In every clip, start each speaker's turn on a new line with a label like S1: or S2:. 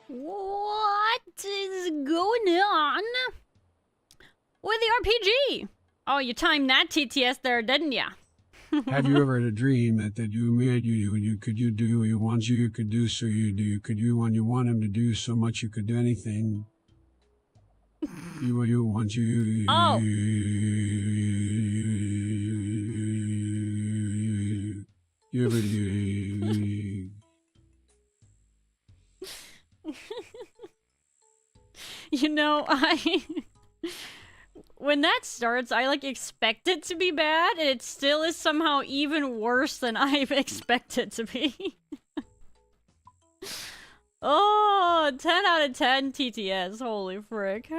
S1: What is going on with the RPG? Oh, you timed that TTS there, didn't ya?
S2: Have you ever had a dream that you made you could do what you want you could do so you could do when you want him to do so much you could do anything. You want you.
S1: Oh.
S2: You ever do.
S1: You know, when that starts, I like expect it to be bad, and it still is somehow even worse than I expect it to be. Oh, 10 out of 10 TTS, holy frick.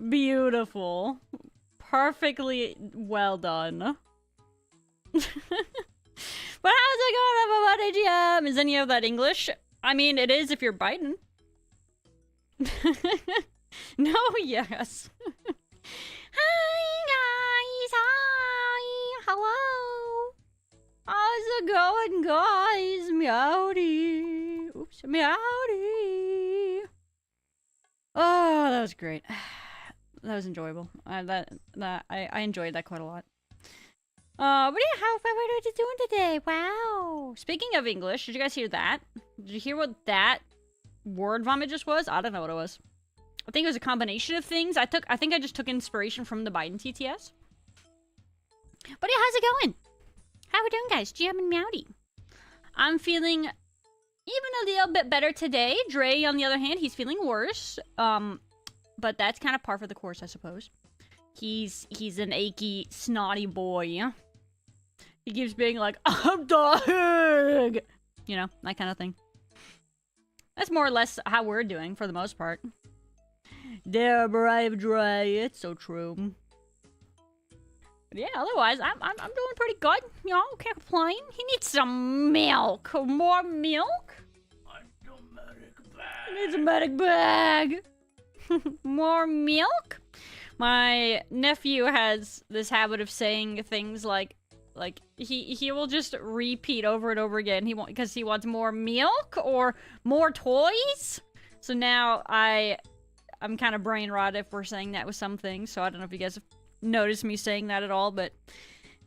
S1: Beautiful. Perfectly well done. But how's it going, everybody? AGM? Is any of that English? I mean, it is if you're Biden. No, yes. Hi, guys. Hi. Hello. How's it going, guys? Meowdy. Oops. Meowdy. Oh, that was great. That was enjoyable. I enjoyed that quite a lot. But yeah, how are you doing today? Wow. Speaking of English, did you guys hear that? Did you hear what that word vomit just was? I don't know what it was. I think it was a combination of things. I think I just took inspiration from the Biden TTS. But yeah, how's it going? How we doing, guys? GM and Meowdy. I'm feeling even a little bit better today. Dre, on the other hand, he's feeling worse. But that's kind of par for the course, I suppose. He's an achy, snotty boy. He keeps being like, I'm dying! You know, that kind of thing. That's more or less how we're doing, for the most part. They're brave, Dre. It's so true. But yeah, otherwise, I'm doing pretty good. You know, can't complain. He needs some milk. More milk? He needs a medic bag. More milk? My nephew has this habit of saying things like he will just repeat over and over again. Because he wants more milk or more toys. So now I'm kind of brain rot if we're saying that with some things. So I don't know if you guys have noticed me saying that at all, but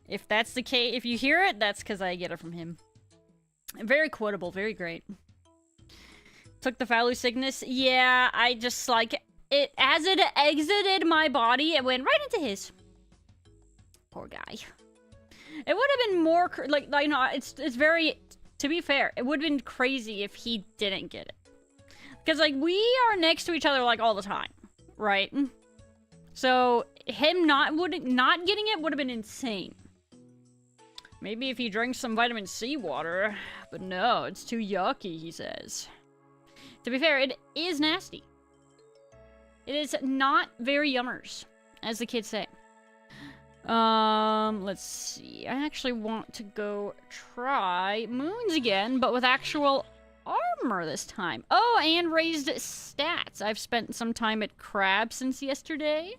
S1: if that's the case, if you hear it, that's because I get it from him. Very quotable, very great. Took the Faloo sickness. Yeah, I just like it as it exited my body, it went right into his. Poor guy. It would have been more like you know, it's very, to be fair, it would have been crazy if he didn't get it. Because like we are next to each other like all the time, right? So him not getting it would have been insane. Maybe if he drinks some vitamin C water, but no, it's too yucky, he says. To be fair, it is nasty. It is not very yummers, as the kids say. Let's see. I actually want to go try Moons again, but with actual armor this time. Oh, and raised stats. I've spent some time at Crab since yesterday.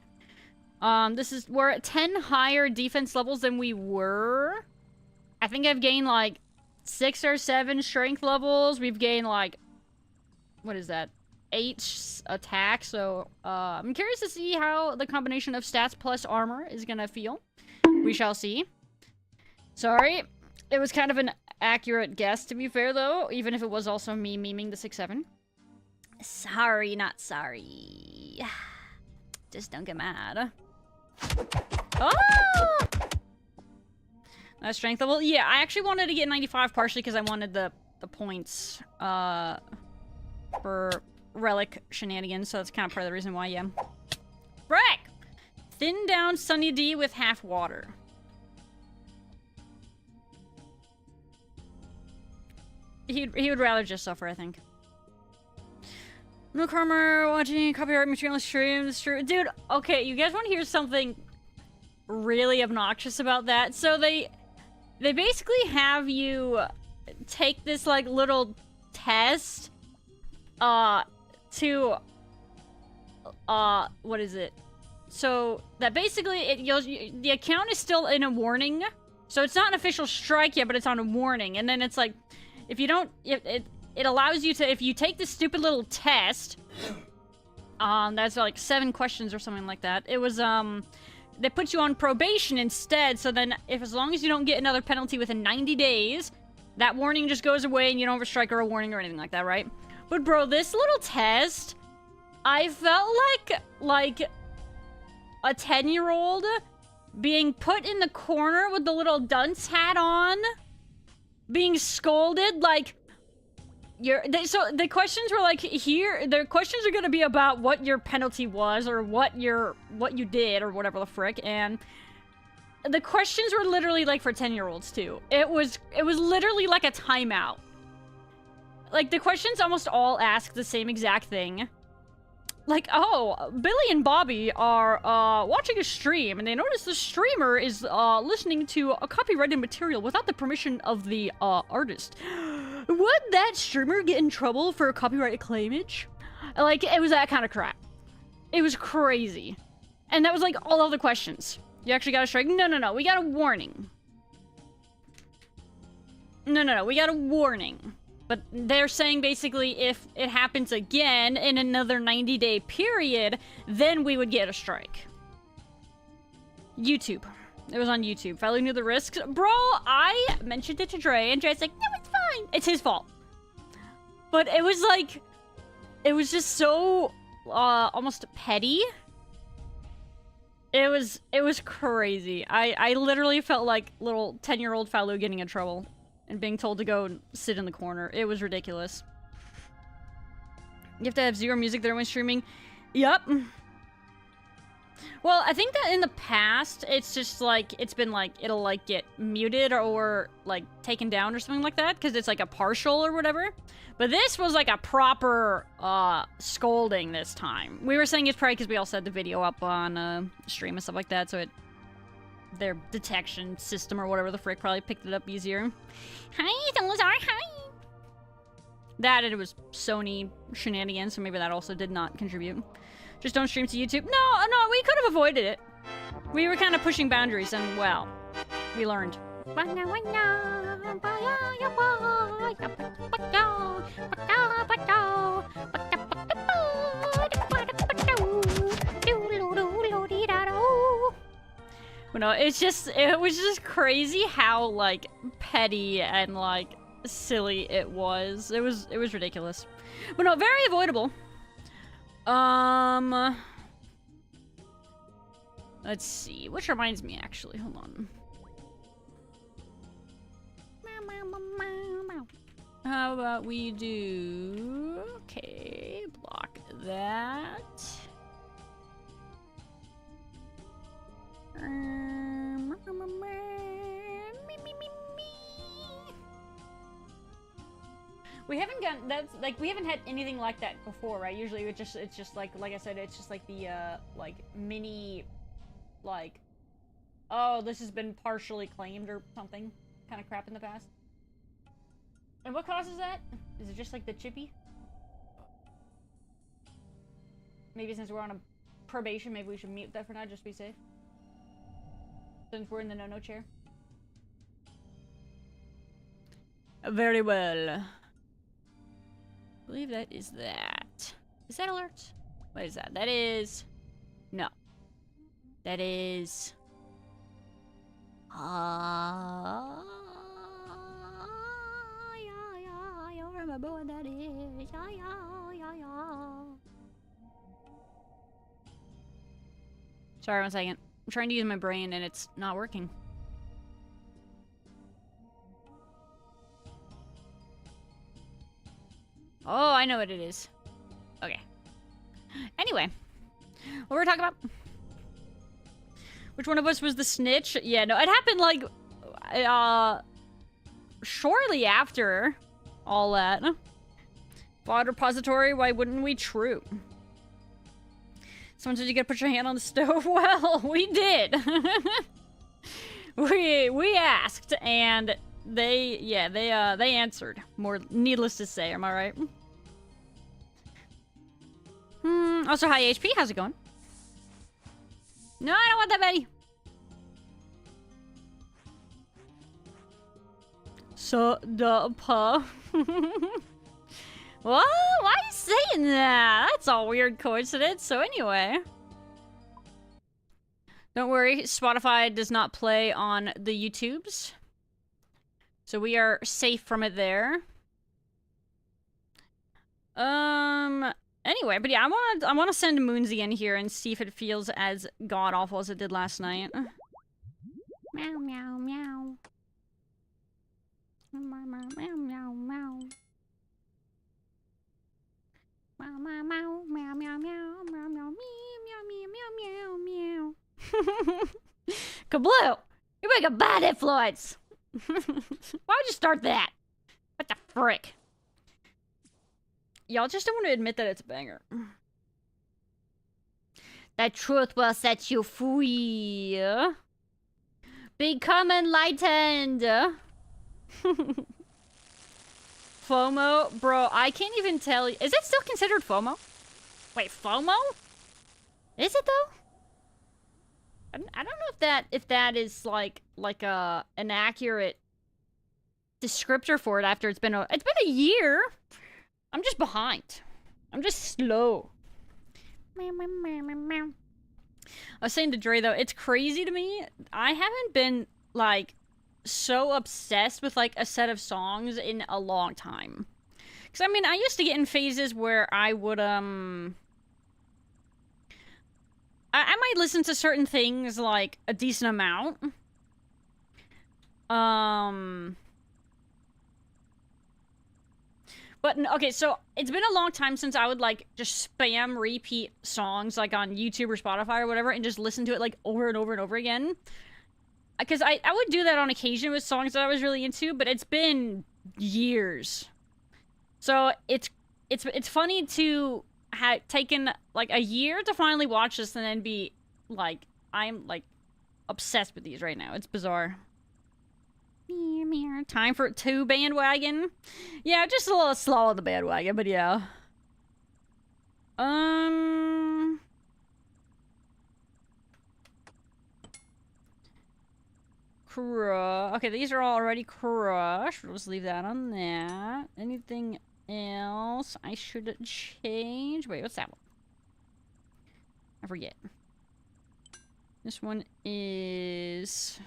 S1: We're at 10 higher defense levels than we were. I think I've gained like 6 or 7 strength levels. We've gained like, what is that? 8 attack, so I'm curious to see how the combination of stats plus armor is gonna feel. We shall see. Sorry, it was kind of an accurate guess, to be fair, though, even if it was also me memeing the 6-7. Sorry, not sorry. Just don't get mad. Oh! That strength level? Yeah, I actually wanted to get 95 partially because I wanted the points for relic shenanigans, so that's kind of part of the reason why, yeah. Frick! Thin down Sunny D with half water. He would rather just suffer, I think. No Karma watching copyright material streams. Dude, okay, you guys want to hear something really obnoxious about that? So they basically have you take this like little test to what is it? So that basically the account is still in a warning. So it's not an official strike yet, but it's on a warning. And then it's like if you don't it allows you to, if you take this stupid little test, that's like 7 questions or something like that. It was, they put you on probation instead, so then as long as you don't get another penalty within 90 days, that warning just goes away and you don't have a strike or a warning or anything like that, right? But bro, this little test, I felt like a 10-year-old being put in the corner with the little dunce hat on, being scolded, like, so the questions were like, the questions are gonna be about what your penalty was, or what you did, or whatever the frick, and the questions were literally like for 10-year-olds too. It was literally like a timeout. Like, the questions almost all ask the same exact thing. Like, oh, Billy and Bobby are watching a stream, and they notice the streamer is listening to a copyrighted material without the permission of the artist. Would that streamer get in trouble for copyright claimage? Like, it was that kind of crap. It was crazy. And that was like all of the questions. You actually got a strike? No, we got a warning. No, we got a warning. But they're saying basically if it happens again in another 90-day period, then we would get a strike. YouTube. It was on YouTube. Faloo knew the risks. Bro, I mentioned it to Dre, and Dre's like, no, it's fine. It's his fault. But it was like, it was just so, almost petty. It was crazy. I literally felt like little 10-year-old Faloo getting in trouble and being told to go and sit in the corner. It was ridiculous. You have to have 0 music there when streaming. Yup. Well, I think that in the past, it's just like, it's been like, it'll like get muted or like taken down or something like that, because it's like a partial or whatever. But this was like a proper scolding this time. We were saying it's probably because we all set the video up on stream and stuff like that, so their detection system or whatever the frick probably picked it up easier. Hi, Salazar, hi! That, and it was Sony shenanigans, so maybe that also did not contribute. Just don't stream to YouTube. No, we could have avoided it. We were kind of pushing boundaries, and, well, we learned. But no, it was just crazy how, like, petty and, like, silly it was. It was ridiculous. But no, very avoidable. Let's see. Which reminds me, actually. Hold on. How about we do... Okay, block that. We haven't gotten, that's like, we haven't had anything like that before, right? Usually it's just like I said, it's just like the like mini, like, oh, this has been partially claimed or something kind of crap in the past. And what causes that? Is it just like the chippy? Maybe since we're on a probation, maybe we should mute that for now, just to be safe. Since we're in the no-no chair. Very well. I believe that is that. Is that alert? What is that? That is... No. That is... I remember what that is. Sorry, 1 second. I'm trying to use my brain and it's not working. Oh, I know what it is. Okay. Anyway. What were we talking about? Which one of us was the snitch? Yeah, no, it happened like... shortly after all that. Fog repository, why wouldn't we? True. Someone said you gotta put your hand on the stove. Well, we did. we asked, and they answered. More needless to say, am I right? Also, hi HP, how's it going? No, I don't want that, Betty. So the pa. What? Why are you saying that? That's a weird coincidence. So anyway. Don't worry, Spotify does not play on the YouTubes. So we are safe from it there. Anyway, but yeah, I wanna send Moonsy in here and see if it feels as god-awful as it did last night. Meow, meow, meow. Meow, meow, meow, meow, meow. Meow, meow, meow, meow, meow, meow, meow, meow, meow, meow, meow, meow. Kabloo! You're making a bad influence! Why would you start that? What the frick? Y'all just don't want to admit that it's a banger. The truth will set you free. Become enlightened. FOMO? Bro, I can't even tell you. Is it still considered FOMO? Wait, FOMO? Is it though? I don't know if that is like an accurate descriptor for it after it's been a year. I'm just behind. I'm just slow. I was saying to Dre though, it's crazy to me. I haven't been like so obsessed with like a set of songs in a long time. Cause I mean, I used to get in phases where I would I might listen to certain things like a decent amount. But, okay, so it's been a long time since I would, like, just spam repeat songs, like, on YouTube or Spotify or whatever, and just listen to it, like, over and over and over again. Because I would do that on occasion with songs that I was really into, but it's been years. So, it's funny to have taken, like, a year to finally watch this and then be, like, I'm, like, obsessed with these right now. It's bizarre. Time for 2 bandwagon. Yeah, just a little slow on the bandwagon, but yeah. Okay, these are all already crushed. We'll just leave that on that. Anything else I should change? Wait, what's that one? I forget. This one is...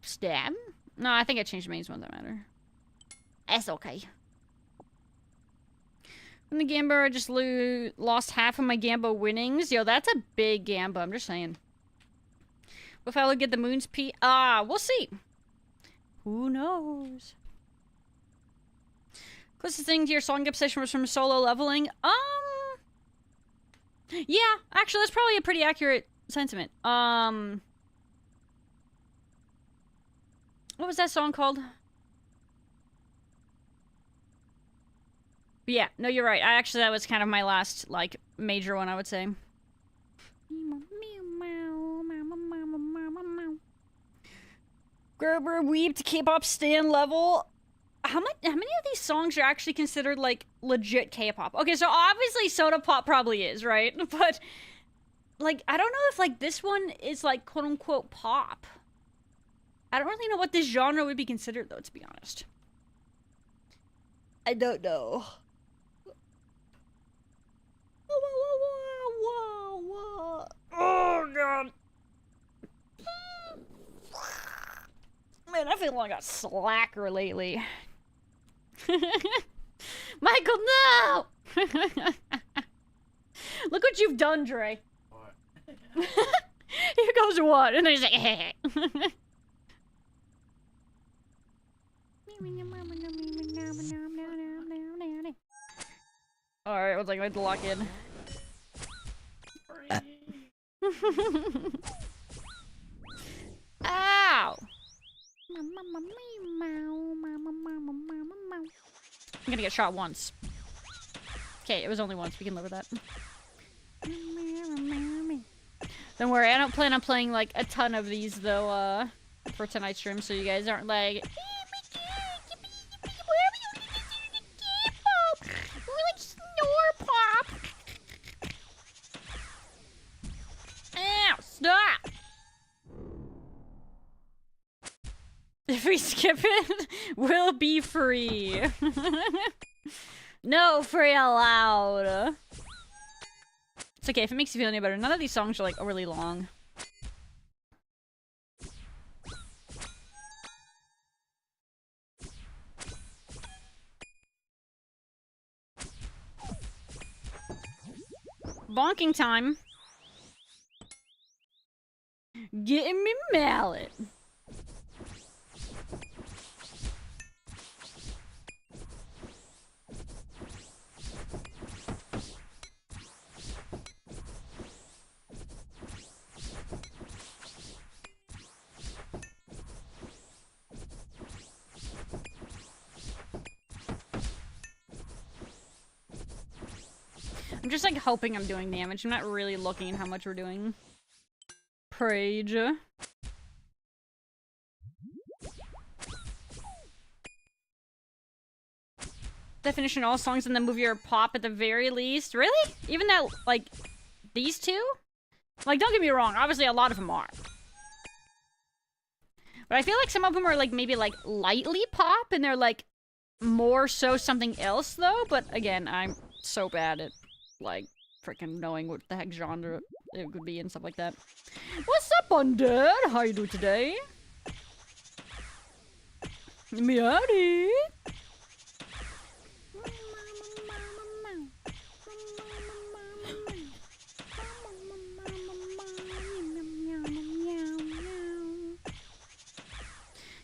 S1: Stab? No, I think I changed the main ones that matter. That's okay. In the Gambo, I just lost half of my Gambo winnings. Yo, that's a big Gambo, I'm just saying. If I would get the Moon's P... we'll see. Who knows? Closest thing to your song obsession was from solo leveling? Yeah, actually, that's probably a pretty accurate sentiment. What was that song called? But yeah, no, you're right. That was kind of my last, like, major one, I would say. Gerber weep to K-pop stan level. How many of these songs are actually considered, like, legit K-pop? Okay, so obviously Soda Pop probably is, right? But, like, I don't know if, like, this one is, like, quote-unquote pop. I don't really know what this genre would be considered, though, to be honest. I don't know. Oh, God. Man, I feel like a slacker lately. Michael, no! Look what you've done, Dre.
S3: What?
S1: Here goes what? And then he's like, hey. Alright, what's like, I have to lock in. Ow! I'm gonna get shot once. Okay, it was only once. We can live with that. Don't worry, I don't plan on playing like a ton of these though, for tonight's stream, so you guys aren't like, ow, stop! If we skip it, Will be free. No free allowed. It's okay if it makes you feel any better. None of these songs are like overly long. Bonking time. Getting me mallet. I'm just like hoping I'm doing damage. I'm not really looking at how much we're doing. Prage. Definition: all songs in the movie are pop at the very least. Really? Even that, like, these two? Like, don't get me wrong, obviously a lot of them are. But I feel like some of them are like maybe like lightly pop and they're like more so something else though. But again, I'm so bad at like freaking knowing what the heck genre it could be and stuff like that. What's up, Undead? How you doing today? Meowdy.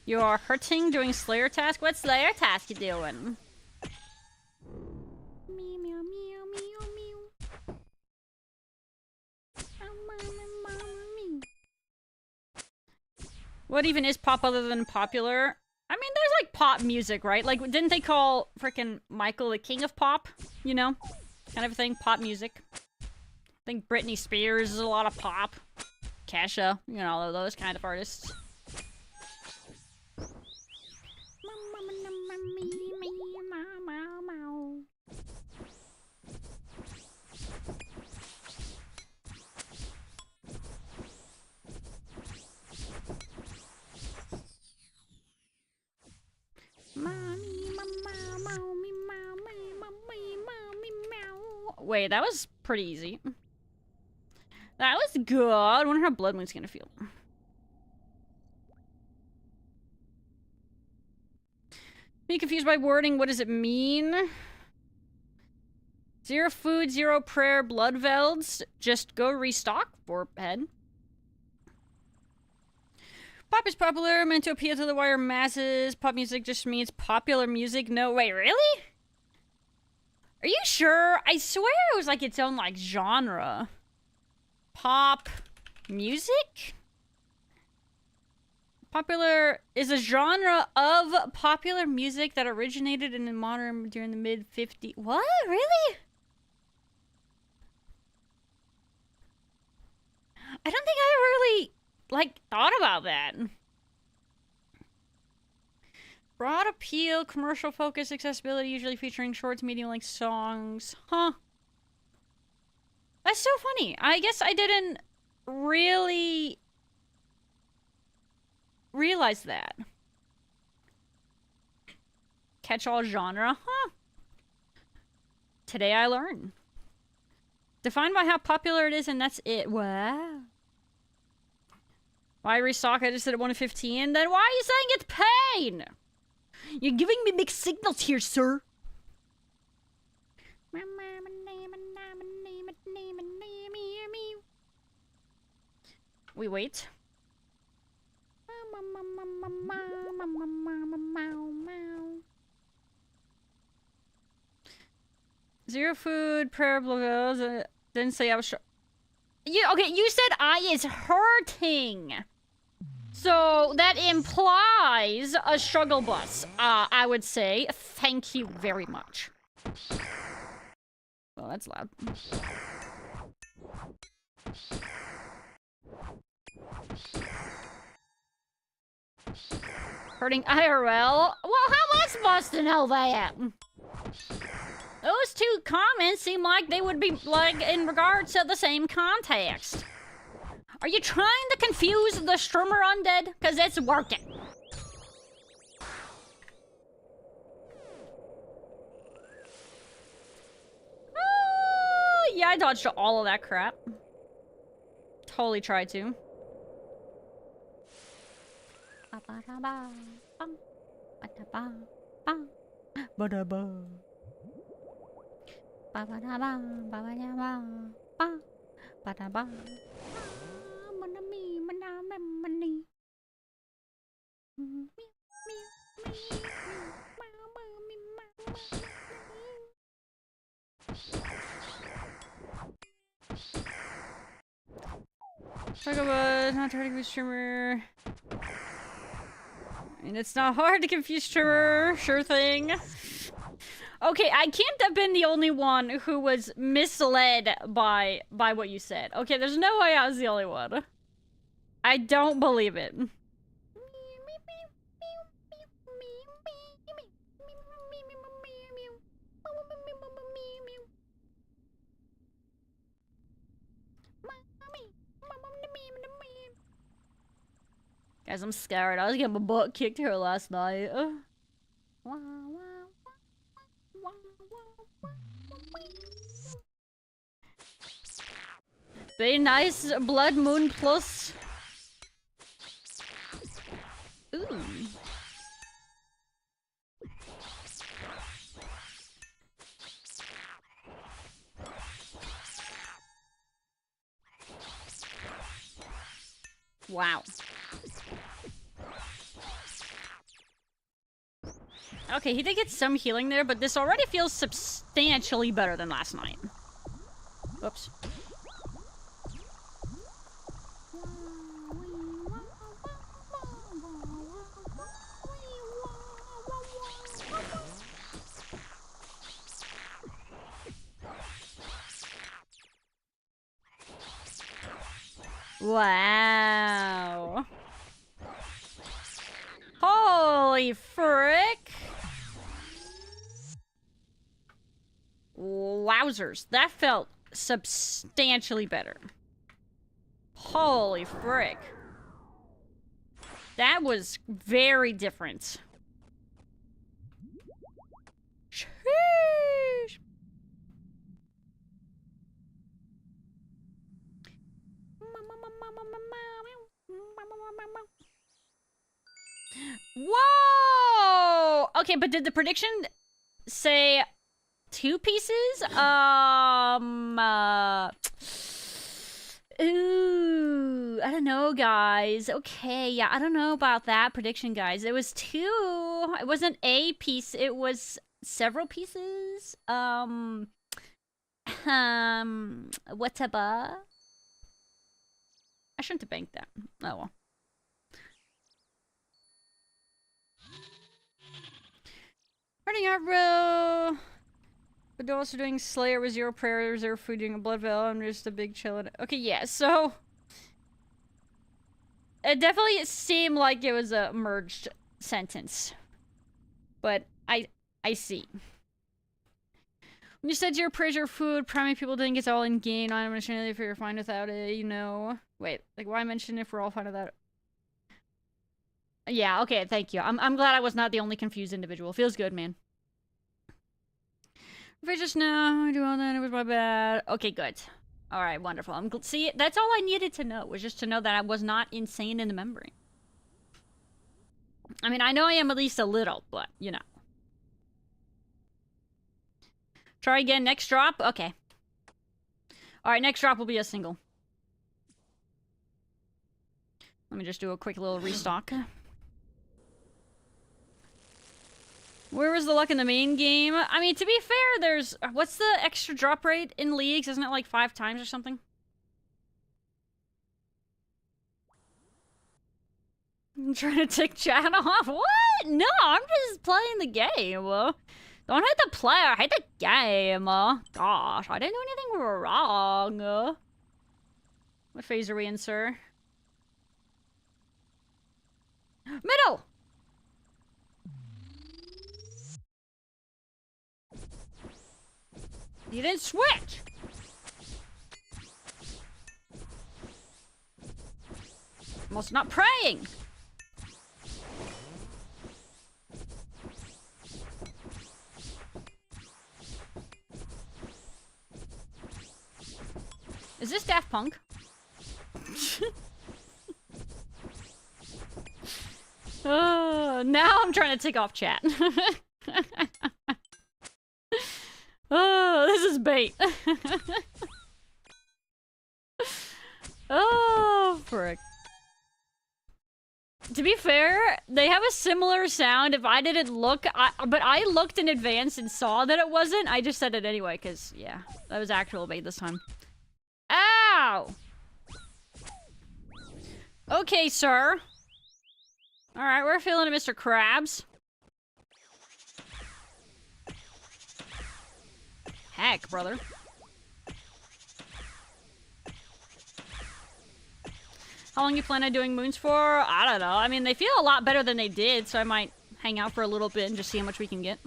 S1: You are hurting doing Slayer task? What Slayer task you doing? Meow, meow, meow, meow, meow. What even is pop other than popular? I mean, there's like pop music, right? Like, didn't they call frickin' Michael the king of pop? You know? Kind of a thing, pop music. I think Britney Spears is a lot of pop. Kesha, you know, those kind of artists. Wait, that was pretty easy. That was good. I wonder how Blood Moon's gonna feel. Be confused by wording. What does it mean? 0 food, 0 prayer, blood velds. Just go restock for head. Pop is popular, meant to appeal to the wider masses. Pop music just means popular music. No, wait, really? Are you sure? I swear it was like its own like genre. Pop music? Popular is a genre of popular music that originated in the modern during the mid-50s. What? Really? I don't think I really like thought about that. Broad appeal, commercial focus, accessibility, usually featuring short to medium-length songs. Huh. That's so funny. I guess I didn't really realize that. Catch-all genre? Huh. Today I learned. Defined by how popular it is, and that's it. Wow. Why restock? I just did it 1 to 15. Then why are you saying it's pain? You're giving me mixed signals here, sir. We wait. 0 food, prayer, blah, didn't say I was okay, you said I is hurting. So that implies a struggle bus. I would say thank you very much. Well, that's loud. Hurting IRL? Well, how am I supposed to know that? Those two comments seem like they would be, like, in regards to the same context. Are you trying to confuse the streamer undead? Because it's working. I dodged all of that crap. Totally tried to. Talk about not trying to confuse streamer. I mean, it's not hard to confuse streamer. Sure thing. Okay, I can't have been the only one who was misled by what you said. Okay, there's no way I was the only one. I don't believe it. Guys, I'm scared. I was getting my butt kicked here last night. Very nice Blood Moon Plus. Ooh. Wow. Okay, he did get some healing there, but this already feels substantially better than last night. Oops. Wow. Holy frick. Wowzers. That felt substantially better. Holy frick. That was very different. Sheesh. Whoa! Okay, but did the prediction say 2 pieces? Ooh, I don't know, guys. Okay, yeah, I don't know about that prediction, guys. It was 2. It wasn't a piece. It was several pieces. Whatever. I shouldn't have banked that. Oh well. Running out, bro. But also doing Slayer with 0 prayer, 0 food, doing a blood veil. I'm just a big chillin'. Okay, yeah, so it definitely seemed like it was a merged sentence. But I see. When you said your prayers, your food, priming people didn't get all in game. I'm mentioning it if you're fine without it, you know. Wait, like why mention if we're all fine without it? Yeah, okay, thank you. I'm glad I was not the only confused individual. Feels good, man. If I just know I do all that, it was my bad. Okay, good. Alright, wonderful. See, that's all I needed to know, was just to know that I was not insane in the memory. I mean, I know I am at least a little, but, you know. Try again, next drop? Okay. Alright, next drop will be a single. Let me just do a quick little restock. Where was the luck in the main game? I mean, to be fair, there's... What's the extra drop rate in leagues? Isn't it like 5 times or something? I'm trying to tick chat off. What? No, I'm just playing the game. Don't hate the player, hate the game. Gosh, I didn't do anything wrong. What phase are we in, sir? Middle! You didn't switch! I'm also not praying! Is this Daft Punk? Now I'm trying to take off chat. Oh, this is bait. Oh, frick. To be fair, they have a similar sound. If I didn't look, but I looked in advance and saw that it wasn't. I just said it anyway, because, yeah, that was actual bait this time. Ow! Okay, sir. Alright, we're feeling it, Mr. Krabs. Heck, brother. How long you plan on doing moons for? I don't know. I mean, they feel a lot better than they did, so I might hang out for a little bit and just see how much we can get.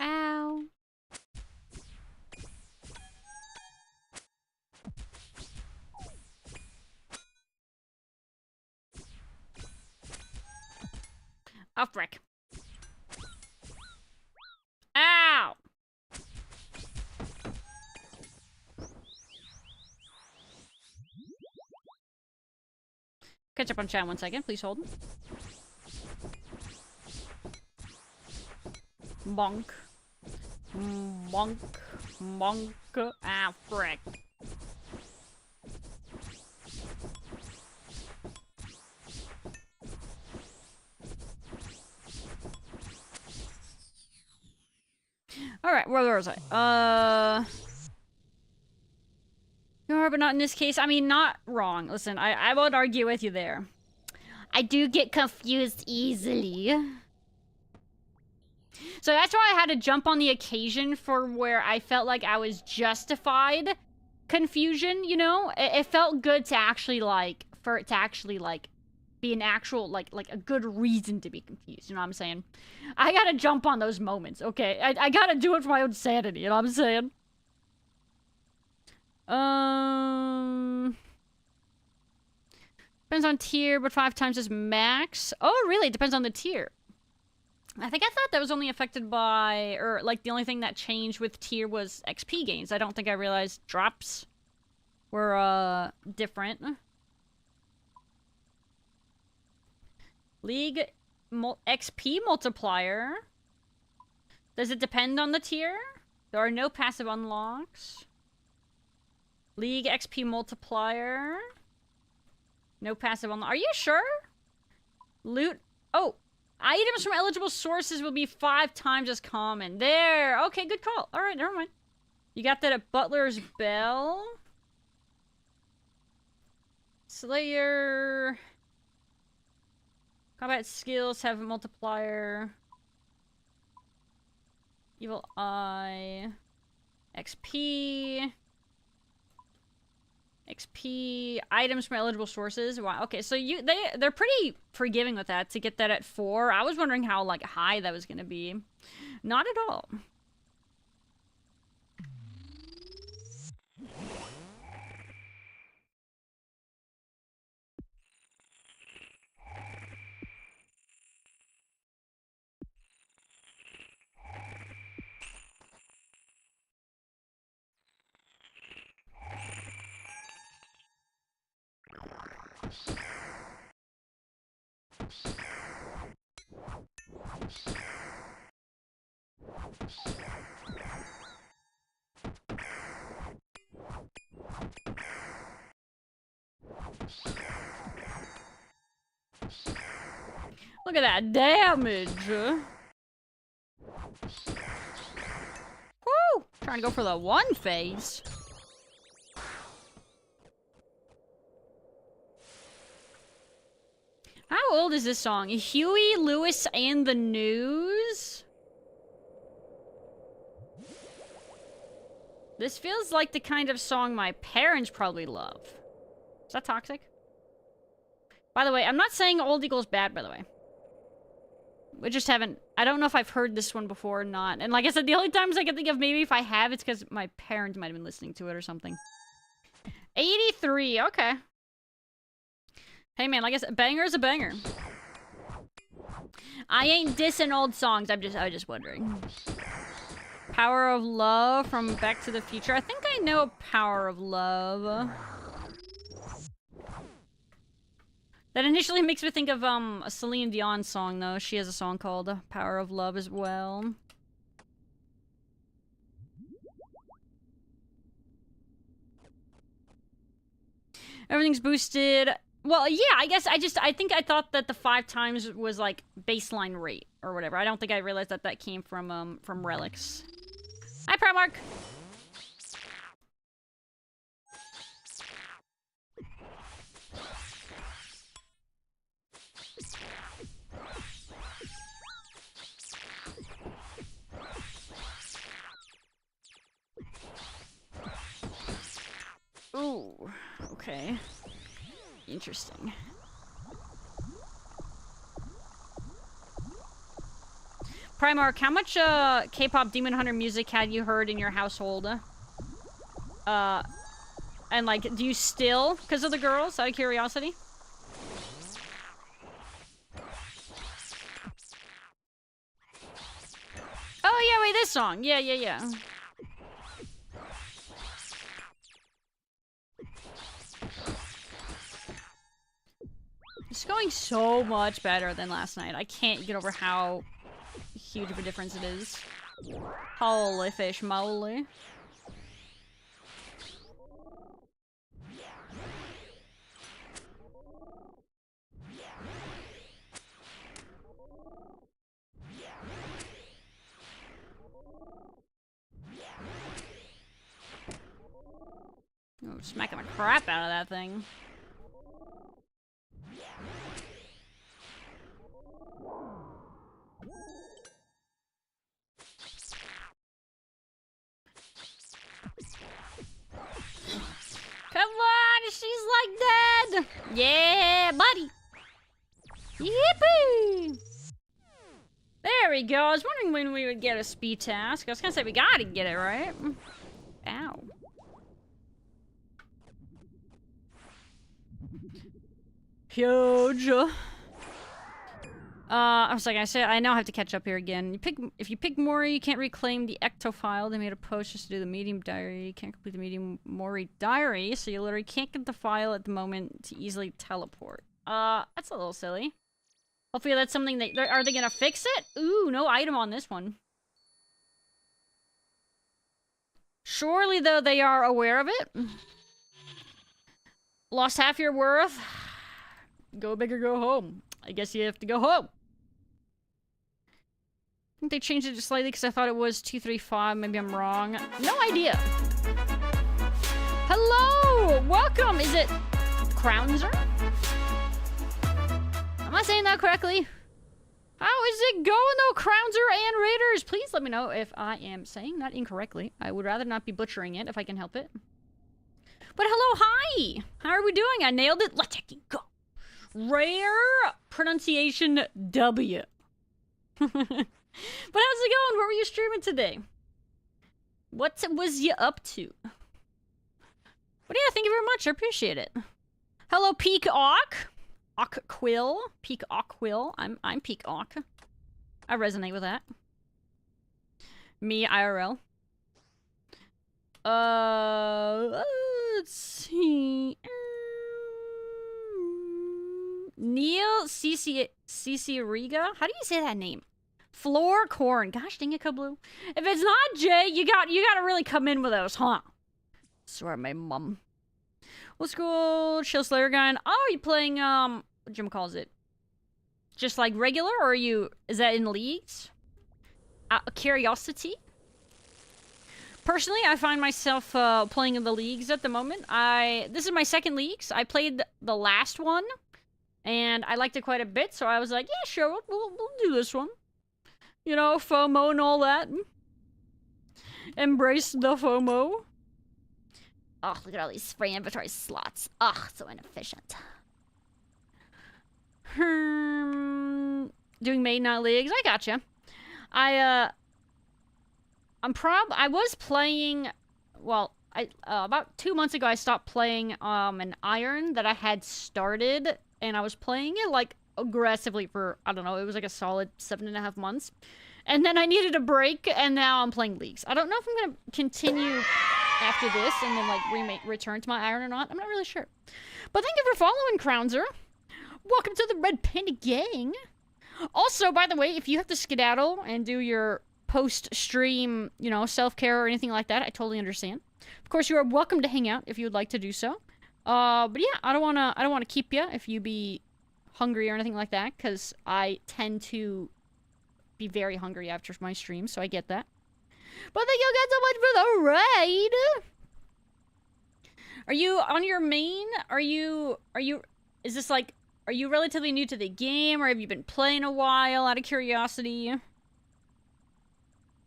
S1: Ow. Oh, frick. Ow! Catch up on chat 1 second, please hold. Bonk. Bonk. Bonk. Ah, frick. Alright, where was I? You are, but not in this case. I mean, not wrong. Listen, I won't argue with you there. I do get confused easily. So that's why I had to jump on the occasion for where I felt like I was justified confusion, you know? It felt good to actually, like, for it to actually, like, be an actual, like a good reason to be confused, you know what I'm saying? I gotta jump on those moments, okay? I gotta do it for my own sanity, you know what I'm saying? Depends on tier, but 5 times is max. Oh, really? It depends on the tier. I think I thought that was only affected by, or, like, the only thing that changed with tier was XP gains. I don't think I realized drops were, different. League XP multiplier. Does it depend on the tier? There are no passive unlocks. League XP multiplier. No passive unlock. Are you sure? Loot. Oh. Items from eligible sources will be 5 times as common. There. Okay, good call. Alright, never mind. You got that at Butler's Bell. Slayer. Combat skills have a multiplier. Evil Eye. XP. XP. Items from eligible sources. Wow. Okay, so they're pretty forgiving with that to get that at 4. I was wondering how, like, high that was gonna be. Not at all. Look at that damage. Woo! Trying to go for the 1 phase. How old is this song? Huey Lewis and the News? This feels like the kind of song my parents probably love. Is that toxic? By the way, I'm not saying old equals bad, by the way. We just haven't... I don't know if I've heard this one before or not. And like I said, the only times I can think of maybe if I have, it's because my parents might have been listening to it or something. 83, okay. Hey man, like I said, banger's a banger. I ain't dissing old songs, I was just wondering. Power of Love from Back to the Future. I think I know Power of Love. That initially makes me think of a Celine Dion song though. She has a song called Power of Love as well. Everything's boosted. Well, yeah, I guess I think I thought that the 5 times was like baseline rate or whatever. I don't think I realized that that came from relics. Hi, Primark. Ooh, okay. Interesting. Primark, how much K-pop Demon Hunter music had you heard in your household? And like, do you still, because of the girls, out of curiosity? Oh yeah, wait, this song. Yeah. It's going so much better than last night. I can't get over how huge of a difference it is. Holy fish moly. Oh, smacking the crap out of that thing. Come on, she's like dead! Yeah, buddy! Yippee! There we go. I was wondering when we would get a speed task. I was gonna say we gotta get it, right? Ow. Huge. I was like, I now have to catch up here again. If you pick Mori, you can't reclaim the ecto file. They made a post just to do the medium diary. You can't complete the medium Mori diary, so you literally can't get the file at the moment to easily teleport. That's a little silly. Hopefully that's something that... Are they gonna fix it? Ooh, no item on this one. Surely, though, they are aware of it. Lost half your worth. Go big or go home. I guess you have to go home. I think they changed it just slightly because I thought it was 235. Maybe I'm wrong. No idea. Hello! Welcome! Is it Crownser? Am I saying that correctly? How is it going though, Crownser and Raiders? Please let me know if I am saying that incorrectly. I would rather not be butchering it if I can help it. But hello, hi! How are we doing? I nailed it. Let's go. Rare pronunciation W. But how's it going? What were you streaming today? What was you up to? But yeah, thank you very much. I appreciate it. Hello, Peak Awk. Awk Quill. Peak Awk Quill. I'm Peak Awk. I resonate with that. Me, IRL. Let's see. Neil CC Riga? How do you say that name? Floor Corn. Gosh dang it, Kablu. If it's not Jay, you gotta really come in with those, huh? Swear my mum. Let's go Chill Slayer guy. Oh, are you playing what Jim calls it? Just like regular, or is that in leagues? Curiosity? Personally, I find myself playing in the leagues at the moment. This is my second leagues. I played the last one. And I liked it quite a bit, so I was like, yeah, sure, we'll do this one. You know, FOMO and all that. Embrace the FOMO. Oh, look at all these free inventory slots. Ugh, so inefficient. Doing main, not leagues. I gotcha. I was playing... Well, about 2 months ago, I stopped playing an Iron that I had started, and I was playing it like aggressively for, I don't know, it was like a solid 7.5 months. And then I needed a break, and now I'm playing Leagues. I don't know if I'm gonna continue after this and then like return to my Iron or not. I'm not really sure. But thank you for following, Crownzer. Welcome to the Red Panda Gang. Also, by the way, if you have to skedaddle and do your post-stream, you know, self-care or anything like that, I totally understand. Of course, you are welcome to hang out if you would like to do so. But yeah, I don't wanna keep you if you be hungry or anything like that, because I tend to be very hungry after my stream, so I get that. But thank you guys so much for the raid. Are you on your main? Is this like, are you relatively new to the game, or have you been playing a while, out of curiosity?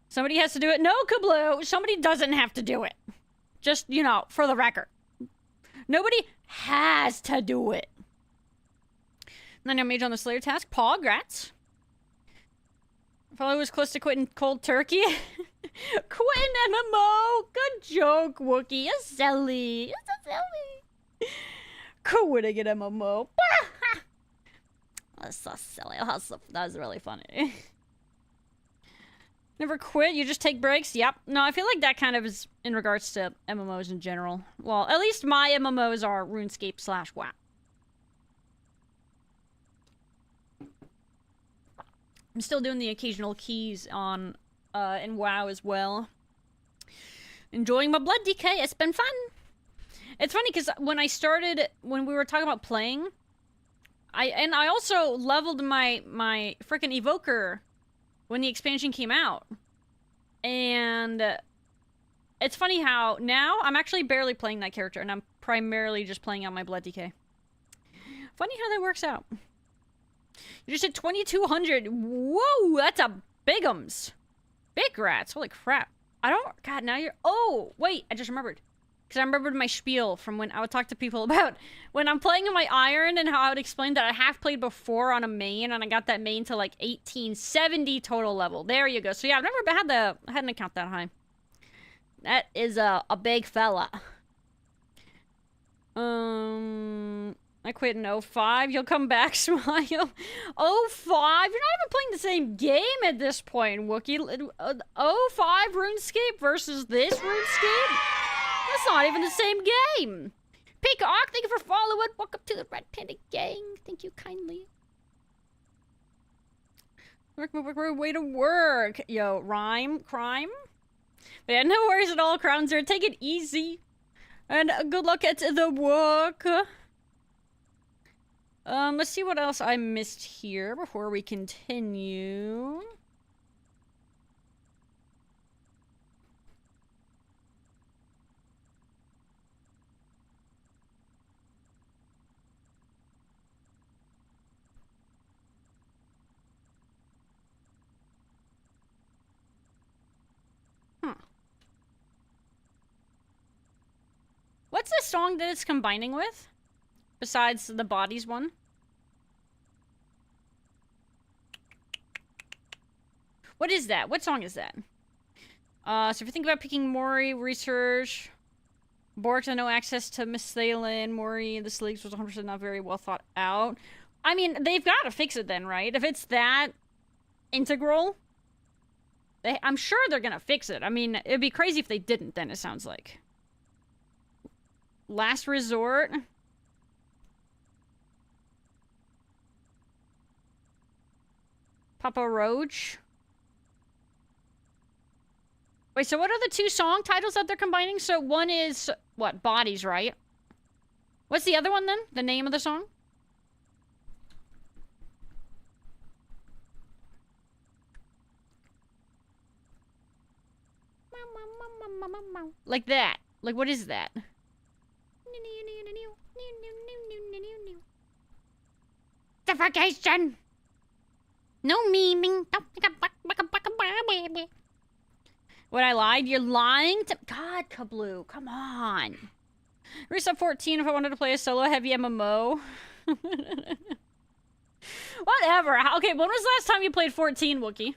S1: Somebody has to do it. No, Kabloo, somebody doesn't have to do it. Just, you know, for the record. Nobody has to do it. And then I made on the Slayer task. Paw, grats. Faloo was close to quitting cold turkey. Quitting MMO. Good joke, Wookie. You're silly. You're so silly. Quitting an MMO. That's so silly. That was really funny. Never quit, you just take breaks? Yep. No, I feel like that kind of is in regards to MMOs in general. Well, at least my MMOs are RuneScape/WoW. I'm still doing the occasional keys on in WoW as well. Enjoying my blood DK. It's been fun. It's funny because when we were talking about playing, I also leveled my freaking evoker when the expansion came out. And it's funny how now I'm actually barely playing that character, and I'm primarily just playing out my blood DK. Funny how that works out. You just hit 2,200. Whoa, that's a bigums. Big rats. Holy crap. God, now you're... Oh, wait, I just remembered. Because I remembered my spiel from when I would talk to people about when I'm playing in my Iron and how I would explain that I have played before on a main, and I got that main to like 1870 total level. There you go. So yeah, I've never had an account that high. That is a big fella. I quit in 05. You'll come back, smile. 05? You're not even playing the same game at this point, Wookie. 05 RuneScape versus this RuneScape? That's not even the same game. Peacock, thank you for following. Welcome to the Red Panda Gang. Thank you kindly. Work, way to work. Yo, crime. But yeah, no worries at all, Crownzer. Take it easy. And good luck at the work. Let's see what else I missed here before we continue. What's the song that it's combining with? Besides the bodies one? What is that? What song is that? So if you think about picking Mori, research, Bork to no access to Miss Thalen, Mori, this leaks was 100% not very well thought out. I mean, they've got to fix it then, right? If it's that integral, I'm sure they're gonna fix it. I mean, it'd be crazy if they didn't then, it sounds like. Last resort. Papa Roach. Wait, so what are the two song titles that they're combining? So one is, what, Bodies, right? What's the other one then? The name of the song? Like that. Like, what is that? Suffocation! No memeing. What, I lied? You're lying to... God, Kabloo, come on. Reset 14 if I wanted to play a solo heavy MMO. Whatever. Okay, when was the last time you played 14, Wookie?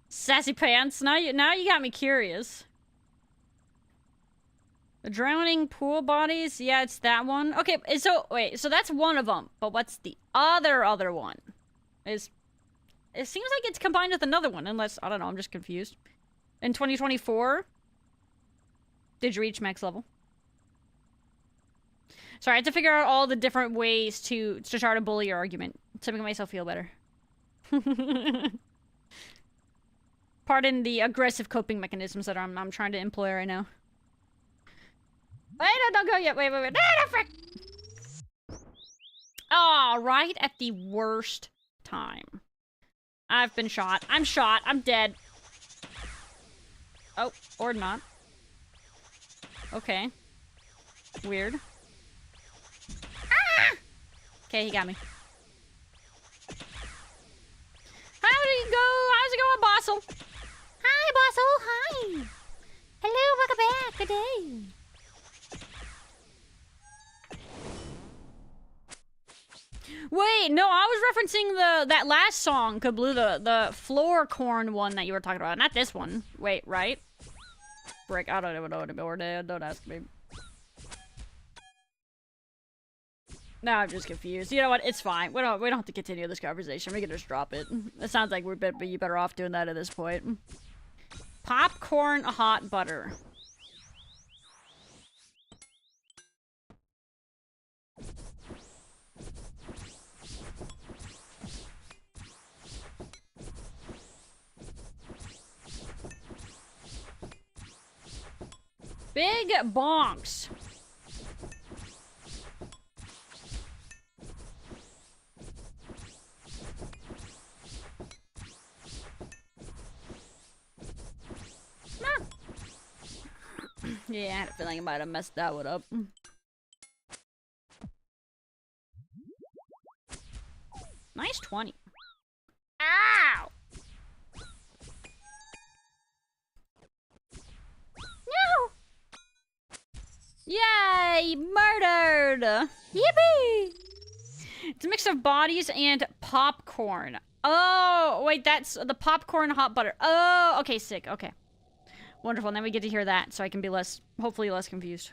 S1: Sassy pants. Now you got me curious. The drowning pool bodies? Yeah, it's that one. Okay, so, wait, so that's one of them. But what's the other one? It seems like it's combined with another one, unless, I don't know, I'm just confused. In 2024? Did you reach max level? Sorry, I had to figure out all the different ways to try to bully your argument. To make myself feel better. Pardon the aggressive coping mechanisms that I'm trying to employ right now. Wait, no, don't go yet. Wait. No, frick! Oh, right at the worst time. I've been shot. I'm shot. I'm dead. Oh, or not. Okay. Weird. Ah! Okay, he got me. How'd it go? How's it going, Bossel? Hi, Bossel. Hi. Hello, welcome back. Good day. Wait, no, I was referencing that last song, Kabloo, the floor corn one that you were talking about. Not this one. Wait, right? Frick, I don't even know anymore. Don't ask me. Now I'm just confused. You know what? It's fine. We don't have to continue this conversation. We can just drop it. It sounds like we'd be better off doing that at this point. Popcorn hot butter. Big bonks. Yeah, I had a feeling I might have messed that one up. Nice 20. Ow! No! Yay! Murdered! Yippee! It's a mix of bodies and popcorn. Oh, wait, that's the popcorn hot butter. Oh, okay, sick. Okay. Wonderful. Now we get to hear that, so I can be hopefully less confused.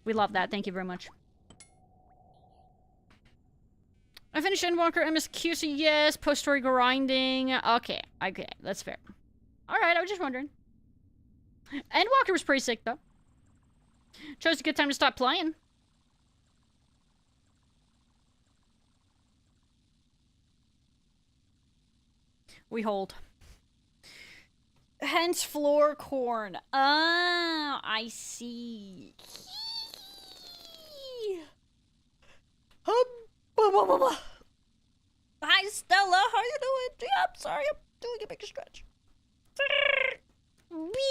S1: We love that. Thank you very much. I finished Endwalker MSQC, yes. Post-story grinding. Okay, that's fair. Alright, I was just wondering. Endwalker was pretty sick, though. Chose a good time to stop playing. We hold. Hence floor corn. Oh, I see. Hi, Stella. How you doing? Yeah, I'm sorry. I'm doing a big stretch.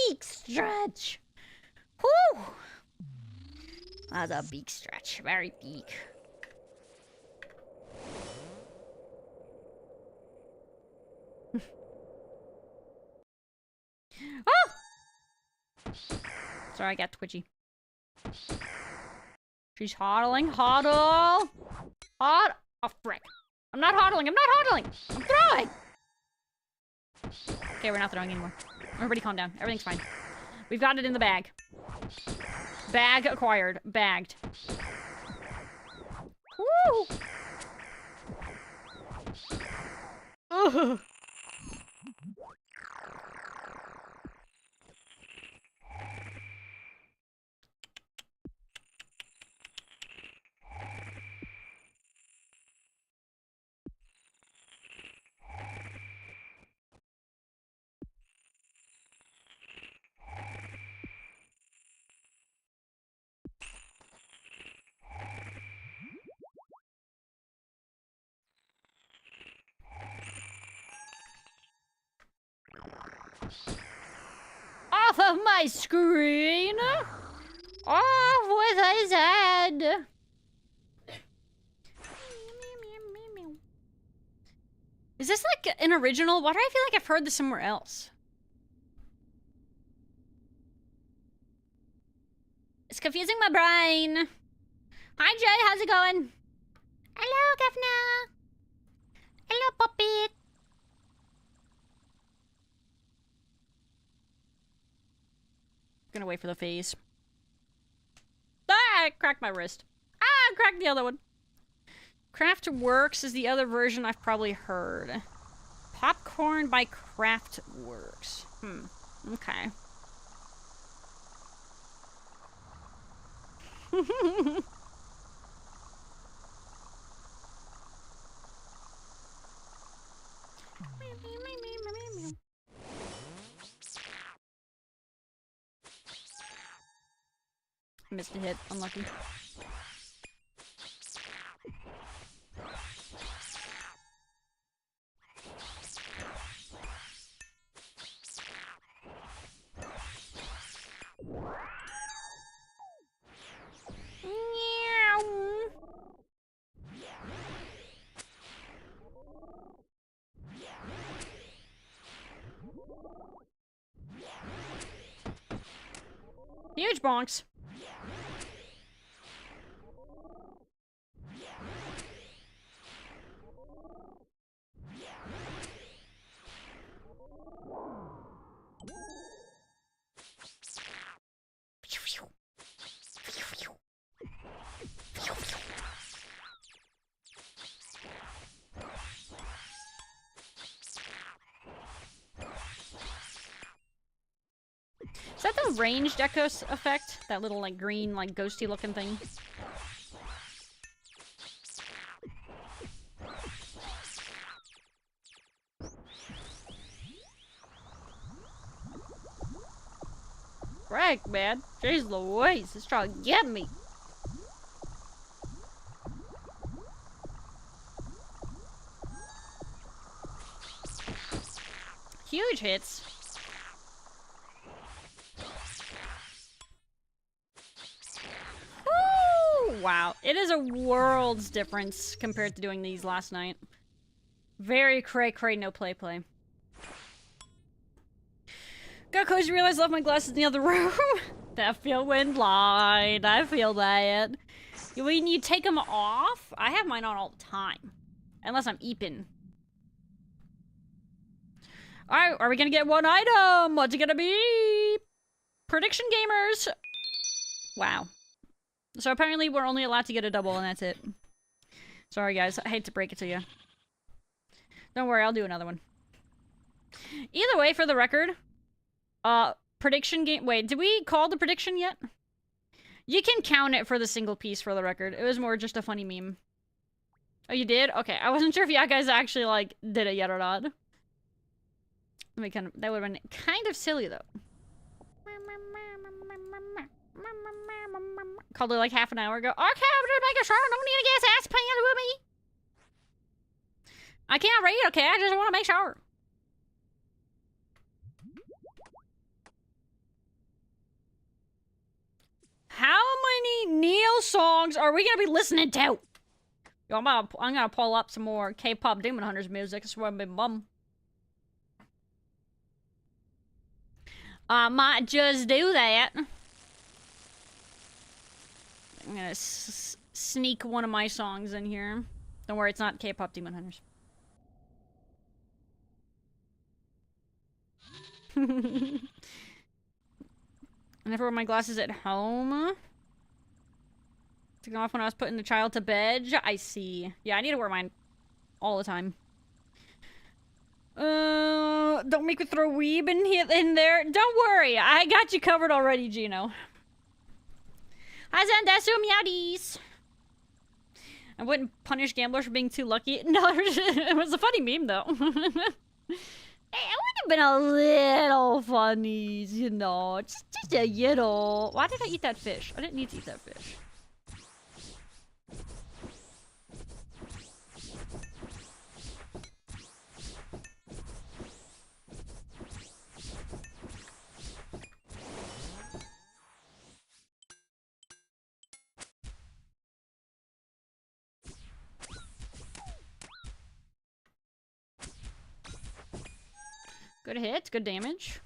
S1: Big stretch. Whew. That's a big stretch. Very big. Oh! Sorry, I got twitchy. She's hodling. Hodl! Hod... Oh, frick. I'm not hodling. I'm not hodling! I'm throwing! Okay, we're not throwing anymore. Everybody calm down. Everything's fine. We've got it in the bag. Bag acquired. Bagged. Woo! Ugh. Off of my screen! Off with his head! Is this like an original? Why do I feel like I've heard this somewhere else? It's confusing my brain. Hi, Jay. How's it going? Hello, Governor. Hello, puppet. Gonna wait for the phase. I cracked my wrist. Ah, I cracked the other one. Craftworks is the other version I've probably heard. Popcorn by Craftworks. Okay. Missed a hit. Unlucky. Huge bonks. Is that the ranged echoes effect? That little, like, green, like, ghosty looking thing? Frank, man. Jeez Louise, it's trying to get me. Huge hits. Woo! Wow, it is a world's difference compared to doing these last night. Very cray-cray, no play-play. Got close, you realize I left my glasses in the other room. That feeling blind. I feel that. When you take them off, I have mine on all the time. Unless I'm eeping. Alright, are we gonna get one item? What's it gonna be? Prediction gamers. Wow. So apparently we're only allowed to get a double and that's it. Sorry guys, I hate to break it to you. Don't worry, I'll do another one. Either way, for the record, prediction game. Wait, did we call the prediction yet? You can count it for the single piece for the record. It was more just a funny meme. Oh, you did? Okay, I wasn't sure if you guys actually, like, did it yet or not. Let me kind of, that would have been kind of silly, though. Called it like half an hour ago. Okay, I'm just making sure. Don't need a gas ass pan with me. I can't read, okay? I just want to make sure. How many Neil songs are we gonna be listening to? Yo, I'm gonna pull up some more K-pop Demon Hunters music. That's what I've been bum. I might just do that. I'm gonna sneak one of my songs in here. Don't worry, it's not K-pop Demon Hunters. I never wore my glasses at home. Took them off when I was putting the child to bed. I see. Yeah, I need to wear mine all the time. Don't make me throw weeb in there. Don't worry, I got you covered already, Gino. I wouldn't punish gamblers for being too lucky. No, it was a funny meme, though. It would have been a little funny, you know. Just a little. Why did I eat that fish? I didn't need to eat that fish. Good hit, good damage.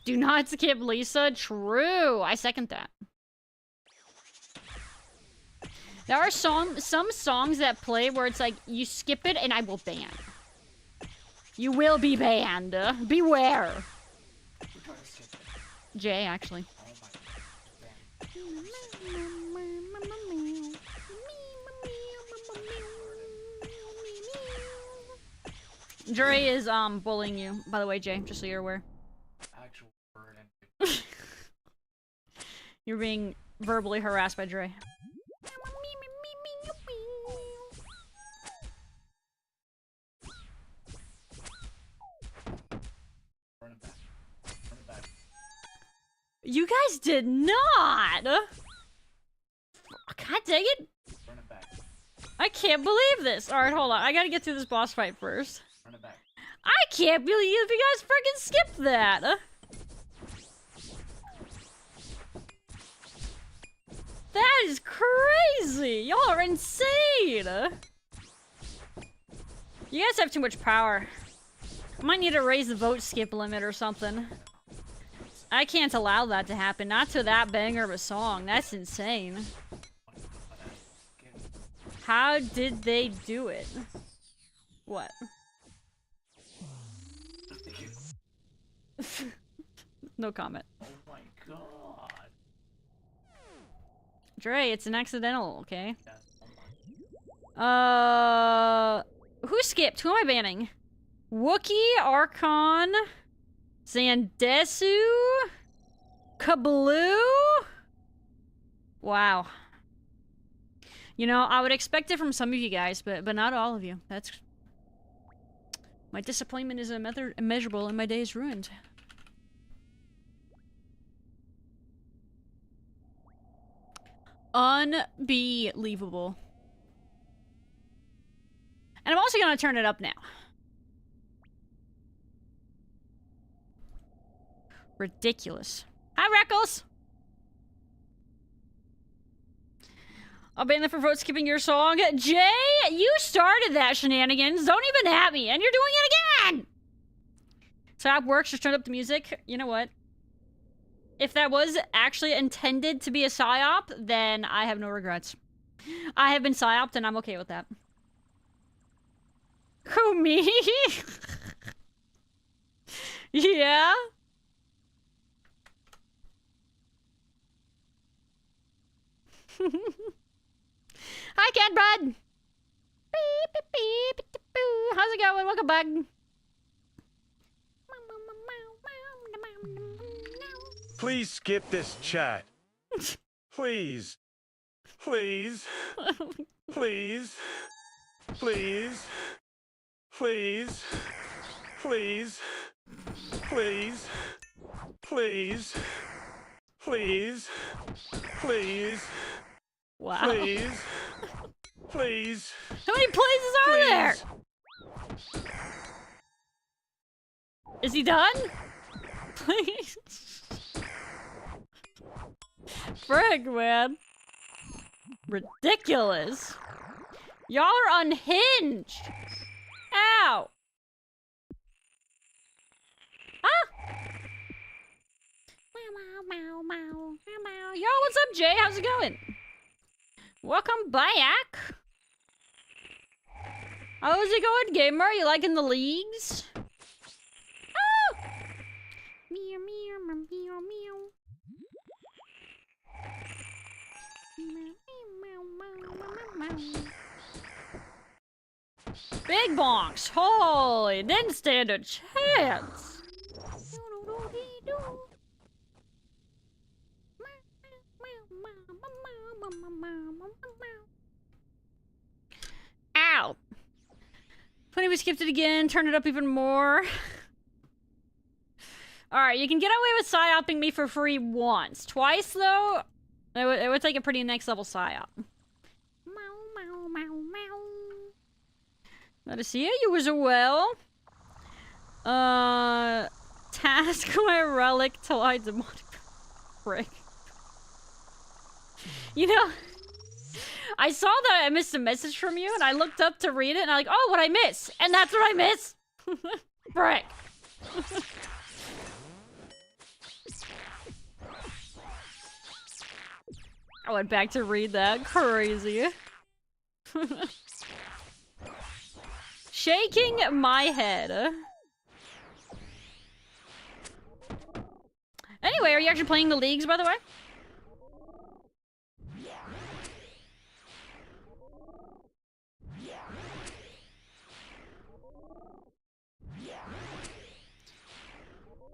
S1: Do not skip Lisa. True. I second that. There are some songs that play where it's like, you skip it and I will ban. You will be banned. Beware. Jay, actually. Dre is bullying you, by the way, Jay, just so you're aware.
S3: Actual bird and
S1: You're being verbally harassed by Dre.
S3: run it back. Run it back.
S1: You guys did not! God dang it!
S3: Run it back.
S1: I can't believe this! Alright, hold on. I gotta get through this boss fight first.
S3: Run it back.
S1: I can't believe you guys freaking skipped that! That is crazy! Y'all are insane! You guys have too much power. I might need to raise the vote skip limit or something. I can't allow that to happen. Not to that banger of a song. That's insane. How did they do it? What? No comment.
S3: Oh my god.
S1: Dre, it's an accidental, okay?
S3: Yes.
S1: Who skipped? Who am I banning? Wookie, Archon, Zandesu, Kabloo? Wow. You know, I would expect it from some of you guys, but not all of you. That's... My disappointment is immeasurable and my day is ruined. Unbelievable. And I'm also gonna turn it up now. Ridiculous. Hi, Reckles! I'll ban them for vote skipping your song. Jay, you started that shenanigans. Don't even at me, and you're doing it again! So app works, just turn up the music. You know what? If that was actually intended to be a psyop, then I have no regrets. I have been psyoped, and I'm okay with that. Who, me? Yeah? Hi, Cat Brad! Beep, beep, beep, beep, boo. How's it going? Welcome back.
S4: Please skip this chat. Please. Please. Please. Please. Please. Please. Please. Please. Please. Please.
S1: Wow.
S4: Please. Please.
S1: How many places are there? Is he done? Please. Frig, man. Ridiculous. Y'all are unhinged. Ow. Ah. Yo, what's up, Jay? How's it going? Welcome back. How's it going, gamer? You liking the leagues? Oh! Meow, meow, meow, meow, meow. Big bonks. Holy, didn't stand a chance. Ow. Funny we skipped it again, turned it up even more. Alright, you can get away with psyoping me for free once. Twice, though, it would take a pretty next level psyop. Glad to see you as well. Task my relic till I demonic frick. You know, I saw that I missed a message from you, and I looked up to read it, and I'm like, oh, what'd I miss? And that's what I miss! Frick. I went back to read that. Crazy. Shaking my head. Anyway, are you actually playing the leagues, by the way?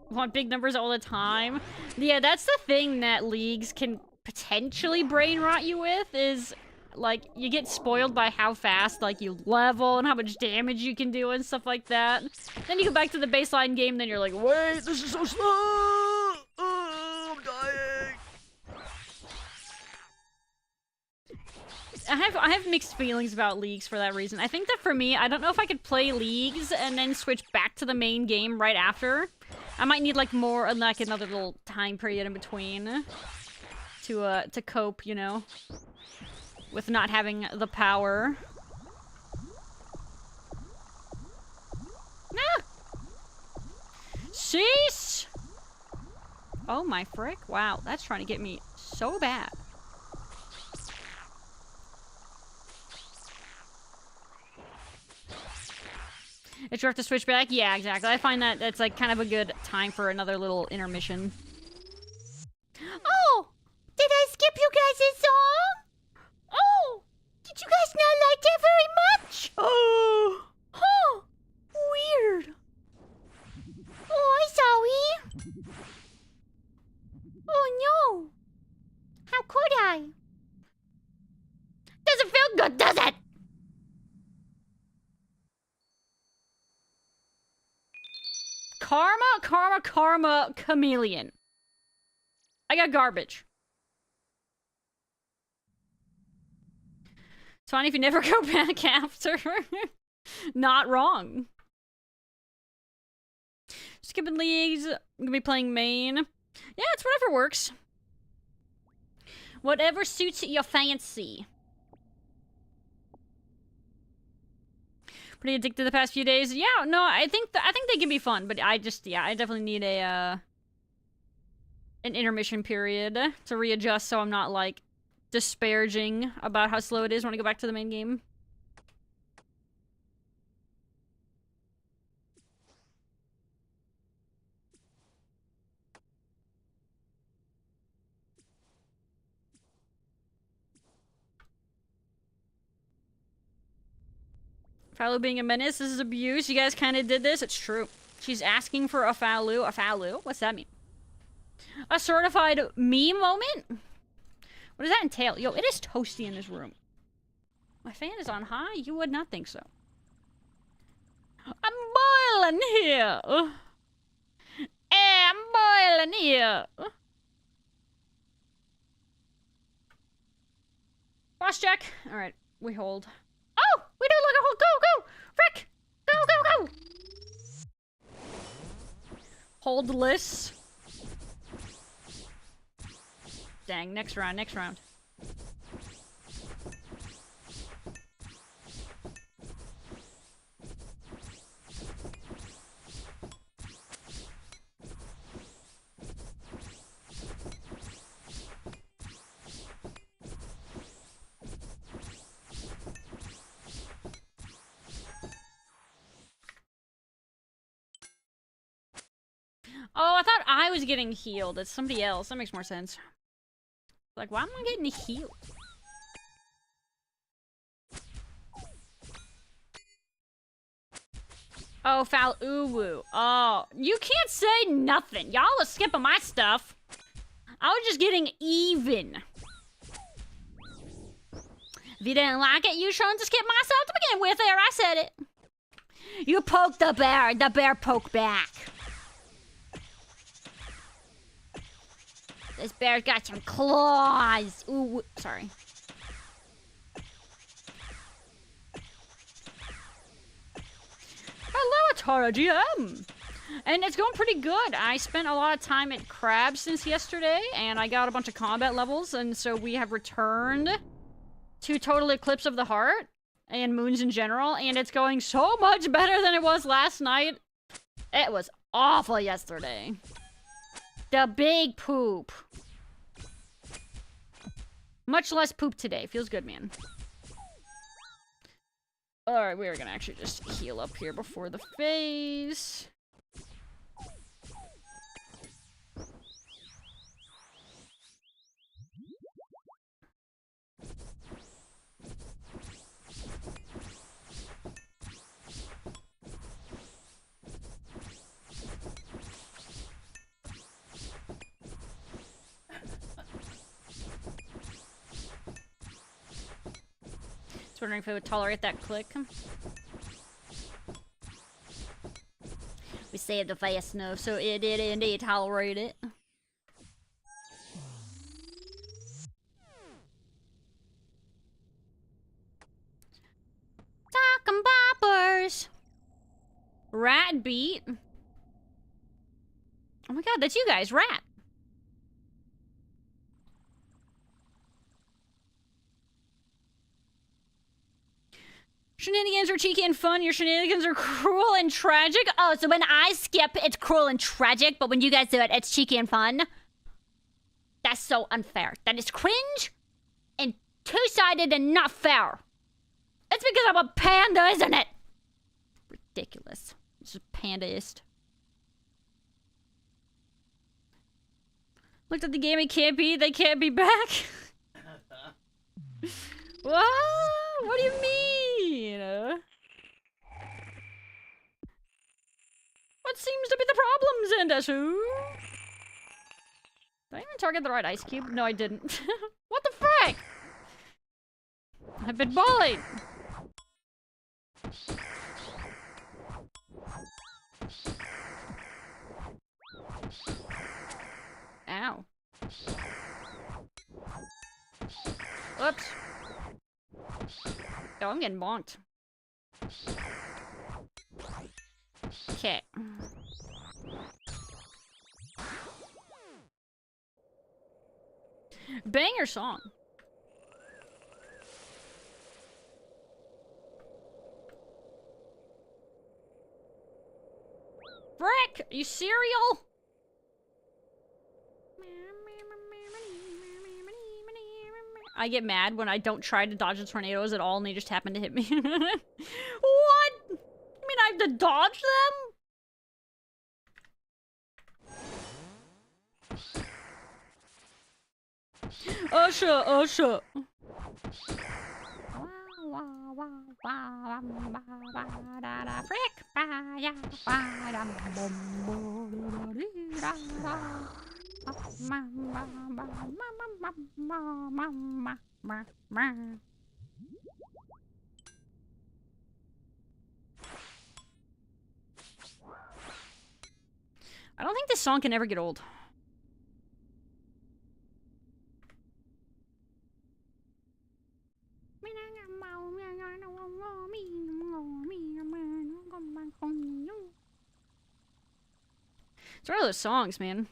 S1: Want big numbers all the time? Yeah, that's the thing that leagues can potentially brain rot you with, is like you get spoiled by how fast like you level and how much damage you can do and stuff like that. Then you go back to the baseline game, then you're like, wait, this is so slow! Oh, I'm dying! I have mixed feelings about leagues for that reason. I think that for me, I don't know if I could play leagues and then switch back to the main game right after. I might need like more, like another little time period in between to cope, you know, with not having the power. Ah! Cease! Oh my frick! Wow, that's trying to get me so bad. If you have to switch back? Yeah, exactly. I find that that's like kind of a good time for another little intermission. Oh! Did I skip you guys' song? Oh! Did you guys not like it very much? Oh! Huh! Weird. Oh, sorry. Oh no! How could I? Doesn't feel good, does it? Karma, karma, karma, chameleon. I got garbage. It's fine if you never go back after. Not wrong. Skipping leagues. I'm gonna be playing main. Yeah, it's whatever works. Whatever suits your fancy. Pretty addicted the past few days. Yeah, no, I think they can be fun, but I definitely need a an intermission period to readjust so I'm not like disparaging about how slow it is when I go back to the main game. Faloo being a menace, this is abuse. You guys kind of did this. It's true. She's asking for a Faloo. A Faloo? What's that mean? A certified me moment? What does that entail? Yo, it is toasty in this room. My fan is on high? You would not think so. I'm boiling here. I'm boiling here. Boss check. Alright, we hold. Oh! We don't look a hold. Go, go! Frick! Go, go, go! Holdless. Dang, next round, next round. Oh, I thought I was getting healed. It's somebody else. That makes more sense. Like, why am I getting healed? Oh, FalooVT. Oh, you can't say nothing. Y'all are skipping my stuff. I was just getting even. If you didn't like it, you shouldn't have skipped my stuff to begin with. There, I said it. You poked the bear poked back. This bear's got some claws. Ooh, sorry. Hello, Atara GM. And it's going pretty good. I spent a lot of time at Crab since yesterday, and I got a bunch of combat levels, and so we have returned to Total Eclipse of the Heart and Moons in general, and it's going so much better than it was last night. It was awful yesterday. The big poop. Much less poop today. Feels good, man. Alright, we're gonna actually just heal up here before the phase. Just wondering if I would tolerate that click. We saved the fast enough, so it did indeed tolerate it. Talking boppers. Rat beat. Oh my god, that's you guys, rat. Shenanigans are cheeky and fun. Your shenanigans are cruel and tragic. Oh, so when I skip, it's cruel and tragic, but when you guys do it, it's cheeky and fun? That's so unfair. That is cringe and two-sided and not fair. It's because I'm a panda, isn't it? Ridiculous. This is pandaist. Looked at the game, it can't be. They can't be back. What? What do you mean? What seems to be the problem, Zendesu? Did I even target the right ice cube? No, I didn't. What the frick? I've been bullied. Ow. Whoops. Oh, I'm getting bonked. Okay. Banger song. Frick! You cereal? I get mad when I don't try to dodge the tornadoes at all and they just happen to hit me. What? You mean I have to dodge them? Usha, Usha. Frick. I don't think this song can ever get old. It's one of those songs, man.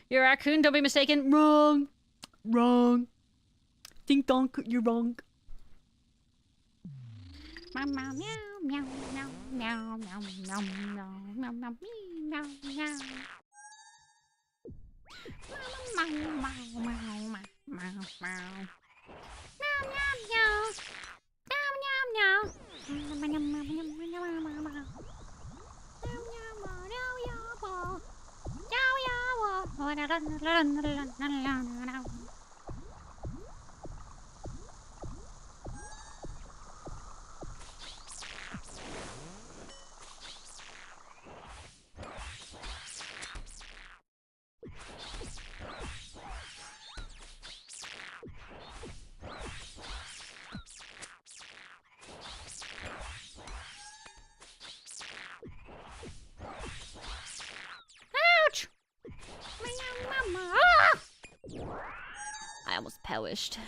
S1: You're a raccoon, don't be mistaken. Wrong. Wrong. Ding donk, you're wrong. Meow meow meow meow meow meow meow meow meow meow meow meow. Meow meow meow meow meow meow. Meow meow meow. Meow meow meow. Ouch! I almost perished.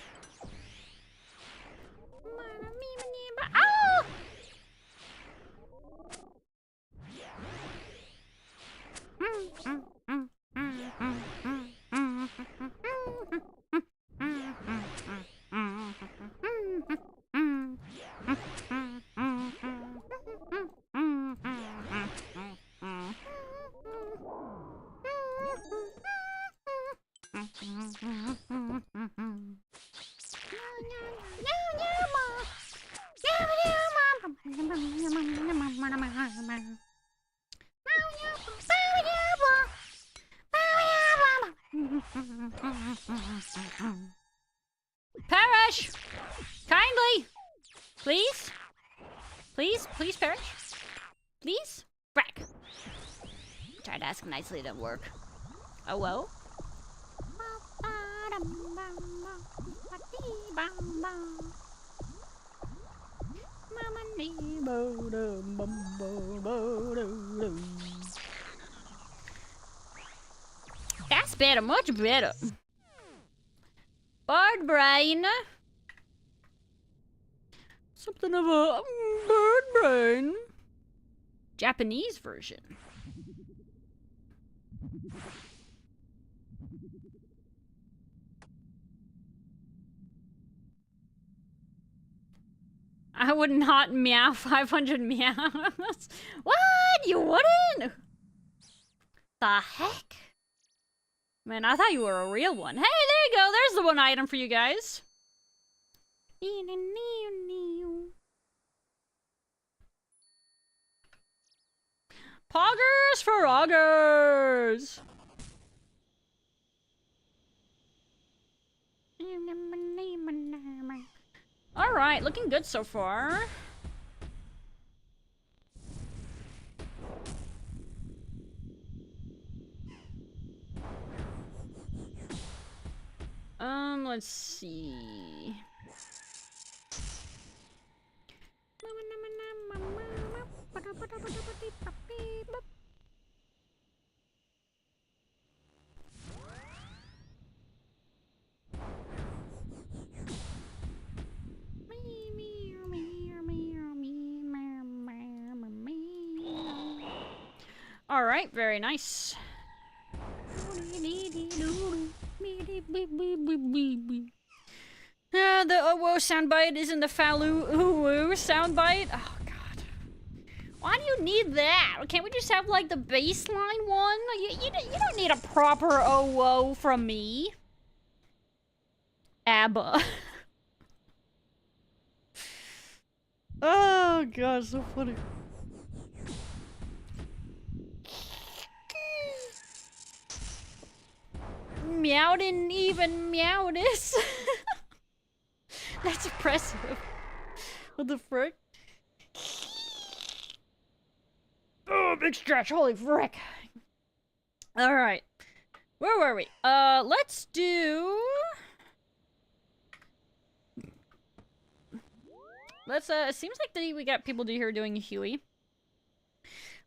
S1: Ah! Perish! Kindly! Please? Please? Please perish? Please? Brack. Tried to ask nicely, didn't work. Oh well. That's better, much better. Bird brain. Something of a bird brain. Japanese version. I would not meow 500 meows. What? You wouldn't? The heck? Man, I thought you were a real one. Hey, there you go. There's the one item for you guys. Poggers for augers. Alright, looking good so far. Let's see. All right, very nice. The oh whoa soundbite is in the Faloo soundbite. Oh god, why do you need that? Can't we just have like the baseline one? You don't need a proper oh whoa from me. ABBA. Oh god, so funny. Meow didn't even meow this. That's impressive. What the frick? Oh, big stretch. Holy frick. Alright. Where were we? Let's do... it seems like we got people here doing Huey.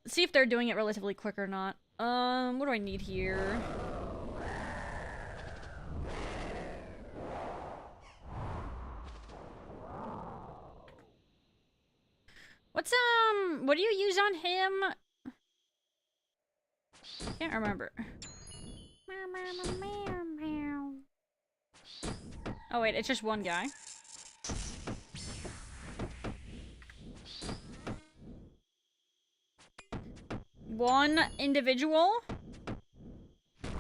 S1: Let's see if they're doing it relatively quick or not. What do I need here? What's, what do you use on him? Can't remember. Oh wait, it's just one guy. One individual?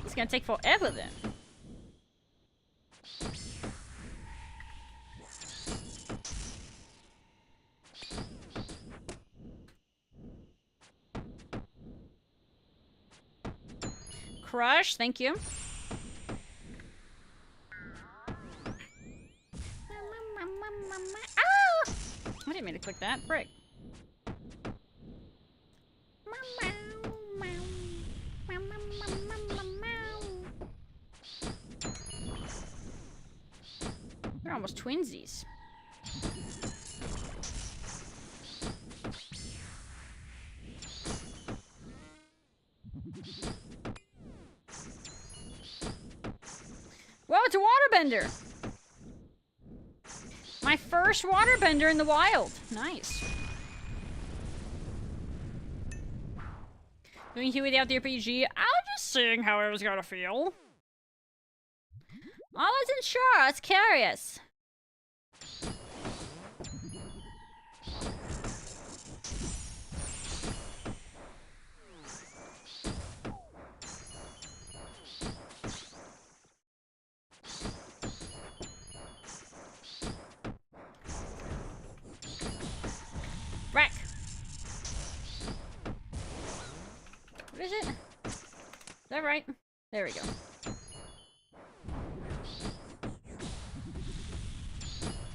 S1: It's gonna take forever then. Crush, thank you. Ah! I didn't mean to click that. Frick. They're almost twinsies. Whoa, it's a waterbender! My first waterbender in the wild. Nice. Doing Huey without the RPG. I was just seeing how it was gonna feel. I wasn't sure. I was curious. that right? There we go.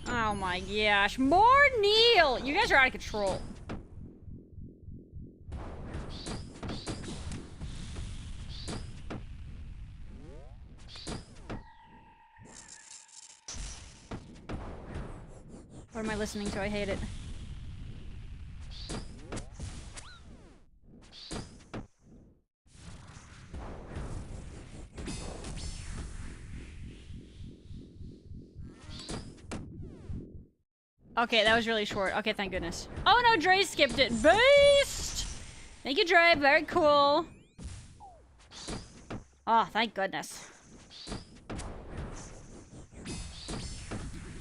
S1: Oh my gosh. More Neil! You guys are out of control. What am I listening to? I hate it. Okay, that was really short. Okay, thank goodness. Oh no, Dre skipped it. Beast! Thank you, Dre. Very cool. Oh, thank goodness.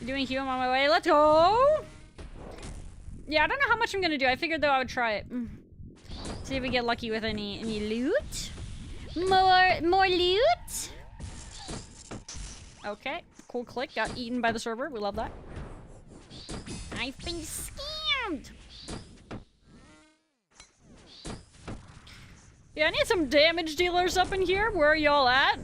S1: You're doing Hue, I'm on my way. Let's go! Yeah, I don't know how much I'm gonna do. I figured though I would try it. See if we get lucky with any loot. More loot? Okay, cool click. Got eaten by the server. We love that. I've been scammed! Yeah, I need some damage dealers up in here. Where are y'all at?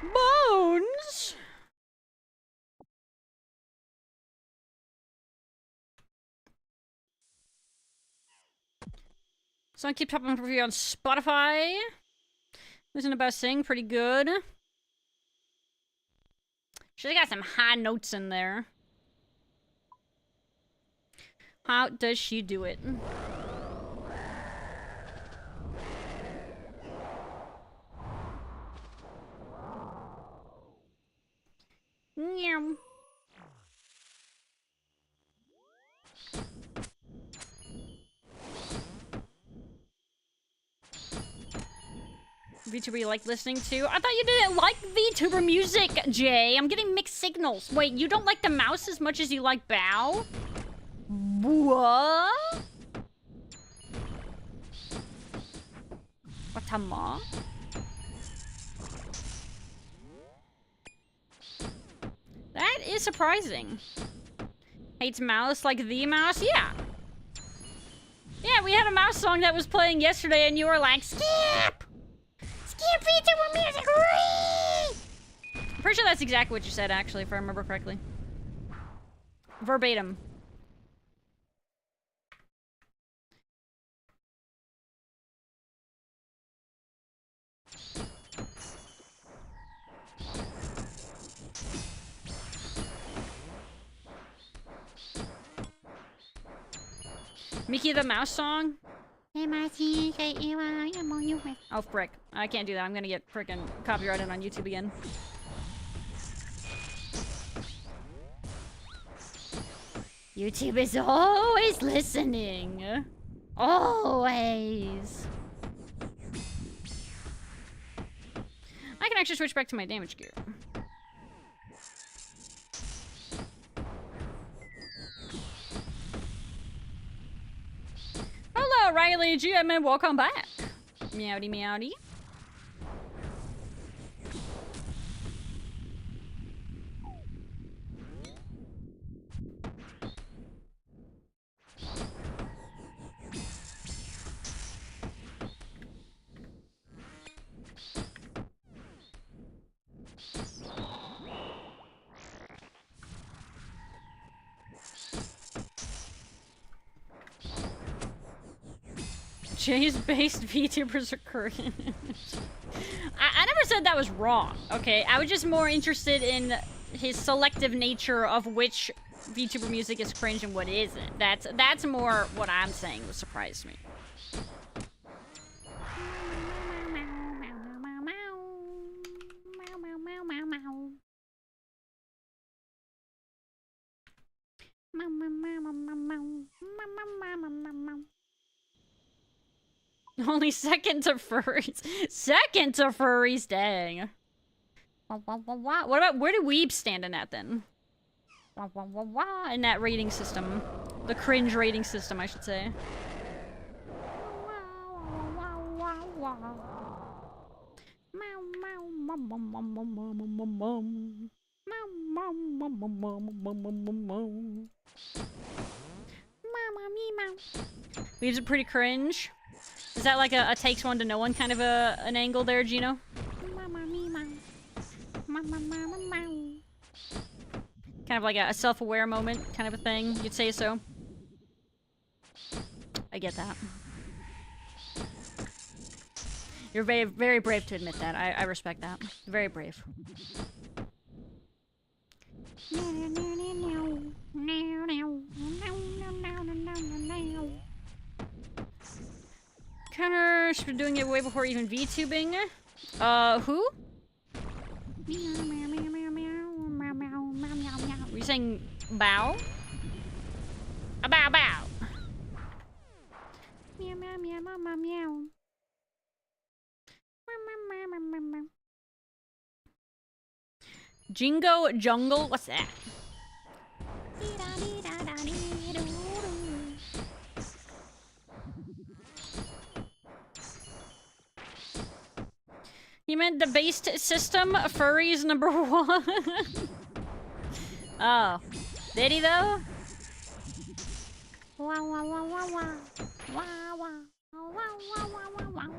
S1: Bones! So I keep top of review on Spotify. Listen to Best Sing, pretty good. She's got some high notes in there. How does she do it? Meow. VTuber you like listening to? I thought you didn't like VTuber music, Jay. I'm getting mixed signals. Wait, you don't like the mouse as much as you like Bow? What? Watama? That is surprising. Hates mouse like the mouse? Yeah. Yeah, we had a mouse song that was playing yesterday and you were like, skip! Skip VTuber music! Whee! I'm pretty sure that's exactly what you said, actually, if I remember correctly. Verbatim. Mickey the Mouse song? Oh, frick. I can't do that. I'm gonna get frickin' copyrighted on YouTube again. YouTube is always listening. Always. I can actually switch back to my damage gear. Hello, Riley GM, and welcome back. Meowdy, meowdy. Jay's based VTubers are Korean. I never said that was wrong, okay? I was just more interested in his selective nature of which VTuber music is cringe and what isn't. That's more what I'm saying, what surprised me. Only second to furries. Second to furries, dang. What about, where do weebs stand in that then? In that rating system. The cringe rating system, I should say. Weebs are pretty cringe. Is that like a takes one to know one kind of an angle there, Gino? Kind of like a self-aware moment, kind of a thing, you'd say so. I get that. You're very, very brave to admit that. I respect that. Very brave. Connor should be doing it way before even VTubing. Who? Were you saying bow? A bow bow. Meow meow meow meow meow. Jingo Jungle? What's that? You meant the based system? Furries #1? Oh. Did he though? Wow wow wow wow wow. Wow wow. Wow wow wow wow wow.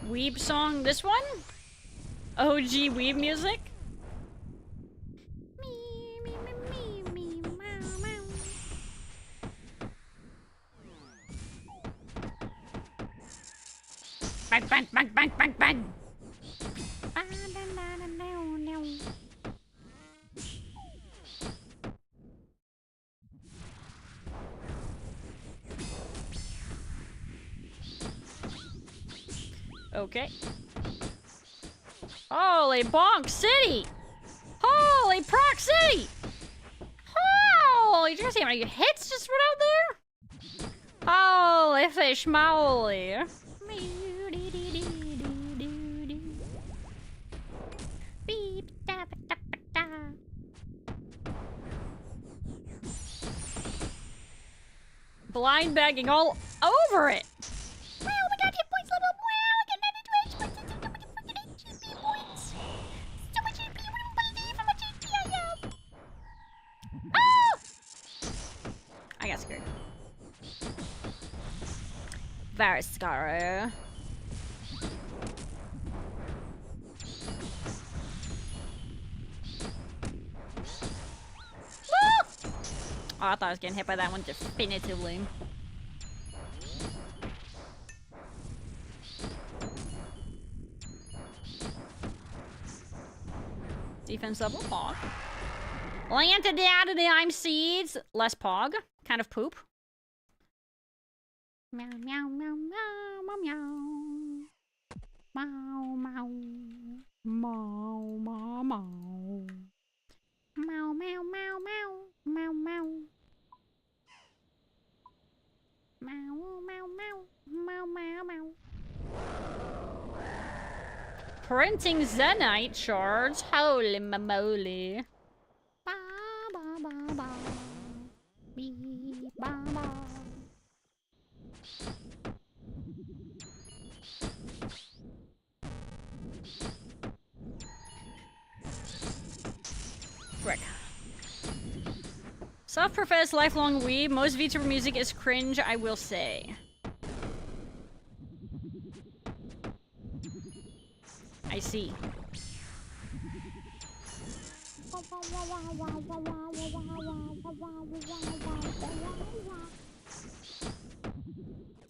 S1: Weeb song, this one? OG weeb music? Bang bang bang bang bang bang. Okay. Holy Bonk City! Holy Proc City! Holy, did you see how many hits just went out there? Holy fish moly! Blind bagging all over it! Wow, we got hit points level! Wow, we got 92 HP points! So much HP, what do you believe how much HP I have? Oh! I got scared. Very scary. Oh, I thought I was getting hit by that one definitively. Defense level, pog. Landed out of the I'm seeds. Less pog. Kind of poop. Meow, meow, meow, meow, meow, meow. Meow, meow. Meow, meow, meow. Meow, meow, meow, meow. Meow, meow. Meow, meow, meow. Meow, meow, meow. Printing Zenite shards. Holy moly. Ba, ba, ba, ba. Beep, ba, ba. Frick. Self-professed lifelong weeb. Most VTuber music is cringe, I will say. I see.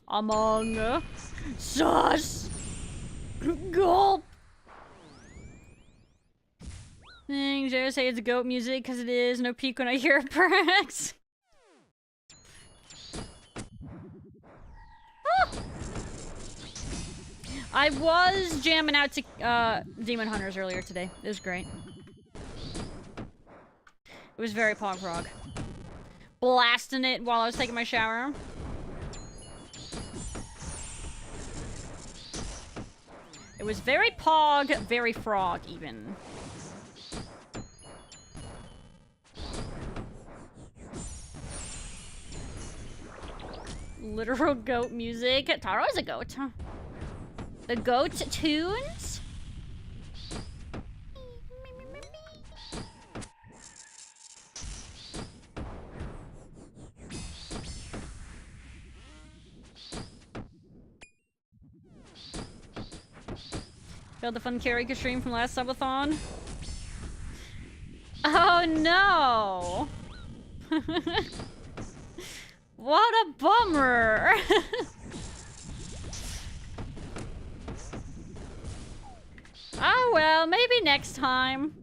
S1: Among sus. Gulp. Things I say it's goat music because it is. No peak when I hear it, perhaps. I was jamming out to Demon Hunters earlier today. It was great. It was very pog prog. blasting it while I was taking my shower. It was very pog, very frog, even. Literal goat music. Taro is a goat. The goat tunes? Failed the fun karaoke stream from last subathon. Oh no! What a bummer! Oh well, maybe next time.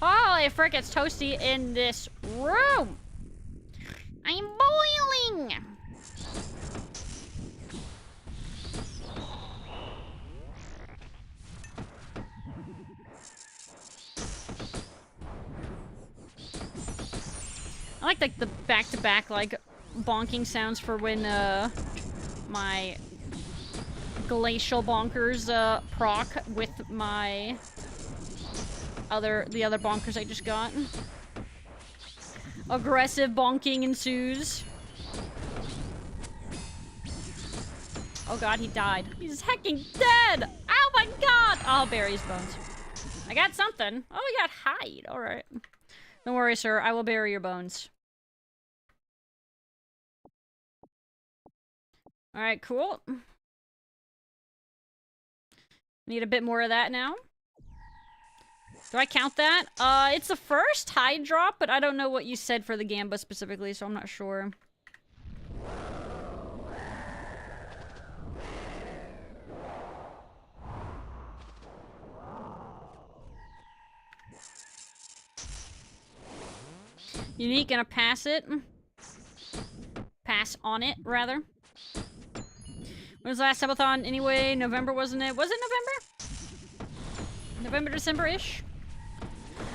S1: Holy frick, it's toasty in this room! I'm boiling! I like the back-to-back, like, bonking sounds for when, my glacial bonkers, proc with my the other bonkers I just got. Aggressive bonking ensues. Oh god, he died. He's hecking dead! Oh my god! I'll bury his bones. I got something. Oh, we got hide. Alright. Don't worry, sir. I will bury your bones. Alright, cool. Need a bit more of that now. Do I count that? It's the first hide drop, but I don't know what you said for the Gamba specifically, so I'm not sure. Unique, gonna pass it. Pass on it, rather. When was the last subathon anyway? November, wasn't it? Was it November? November, December-ish?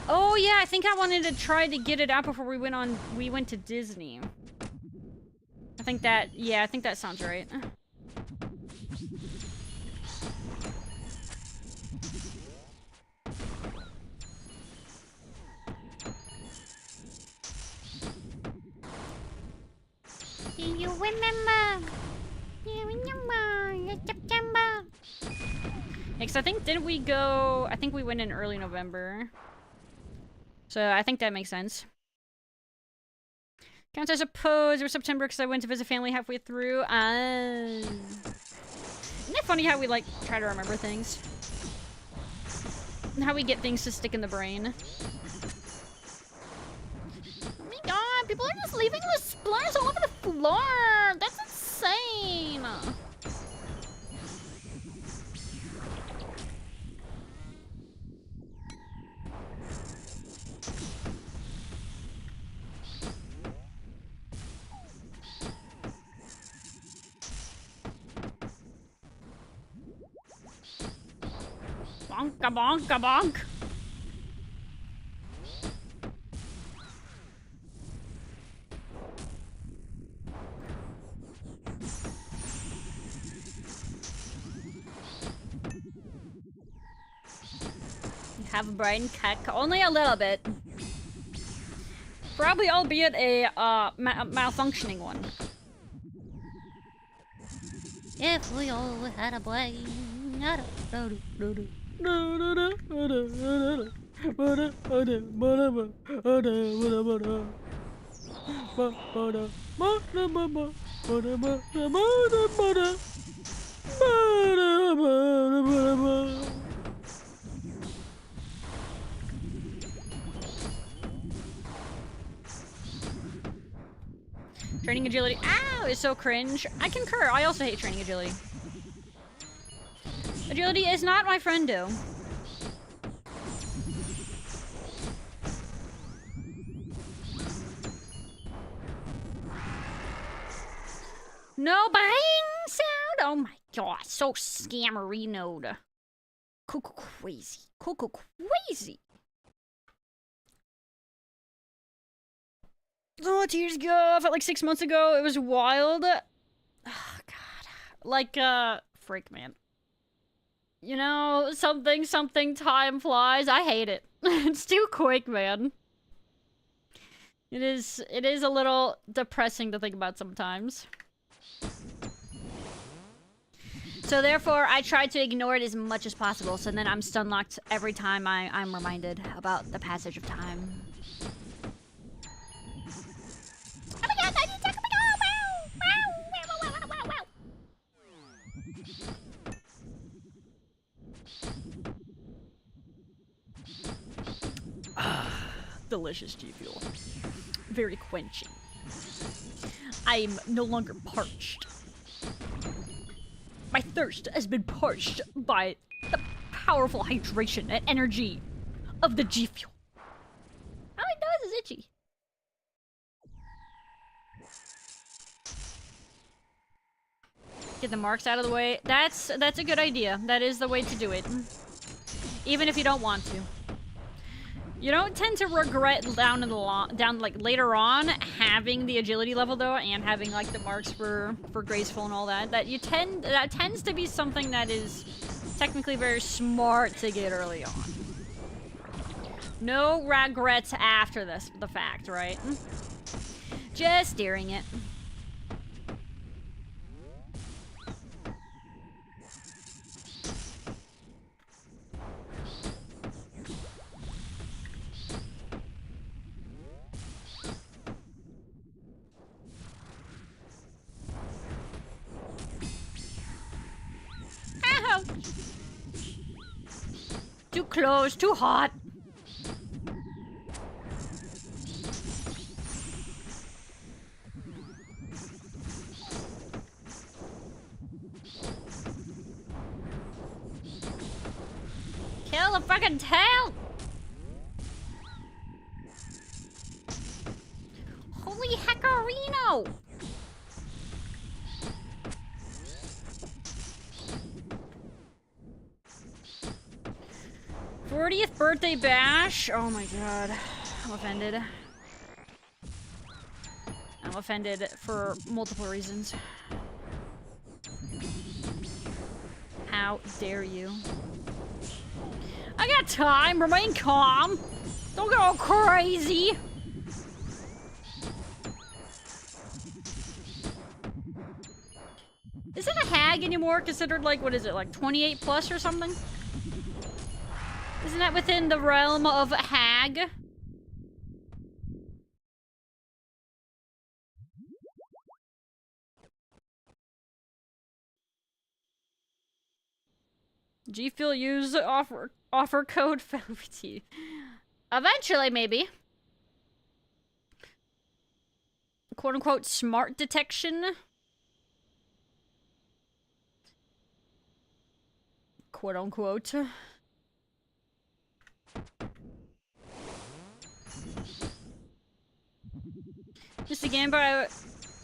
S1: Oh yeah, I think I wanted to try to get it out before we went to Disney. I think that, yeah, I think that sounds right. Do you remember? September. Because I think, didn't we go... I think we went in early November. So I think that makes sense. Counts, I suppose. It was September because I went to visit family halfway through. Isn't it funny how we, like, try to remember things? And how we get things to stick in the brain. Oh my god, people are just leaving the splinters all over the floor! That's insane! Bonka bonka bonk. You have a brain cack, only a little bit. Probably albeit a malfunctioning one. If we all had a brain. Training agility. Ow! Is so cringe. I concur. I also hate training agility. Agility is not my friend, do. No bang sound? Oh my god, so scammerino. Cuckoo crazy. Cuckoo crazy. Oh, 2 years ago. I felt like 6 months ago. It was wild. Oh, God. Like, freak, man. You know, something, time flies. I hate it. It's too quick, man. It is a little depressing to think about sometimes. So therefore, I try to ignore it as much as possible, so then I'm stun locked every time I'm reminded about the passage of time. Oh my god, I need to talk about delicious G Fuel. Very quenching. I'm no longer parched. My thirst has been parched by the powerful hydration and energy of the G Fuel. Oh, my nose is itchy. Get the marks out of the way. That's a good idea. That is the way to do it. Even if you don't want to. You don't tend to regret down like later on having the agility level though, and having like the marks for graceful and all that. That tends to be something that is technically very smart to get early on. No regrets after the fact, right? Just steering it. Ow! Too close, too hot. Kill the fucking tail! Holy heckarino! 40th birthday bash? Oh my god. I'm offended. I'm offended for multiple reasons. How dare you? I got time. Remain calm. Don't go crazy. Isn't a hag anymore considered like, what is it, like 28 plus or something? Isn't that within the realm of a hag? G Fuel use offer code FalooVT. Eventually, maybe. Quote unquote smart detection. Quote unquote. Just again, but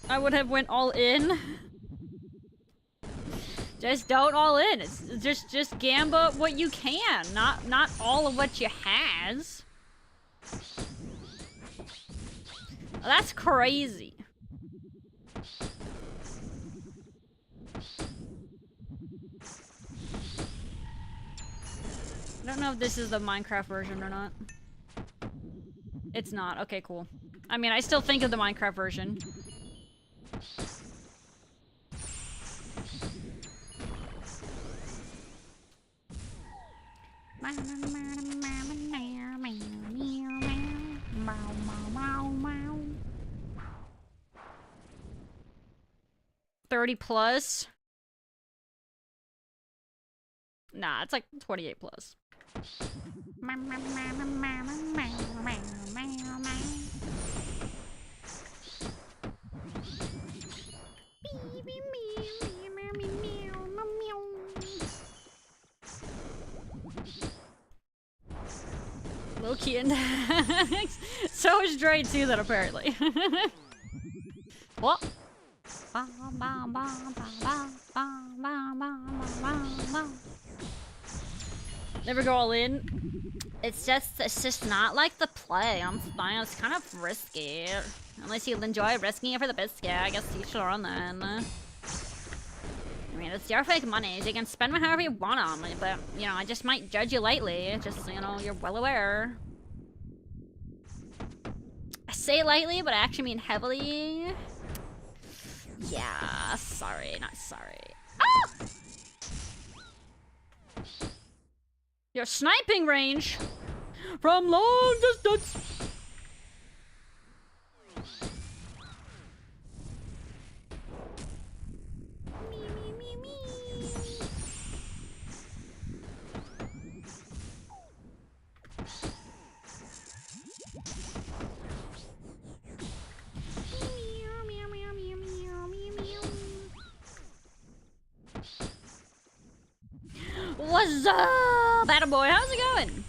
S1: I would have went all in. Just don't all in. It's just gamba what you can, not all of what you has. That's crazy. I don't know if this is the Minecraft version or not. It's not. Okay, cool. I mean, I still think of the Minecraft version. $30 plus? Nah, it's like 28 plus. Low-key and so is Dre too, then apparently. What? Never go all in. It's just not like the play. I'm fine. It's kind of risky. Unless you enjoy risking it for the biscuit, I guess you should on then. I mean, it's your fake money, so you can spend it however you want on it, but, you know, I just might judge you lightly, just so you know, you're well aware. I say lightly, but I actually mean heavily. Yeah, sorry, not sorry. Ah! Your sniping range from long distance. What's up, attaboy? How's it going?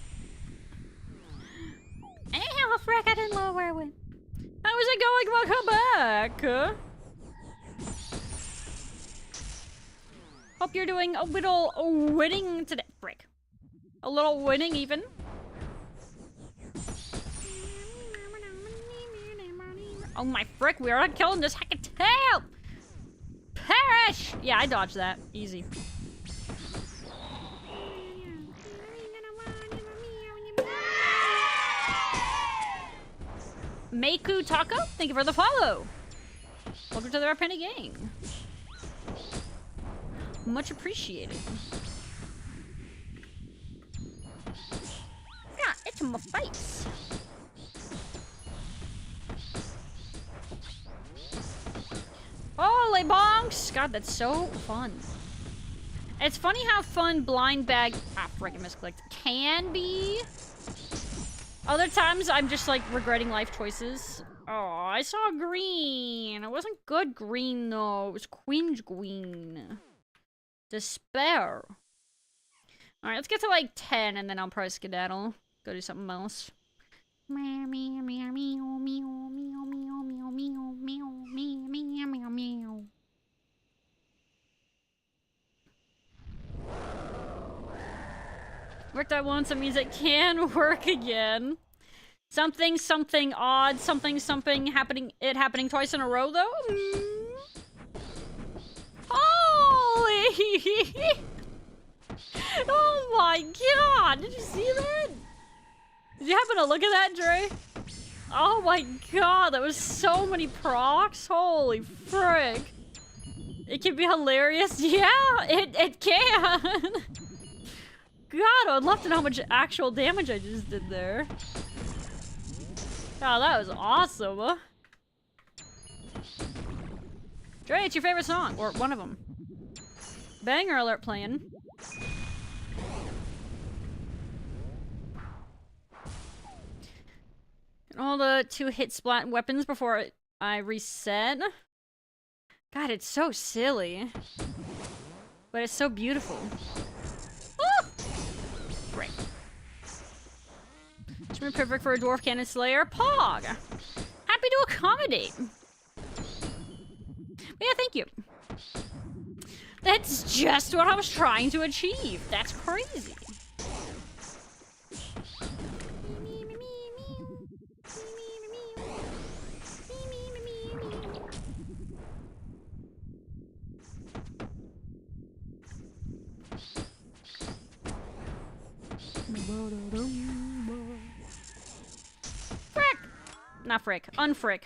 S1: Anyhow, frick, I didn't know where I went. How is it going? Welcome back. Hope you're doing a little winning today. Frick. A little winning, even. Oh my frick, we are not killing this. I can tell. Perish! Yeah, I dodged that. Easy. Meiku Taco, thank you for the follow. Welcome to the Red Panda Gang. Much appreciated. Yeah, it's my face. Holy bonks! God, that's so fun. It's funny how fun blind bag freaking misclicked can be. Other times I'm just like regretting life choices. Oh, I saw green. It wasn't good green though. It was cringe green. Despair. Alright, let's get to like 10 and then I'll probably skedaddle. Go do something else. Meow meow meow meow meow meow meow meow meow meow meow meow meow. Worked out once, that means it can work again. Something, something odd, something, something happening, it happening twice in a row though? Holy! Oh my god, did you see that? Did you happen to look at that, Dre? Oh my god, that was so many procs, holy frick. It can be hilarious, yeah, it can. God, I'd love to know how much actual damage I just did there. Oh, that was awesome. Dre, it's your favorite song, or one of them. Banger alert playing. And all the 2-hit splat weapons before I reset. God, it's so silly. But it's so beautiful. Great. It's been perfect for a dwarf cannon slayer. Pog! Happy to accommodate. But yeah, thank you. That's just what I was trying to achieve. That's crazy. Frick! Not frick. Unfrick.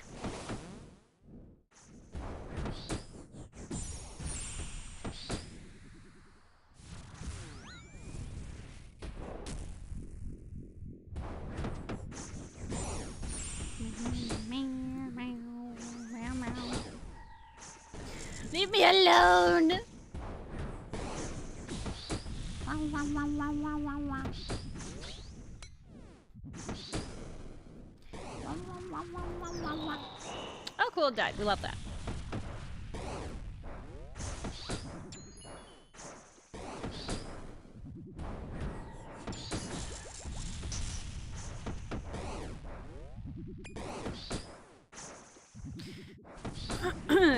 S1: Leave me alone! Oh, cool, it died. We love that.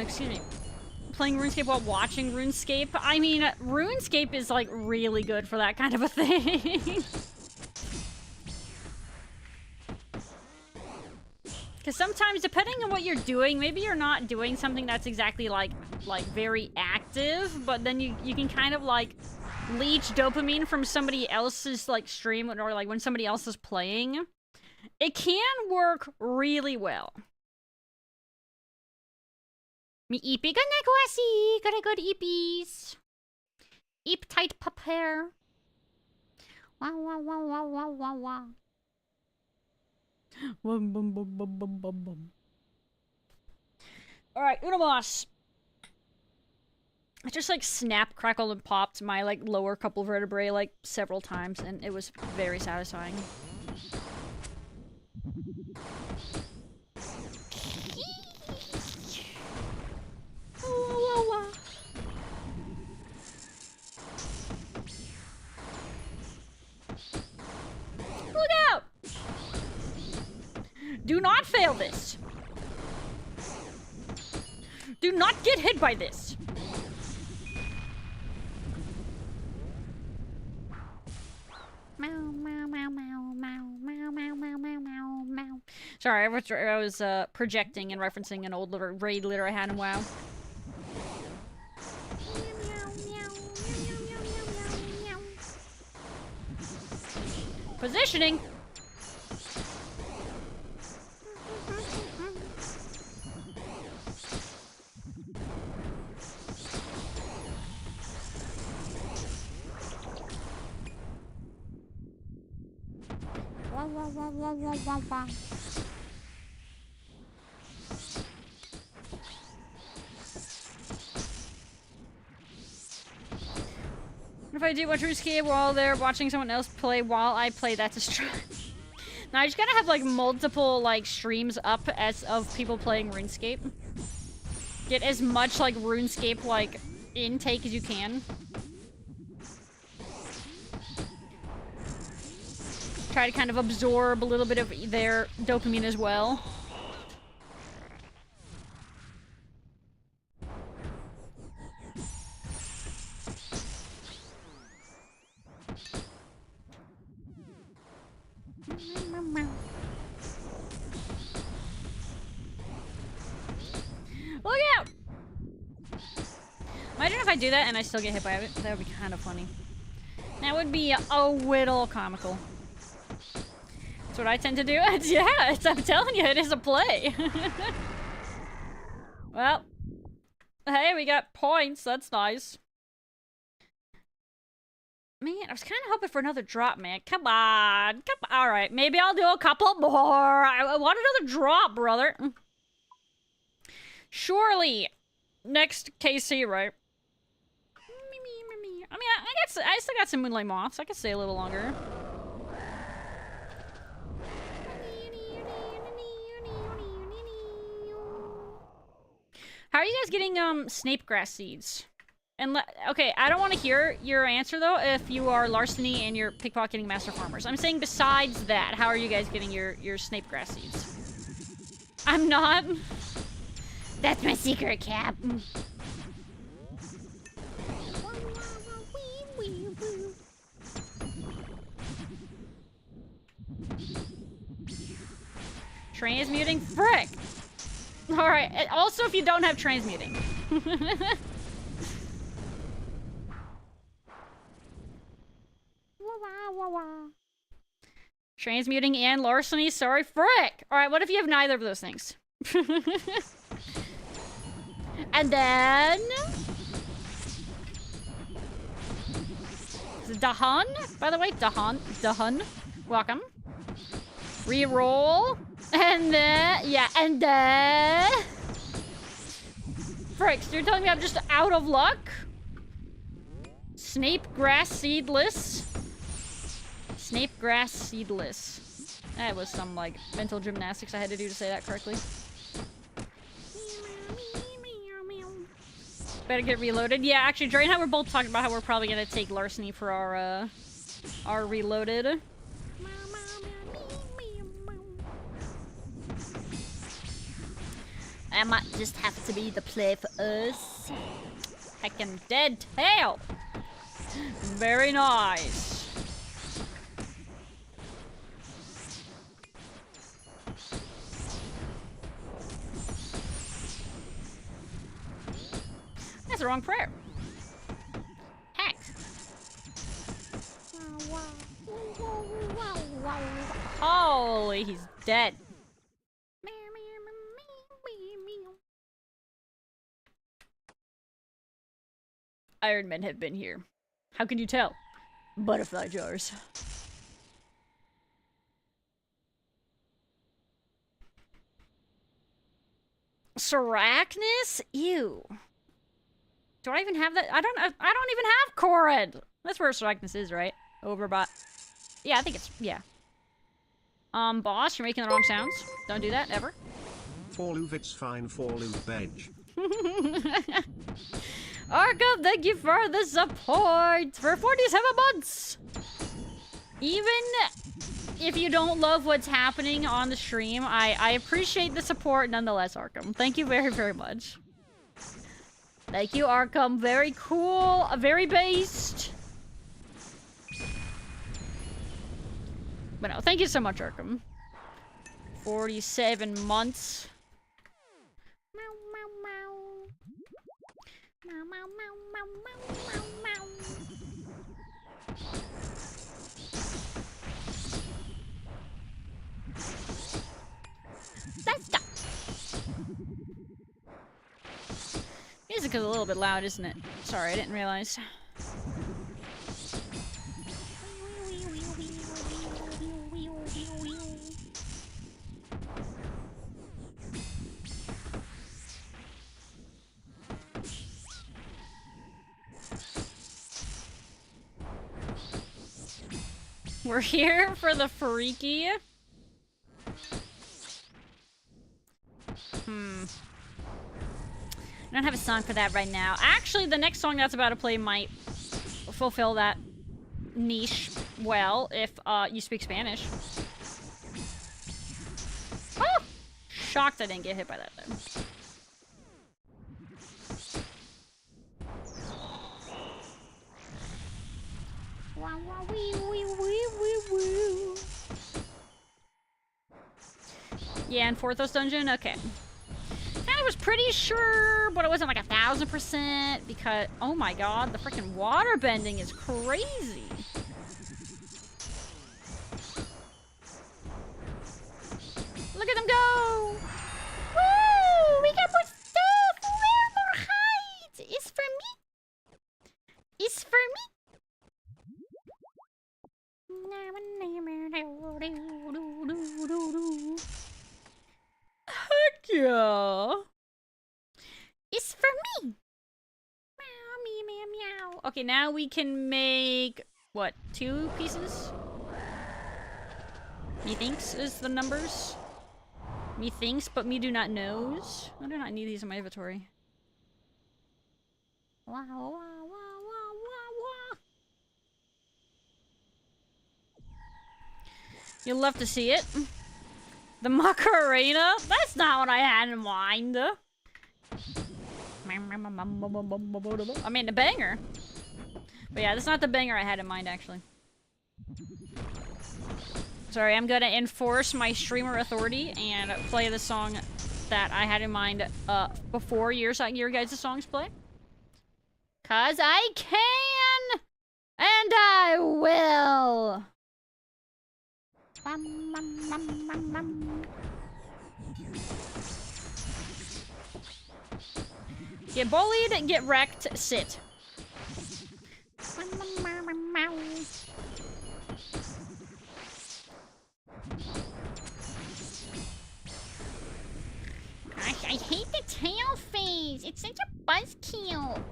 S1: Excuse me. Playing RuneScape while watching RuneScape? I mean, RuneScape is, like, really good for that kind of a thing. Because sometimes, depending on what you're doing, maybe you're not doing something that's exactly like very active, but then you can kind of like leech dopamine from somebody else's like stream or like when somebody else is playing. It can work really well. Me eepy gonna gwasi, gotta good eepies. Eep tight prepare. Wow wow wow wow wow wow wow. Bum, bum, bum, bum, bum, bum, bum. Alright, Unamos. I just like snap, crackled, and popped my like lower couple vertebrae like several times, and it was very satisfying. Look out! Do not fail this. Do not get hit by this. Meow, meow, meow, meow, meow, meow, meow, meow, meow, meow, meow. Sorry, I was projecting and referencing an old little raid leader I had in WoW. Positioning. If I do watch RuneScape while they're watching someone else play while I play, that's a strat. Now I just gotta have like multiple like streams up as of people playing RuneScape. Get as much like RuneScape like intake as you can. Try to kind of absorb a little bit of their dopamine as well. Look out! Imagine if I do that and I still get hit by it. That would be kind of funny. That would be a little comical. That's what I tend to do. Yeah, I'm telling you, it is a play. Well, hey, we got points. That's nice. Man, I was kind of hoping for another drop, man. Come on. Come on. All right, maybe I'll do a couple more. I want another drop, brother. Surely, next KC, right? I mean, I still got some Moonlight Moths. I could stay a little longer. How are you guys getting, snape grass seeds? And okay, I don't want to hear your answer, though, if you are larceny and you're pickpocketing master farmers. I'm saying besides that, how are you guys getting your snape grass seeds? I'm not. That's my secret, Cap. Transmuting? Frick! Alright, also if you don't have transmuting. Transmuting and larceny, sorry, frick! Alright, what if you have neither of those things? And then... Dahan, by the way, Dahan, welcome. Reroll. And then, yeah, and then... Frick, so you're telling me I'm just out of luck? Snape grass seedless. Snape grass seedless. That was some, like, mental gymnastics I had to do to say that correctly. Better get reloaded. Yeah, actually, Dre and I were both talking about how we're probably gonna take larceny for our reloaded. That might just have to be the play for us. Heckin' dead tail. Very nice. That's the wrong prayer. Heck. Holy, he's dead. Iron Men have been here. How can you tell? Butterfly jars. Sarachnis? Ew. Do I even have that? I don't even have Korid. That's where Sarachnis is, right? Overbot. Yeah, I think it's, yeah. Boss, you're making the wrong sounds. Don't do that, ever.
S5: FalooVT's fine, Faloo bench.
S1: Arkham, thank you for the support for 47 months! Even if you don't love what's happening on the stream, I appreciate the support nonetheless, Arkham. Thank you very, very much. Thank you, Arkham. Very cool. Very based. But no, thank you so much, Arkham. 47 months. Meow, meow, meow. Meow, meow, meow, meow, meow, meow. Let's go. Music is a little bit loud, isn't it? Sorry, I didn't realize. We're here for the freaky. I don't have a song for that right now. Actually, the next song that's about to play might fulfill that niche well if you speak Spanish. Oh! Shocked I didn't get hit by that though. Yeah, in Forthos Dungeon? Okay. I was pretty sure, but it wasn't like 1000% because, oh my god, the freaking water bending is crazy. Look at them go! Woo! We got more stuff! More height! It's for me! It's for me! Heck yeah! It's for me! Meow, meow, meow, meow. Okay, now we can make, what, 2 pieces? Methinks is the numbers. Methinks, but me do not knows. I do not need these in my inventory. Wow, wow, wow, wow, wow, wow. You'll love to see it. The Macarena? That's not what I had in mind. I mean, the banger. But yeah, that's not the banger I had in mind, actually. Sorry, I'm gonna enforce my streamer authority and play the song that I had in mind before your guys' songs play. 'Cause I can! And I will! Get bullied, get wrecked, sit. Gosh, I hate the tail phase. It's such a buzzkill.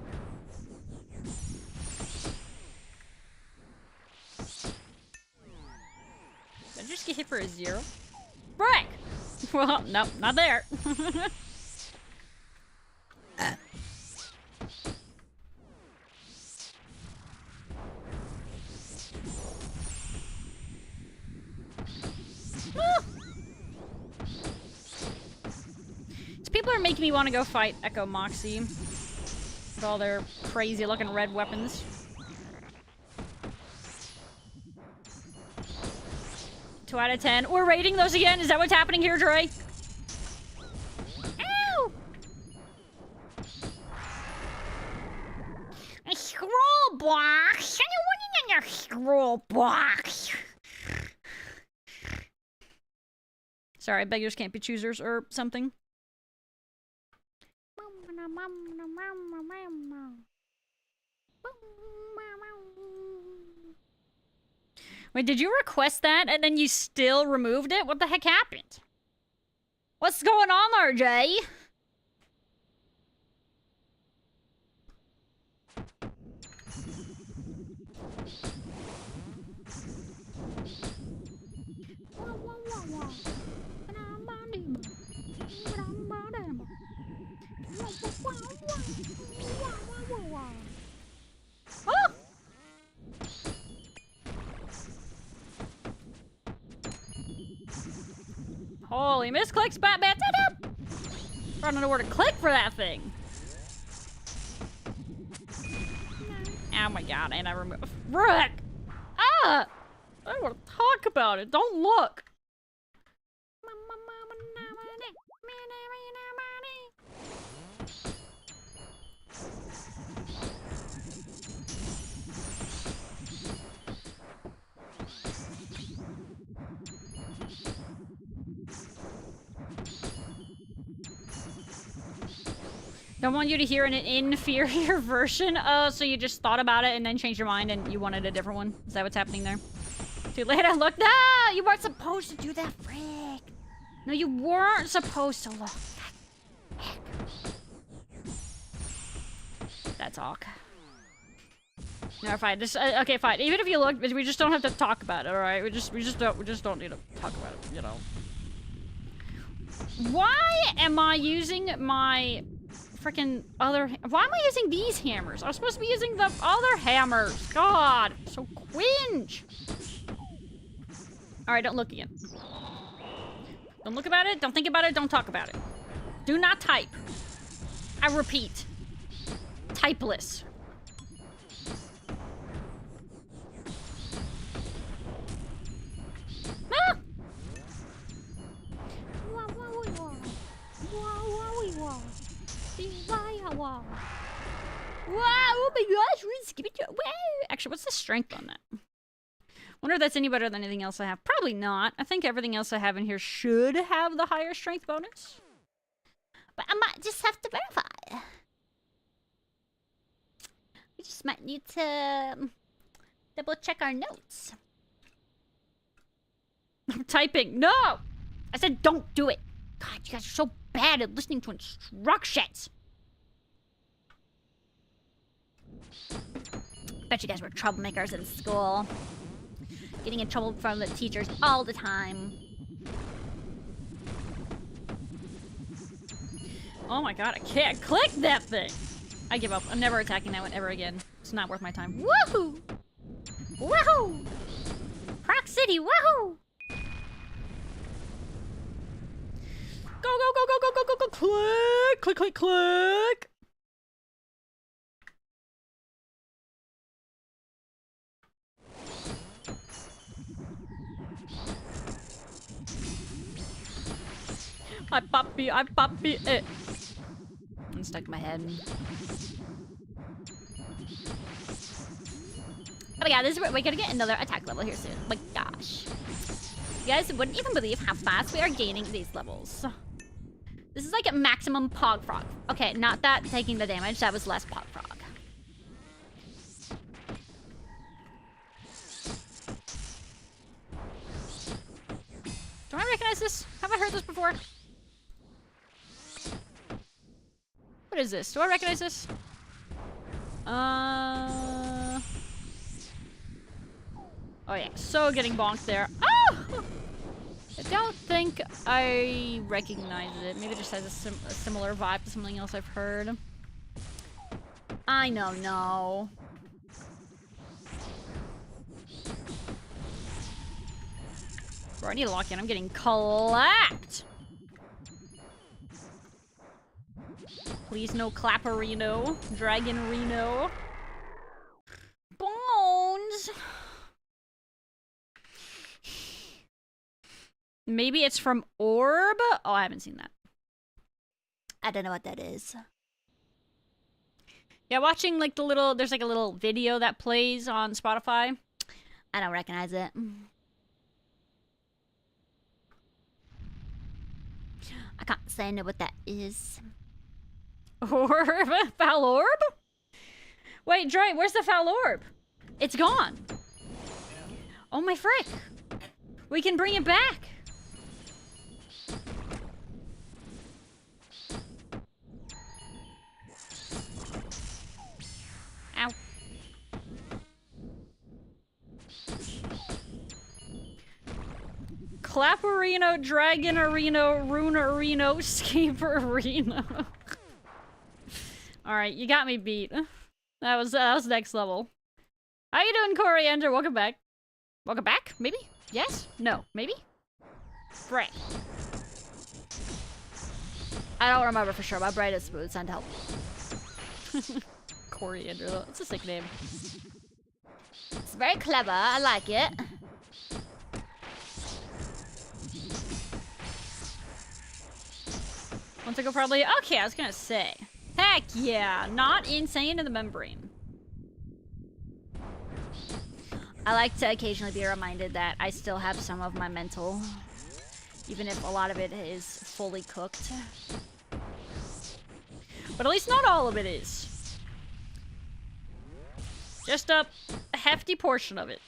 S1: Did I just get hit for a 0? Frick! Well, nope, not there. People are making me want to go fight Echo Moxie with all their crazy looking red weapons. 2 out of 10. We're rating those again? Is that what's happening here, Dre? Ow! rule book. Sorry, beggars can't be choosers or something. Wait, did you request that and then you still removed it? What the heck happened? What's going on, RJ? Oh! Holy misclicks, Batman! I don't know where to click for that thing. Oh my god, and I removed. Frick! Ah! I don't want to talk about it. Don't look. Don't want you to hear an inferior version. Oh, so you just thought about it and then changed your mind and you wanted a different one? Is that what's happening there? Too late, I looked. Ah! You weren't supposed to do that, frick. No, you weren't supposed to look. That's all. No, fine. Just, okay, fine. Even if you look, we just don't have to talk about it, alright? We just don't need to talk about it, you know. Why am I using my freaking other... Why am I using these hammers? I was supposed to be using the other hammers. God, so cringe. Alright, don't look again. Don't look about it, don't think about it, don't talk about it. Do not type. I repeat. Typeless. Ah! Wow, oh my gosh, actually, what's the strength on that? Wonder if that's any better than anything else I have. Probably not. I think everything else I have in here should have the higher strength bonus. But I might just have to verify. We just might need to double check our notes. I'm typing. No! I said don't do it. God, you guys are so bad at listening to instructions. Bet you guys were troublemakers in school. Getting in trouble from the teachers all the time. Oh my god, I can't click that thing! I give up. I'm never attacking that one ever again. It's not worth my time. Woohoo! Woohoo! Proc City, woohoo! Go, go, go, go, go, go, go, go, click! Click, click, click! I poppy it. I'm stuck in my head. Oh my god, we're gonna get another attack level here soon. Oh my gosh. You guys wouldn't even believe how fast we are gaining these levels. This is like a maximum Pog Frog. Okay, not that taking the damage, that was less Pog Frog. Do I recognize this? Have I heard this before? What is this? Do I recognize this? Oh yeah, so getting bonked there. Oh! I don't think I recognize it. Maybe it just has a similar vibe to something else I've heard. I know, no. Bro, I need to lock in. I'm getting clapped. Please no Clapperino. Dragonrino. Bones. Maybe it's from Orb? Oh, I haven't seen that. I don't know what that is. Yeah, watching like the little... There's like a little video that plays on Spotify I don't recognize it. I can't say I know what that is. Orb? Foul orb? Wait, Dre, where's the foul orb? It's gone. Oh my frick. We can bring it back. Ow. Clapperino, Dragon Arena, Rune Arena, Escape Arena. Alright, you got me beat. That was next level. How you doing, Coriander? Welcome back. Welcome back? Maybe? Yes? No. Maybe? Frick. I don't remember for sure. My brain is smooth. Send help. Coriander. That's a sick name. It's very clever. I like it. Once I go probably... Okay, I was gonna say. Heck yeah! Not insane in the membrane. I like to occasionally be reminded that I still have some of my mental. Even if a lot of it is fully cooked. But at least not all of it is. Just a hefty portion of it.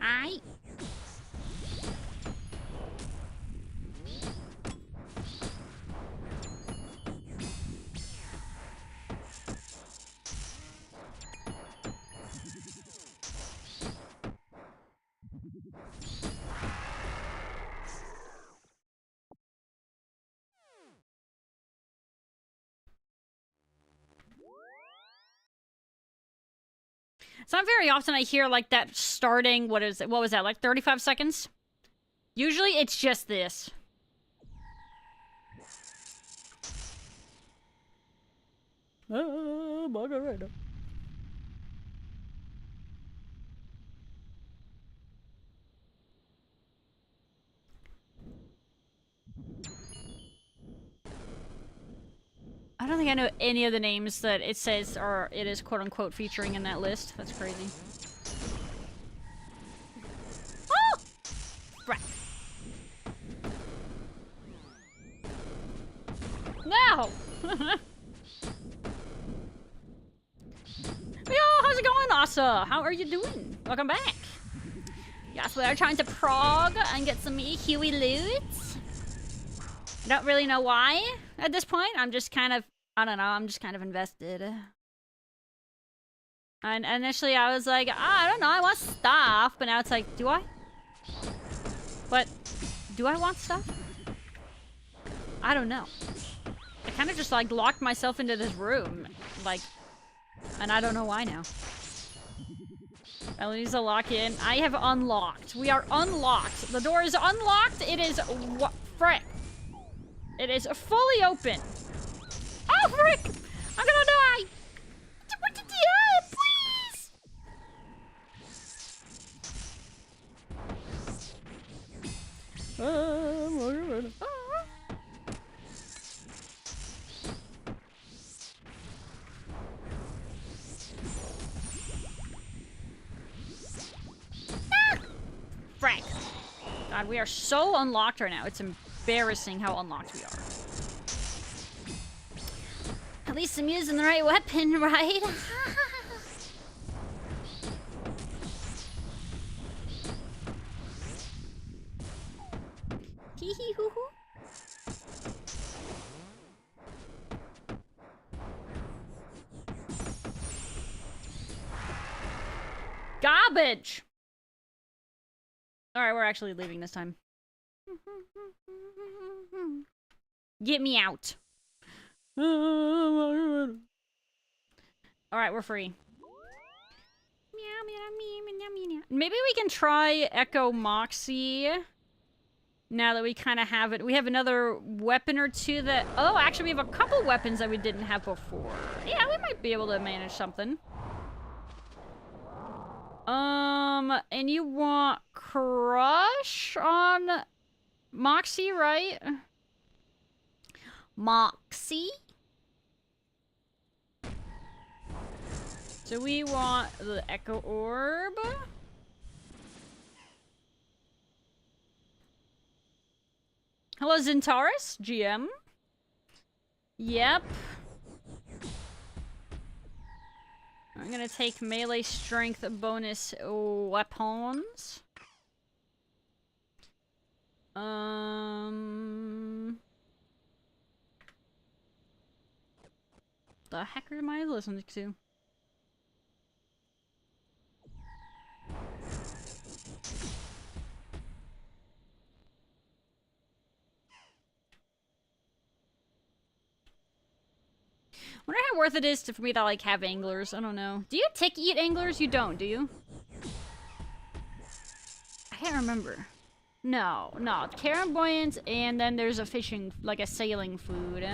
S1: Aye. It's not very often I hear like that starting, what is it? What was that, like 35 seconds? Usually it's just this. Oh, Margarita. I don't think I know any of the names that it says or it is quote-unquote featuring in that list. That's crazy. Oh! Right. No! Yo, how's it going, Asa? How are you doing? Welcome back. Yes, we are trying to prog and get some Huey loot. I don't really know why at this point. I'm just kind of, I don't know, I'm just kind of invested. And initially I was like, I don't know, I want stuff. But now it's like, do I? But, do I want stuff? I don't know. I kind of just like locked myself into this room. Like, and I don't know why now. I need to lock in. I have unlocked. We are unlocked. The door is unlocked. It is, frick. It is fully open. Oh, frick! I'm gonna die! Please! Ah! Frick. God, we are so unlocked right now. It's embarrassing how unlocked we are. At least I'm using the right weapon, right? Hee-hee-hoo-hoo. Garbage! Alright, we're actually leaving this time. Get me out. Alright, we're free. Maybe we can try Echo Moxie Now that we kind of have it. We have another weapon or two that... Oh, actually, we have a couple weapons that we didn't have before. Yeah, we might be able to manage something. And you want Crush on Moxie, right? Moxie? So we want the Echo Orb. Hello, Zentaurus, GM. Yep. I'm gonna take melee strength bonus weapons. The heck am I listening to? Wonder how worth it is for me to, like, have anglers. I don't know. Do you eat anglers? You don't, do you? I can't remember. No. Caramboyant, and then there's a fishing, like a sailing food.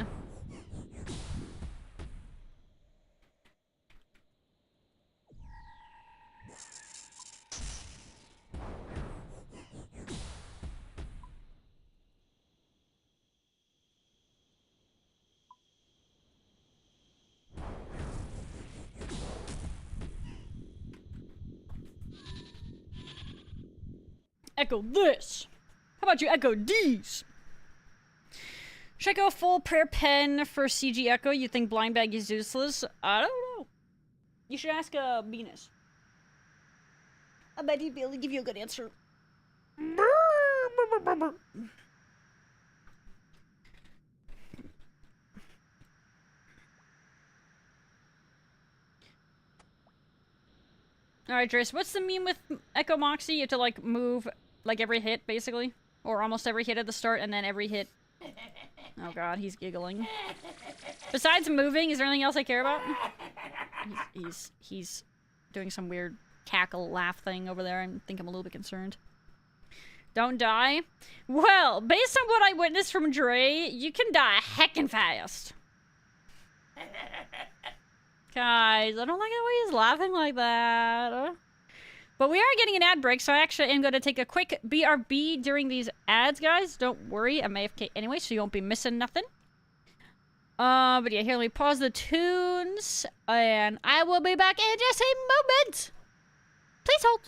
S1: Echo this. How about you echo these? Should I go full prayer pen for CG Echo? You think blind bag is useless? I don't know. You should ask Venus. I bet he'd be able to give you a good answer. Alright, Trace, what's the meme with Echo Moxie? You have to, like, move, like, every hit, basically? Or almost every hit at the start, and then every hit... Oh god, he's giggling. Besides moving, is there anything else I care about? He's doing some weird cackle laugh thing over there. I think I'm a little bit concerned. Don't die? Well, based on what I witnessed from Dre, you can die heckin' fast. Guys, I don't like the way he's laughing like that. But we are getting an ad break, so I actually am going to take a quick BRB during these ads, guys. Don't worry, I'm AFK anyway, so you won't be missing nothing. But yeah, here, let me pause the tunes, and I will be back in just a moment. Please hold.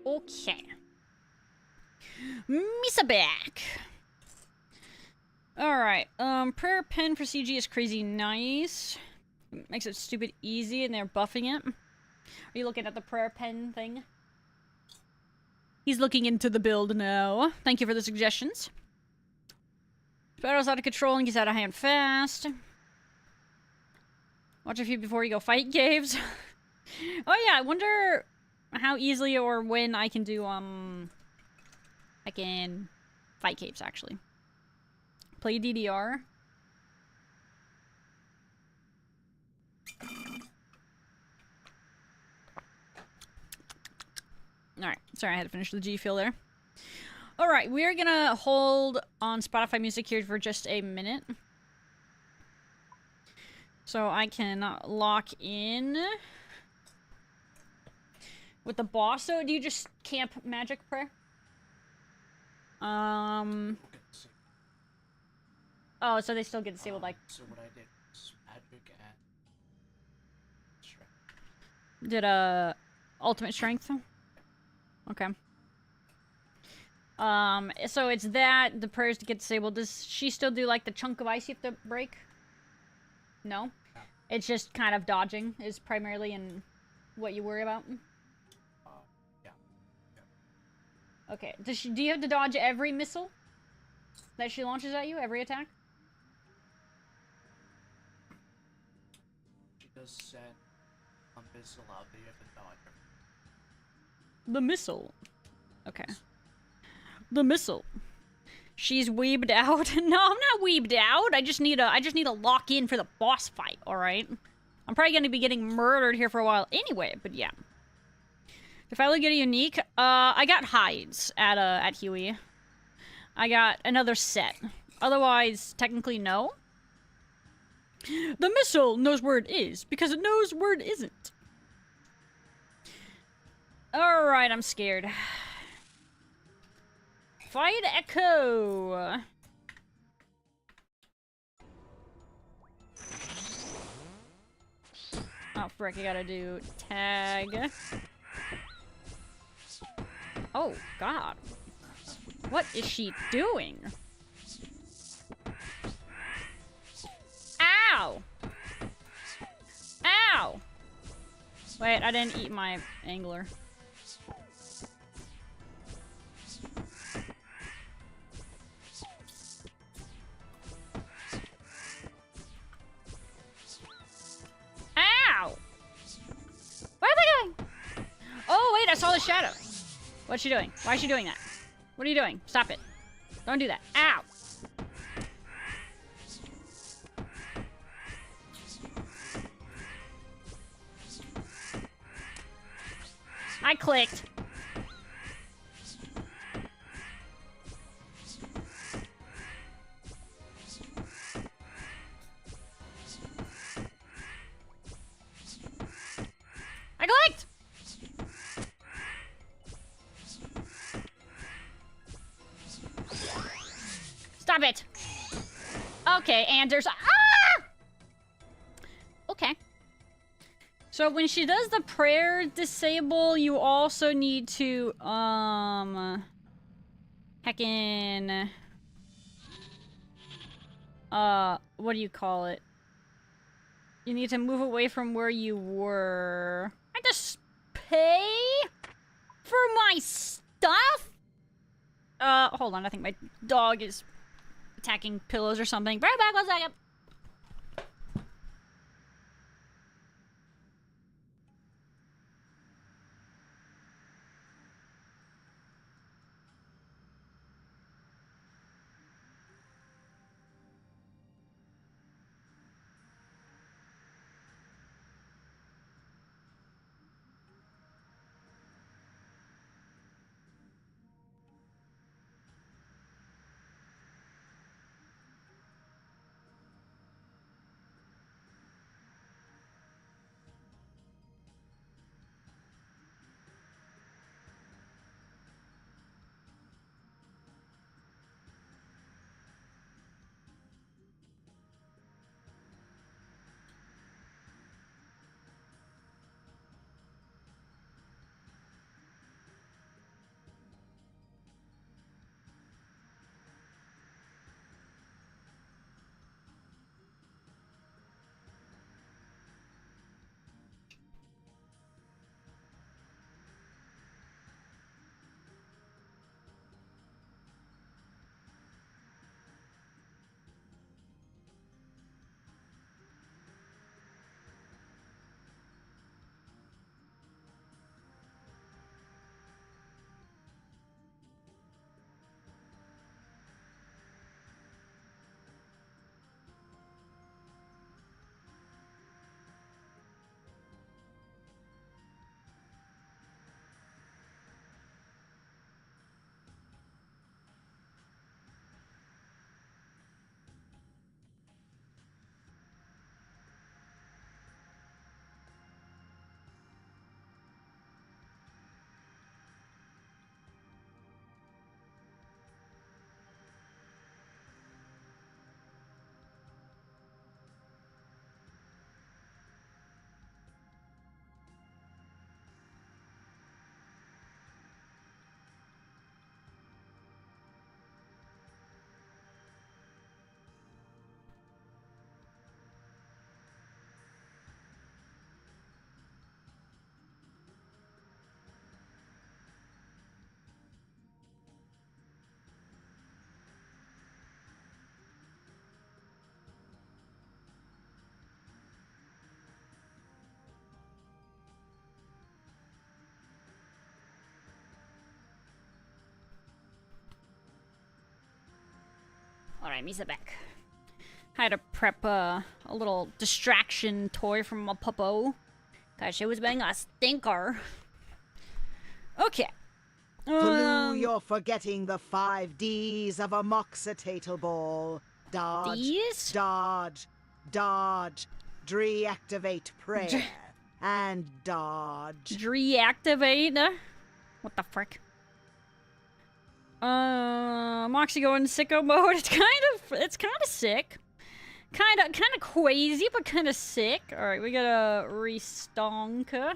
S1: Okay. Misa back. Alright, prayer pen for CG is crazy nice. Makes it stupid easy and they're buffing it. Are you looking at the prayer pen thing? He's looking into the build now. Thank you for the suggestions. Battle's out of control and gets out of hand fast. Watch a few before you go fight caves. Oh yeah, I wonder how easily or when I can do, I can fight caves, actually. Play DDR. Alright, sorry I had to finish the G fill there. Alright, we're gonna hold on Spotify music here for just a minute. So I can lock in with the boss. So do you just camp magic prayer? Oh, so they still get disabled, like...
S3: So what I did was magic and strength.
S1: Did, ultimate strength? Okay. So it's that, the prayers to get disabled. Does she still do, like, the chunk of ice you have to break? No? It's just kind of dodging is primarily in what you worry about?
S3: Yeah.
S1: Okay. Do you have to dodge every missile that she launches at you? Every attack?
S3: She does send a missile out that you have to dodge her.
S1: The missile. Okay. The missile. She's weebed out. No, I'm not weebed out. I just need to lock in for the boss fight, alright? I'm probably gonna be getting murdered here for a while anyway, but yeah. If I get a unique, I got hides at Huey. I got another set. Otherwise, technically no. The missile knows where it is, because it knows where it isn't. Alright, I'm scared. Fight Echo! Oh, frick, I gotta do tag. Oh, God. What is she doing? Ow! Ow! Wait, I didn't eat my angler. Ow! Where are they going? Oh, wait, I saw the shadow. What's she doing? Why is she doing that? What are you doing? Stop it. Don't do that. Ow! I clicked. I clicked! Stop it! Okay, Anders. Ah! Okay. So when she does the prayer disable, you also need to, heckin', what do you call it? You need to move away from where you were. I just pay for my stuff? Hold on, I think my dog is attacking pillows or something. Bring it back 1 second. Alright, Misa back. I had to prep a little distraction toy from my puppo. Cause she was being a stinker. Okay.
S6: Faloo, you're forgetting the 5 Ds of a moxitatal ball. Dodge,
S1: Ds?
S6: dodge, dodge, deactivate prayer, and dodge.
S1: Reactivate? What the frick? Moxie going sicko mode. It's kind of sick. Kind of crazy, but kind of sick. Alright, we gotta restonk.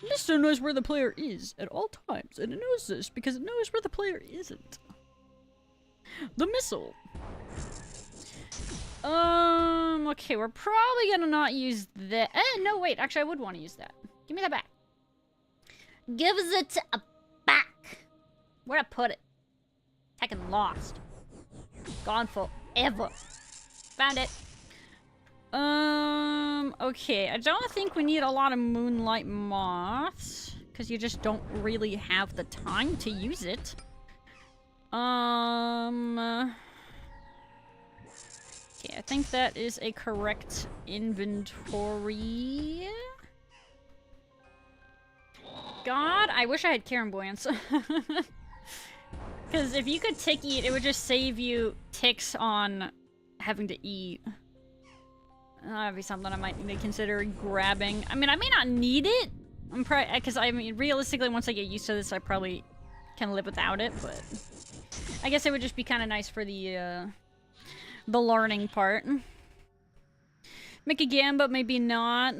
S1: This knows where the player is at all times, and it knows this because it knows where the player isn't. The missile. Okay, we're probably gonna not use that. No, wait, actually I would want to use that. Give me that back. Gives it a back. Where'd I put it? Heckin' lost. Gone forever. Found it. Okay, I don't think we need a lot of moonlight moths, because you just don't really have the time to use it. Okay, I think that is a correct inventory. God, I wish I had Caramboyance. Because if you could tick eat, it would just save you ticks on having to eat. That'd be something I might need to consider grabbing. I mean, I may not need it. I'm probably, because I mean, realistically, once I get used to this, I probably can live without it. But I guess it would just be kind of nice for the learning part. Make again, but maybe not.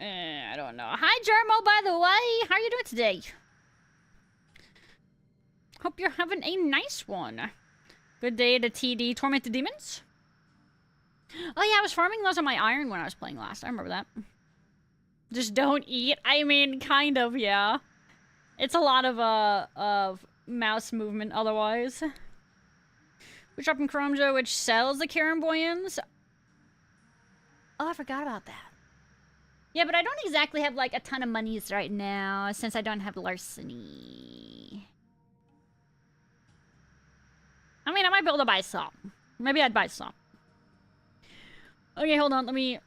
S1: I don't know. Hi, Jermo, by the way. How are you doing today? Hope you're having a nice one. Good day to TD Tormented Demons. Oh yeah, I was farming those on my iron when I was playing last. I remember that. Just don't eat. I mean, kind of, yeah. It's a lot of mouse movement otherwise. We're shopping Chromjo, which sells the Caramboyans. Oh, I forgot about that. Yeah, but I don't exactly have, like, a ton of monies right now, since I don't have larceny. I mean, I might be able to buy some. Maybe I'd buy some. Okay, hold on, let me...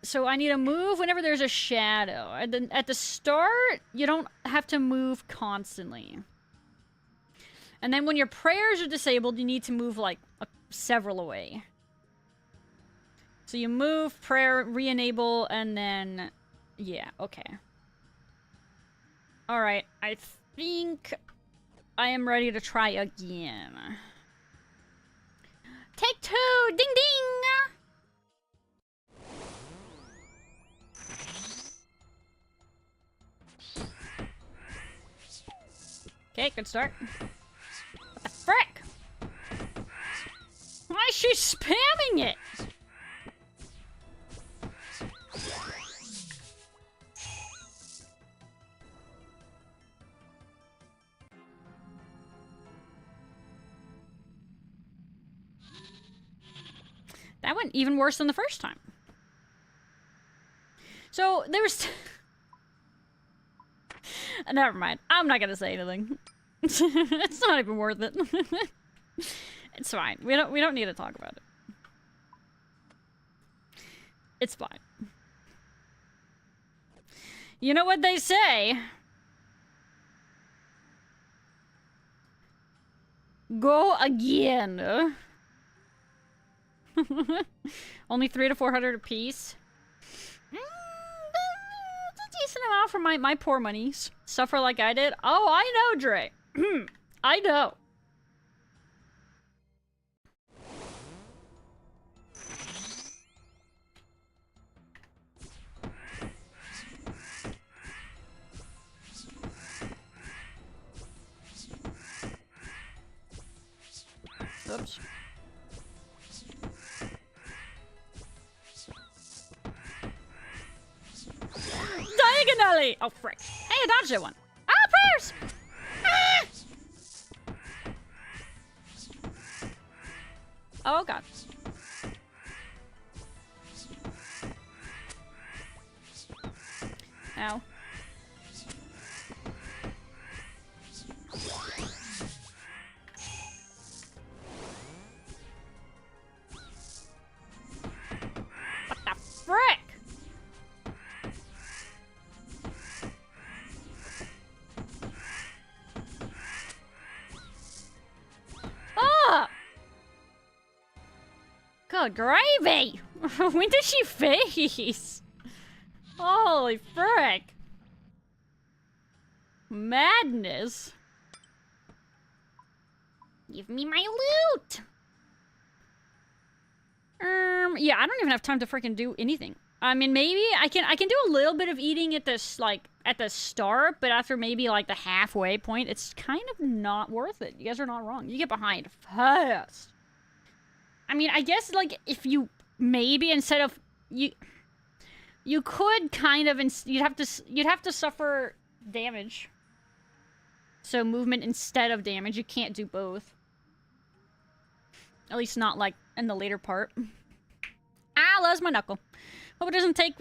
S1: So I need to move whenever there's a shadow. At the start, you don't have to move constantly. And then when your prayers are disabled, you need to move, like, several away. So you move, prayer, re-enable, and then... Yeah, okay. Alright, I think I am ready to try again. Take 2! Ding ding! Okay, good start. What the frick? Why is she spamming it? That went even worse than the first time. So, there's... Never mind. I'm not gonna say anything. It's not even worth it. It's fine. We don't need to talk about it. It's fine. You know what they say? Go again. Only 300 to 400 a piece. It's a decent amount for my poor monies. Suffer like I did. Oh, I know, Dre. I know. Oops. Diagonally! Oh, frick. Hey, I dodged that one. Ah, prayers! Ah! Oh, God. Ow. Oh, gravy! When did she face? Holy frick. Madness. Give me my loot! Yeah, I don't even have time to freaking do anything. I mean, maybe I can do a little bit of eating at this, like, at the start, but after maybe, like, the halfway point, it's kind of not worth it. You guys are not wrong. You get behind fast. I mean, I guess, like, if you, maybe instead of, you could kind of, you'd have to suffer damage. So movement instead of damage. You can't do both. At least not, like, in the later part. Ah, lost my knuckle. Hope it doesn't take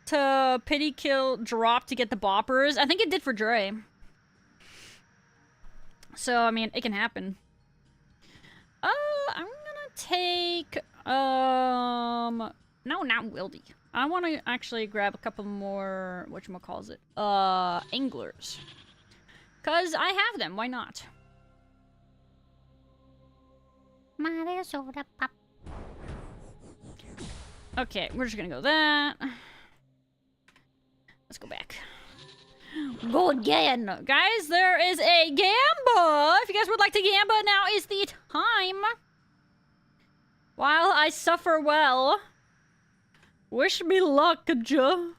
S1: to pity kill drop to get the boppers. I think it did for Dre. So, I mean, it can happen. I'm gonna take, no, not Wildy. I want to actually grab a couple more, whatchamacallit, anglers. Cause I have them, why not? Mario soda pop. Okay, we're just gonna go that. Let's go back. Go again. Guys, there is a gamba. If you guys would like to gamba, now is the time. While I suffer well. Wish me luck, Joe.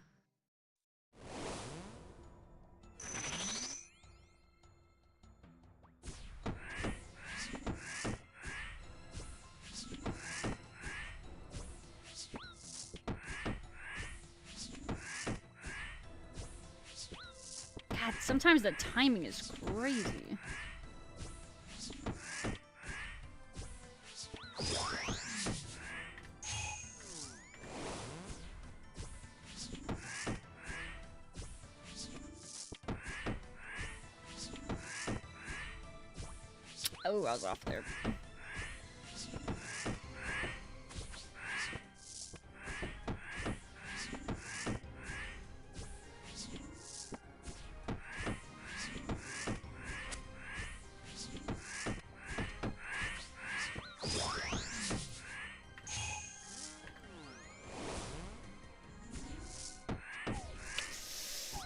S1: God, sometimes the timing is crazy. Oh, I was off there.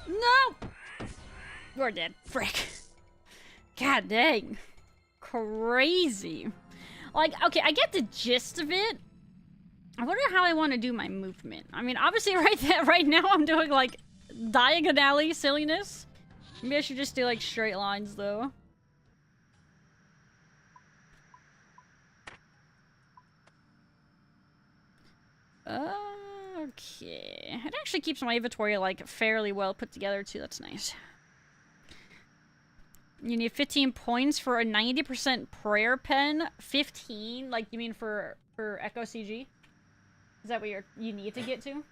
S1: No! You're dead. Frick. God dang. Crazy. Like, okay, I get the gist of it. I wonder how I want to do my movement. I mean, obviously right now I'm doing, like, diagonally silliness. Maybe I should just do, like, straight lines, though. Okay. It actually keeps my inventory, like, fairly well put together, too. That's nice. You need 15 points for a 90% prayer pen. 15? Like, you mean for Echo CG? Is that what you need to get to?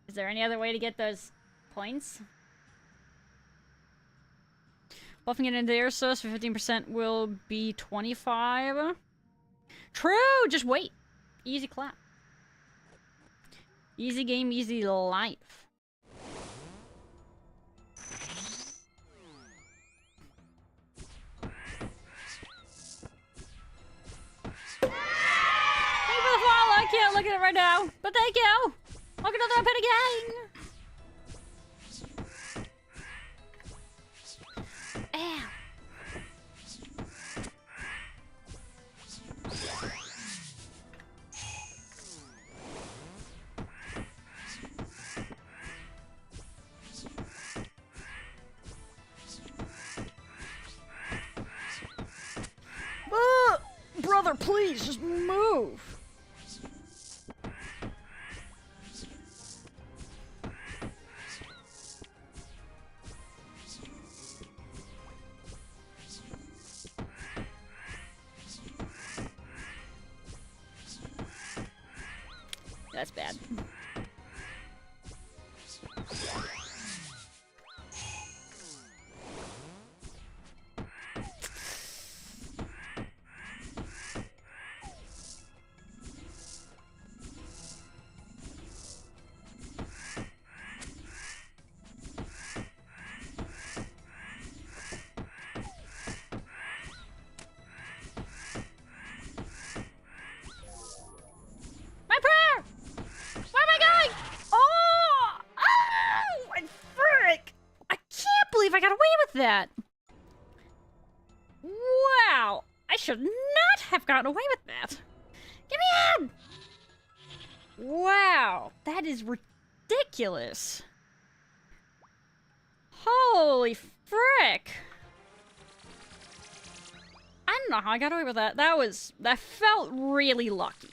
S1: Is there any other way to get those points? Buffing it into air source for 15% will be 25. True! Just wait. Easy clap. Easy game, easy life. Thank you for the follow. I can't look at it right now, but thank you. Welcome to the Red Panda Gang. Ow. Brother, please, just move. That's bad. I got away with that? Wow. I should not have gotten away with that. Give me in! Wow. That is ridiculous. Holy frick. I don't know how I got away with that. That felt really lucky.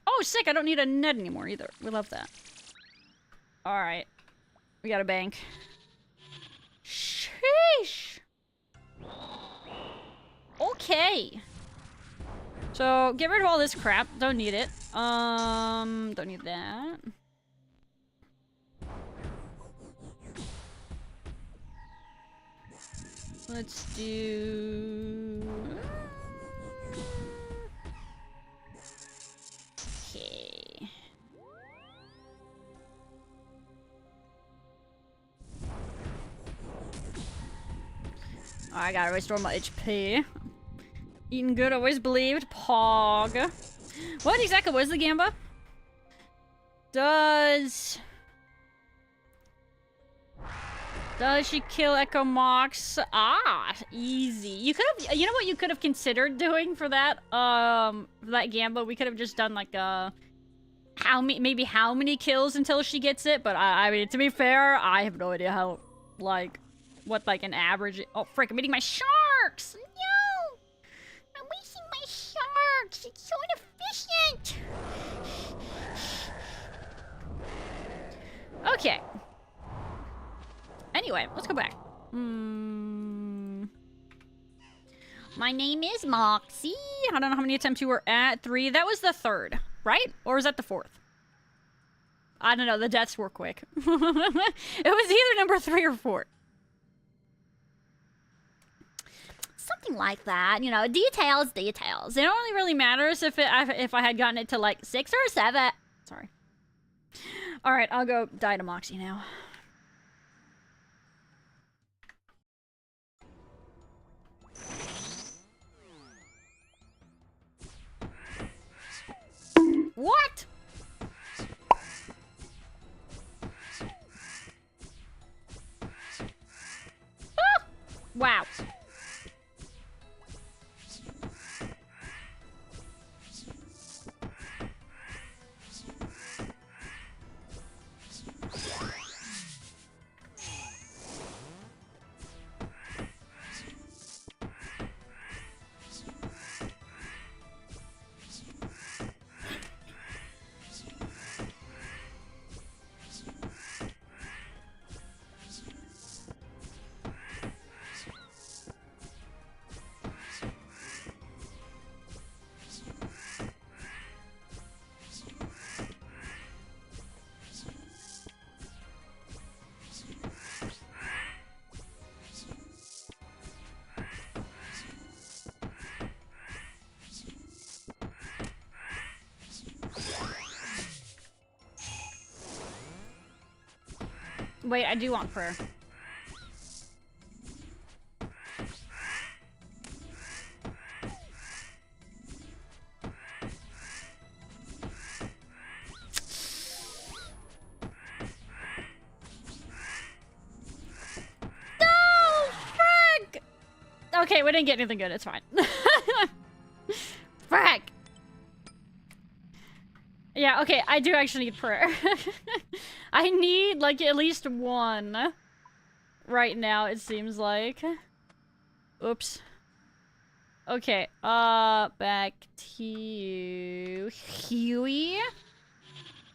S1: Oh, sick. I don't need a net anymore either. We love that. Alright. We got a bank. Sheesh. Okay. So, get rid of all this crap. Don't need it. Don't need that. Let's do... Okay. I gotta restore my HP. Eating good, always believed. Pog. What exactly was the Gamba? Does she kill Echo Mox? Ah, easy. You could have, you know what you could have considered doing for that? That Gamba? We could have just done like maybe how many kills until she gets it, but I mean, to be fair, I have no idea how, like, what like an average. Oh frick, I'm eating my sharks! No! I'm wasting my sharks! It's so inefficient! Okay. Anyway, let's go back. My name is Moxie. I don't know how many attempts you were at. 3. That was the 3rd, right? Or was that the 4th? I don't know. The deaths were quick. It was either number 3 or 4. Something like that. You know, details. It only really matters if I had gotten it to like 6 or 7. Sorry. All right, I'll go die to Moxie now. What? Ah! Wow. Wait, I do want prayer. No! Frick! Okay, we didn't get anything good. It's fine. Frick! Yeah, okay, I do actually need prayer. I need, like, at least 1 right now, it seems like. Oops. Okay, back to you. Huey?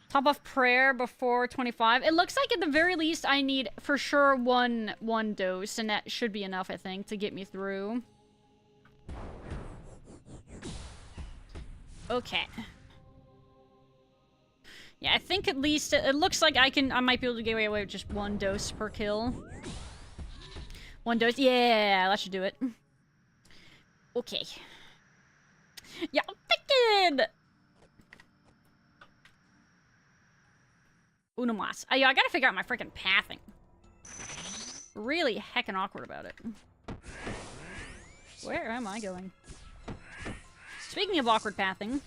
S1: Top off prayer before 25. It looks like at the very least I need, for sure, one dose, and that should be enough, I think, to get me through. Okay. Yeah, I think at least it looks like I might be able to get away with just 1 dose per kill. 1 dose, yeah, that should do it. Okay. Yeah, I'm thinking. Uno mas. Yeah, I gotta figure out my freaking pathing. Really heckin' awkward about it. Where am I going? Speaking of awkward pathing.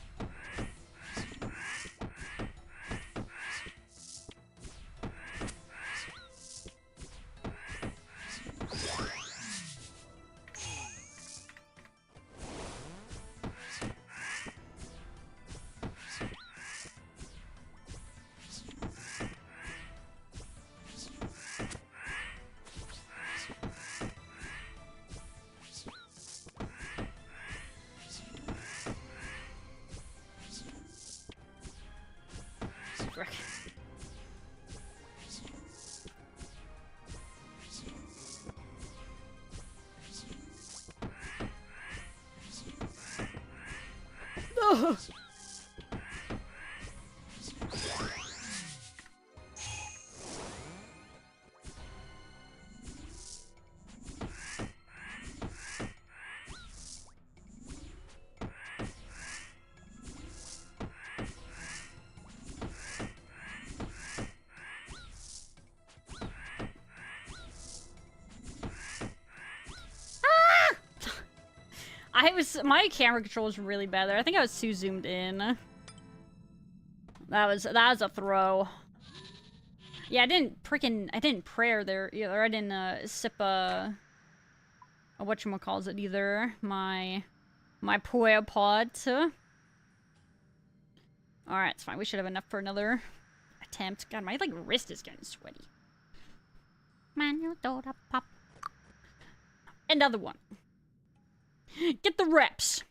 S1: frick. Ugh. My camera control was really bad there. I think I was too zoomed in. That was a throw. Yeah, I didn't prayer there either. I didn't sip a whatchamacallit either. My prayer pot. Alright, it's fine. We should have enough for another attempt. God, my wrist is getting sweaty. Pop. Another one. Get the reps.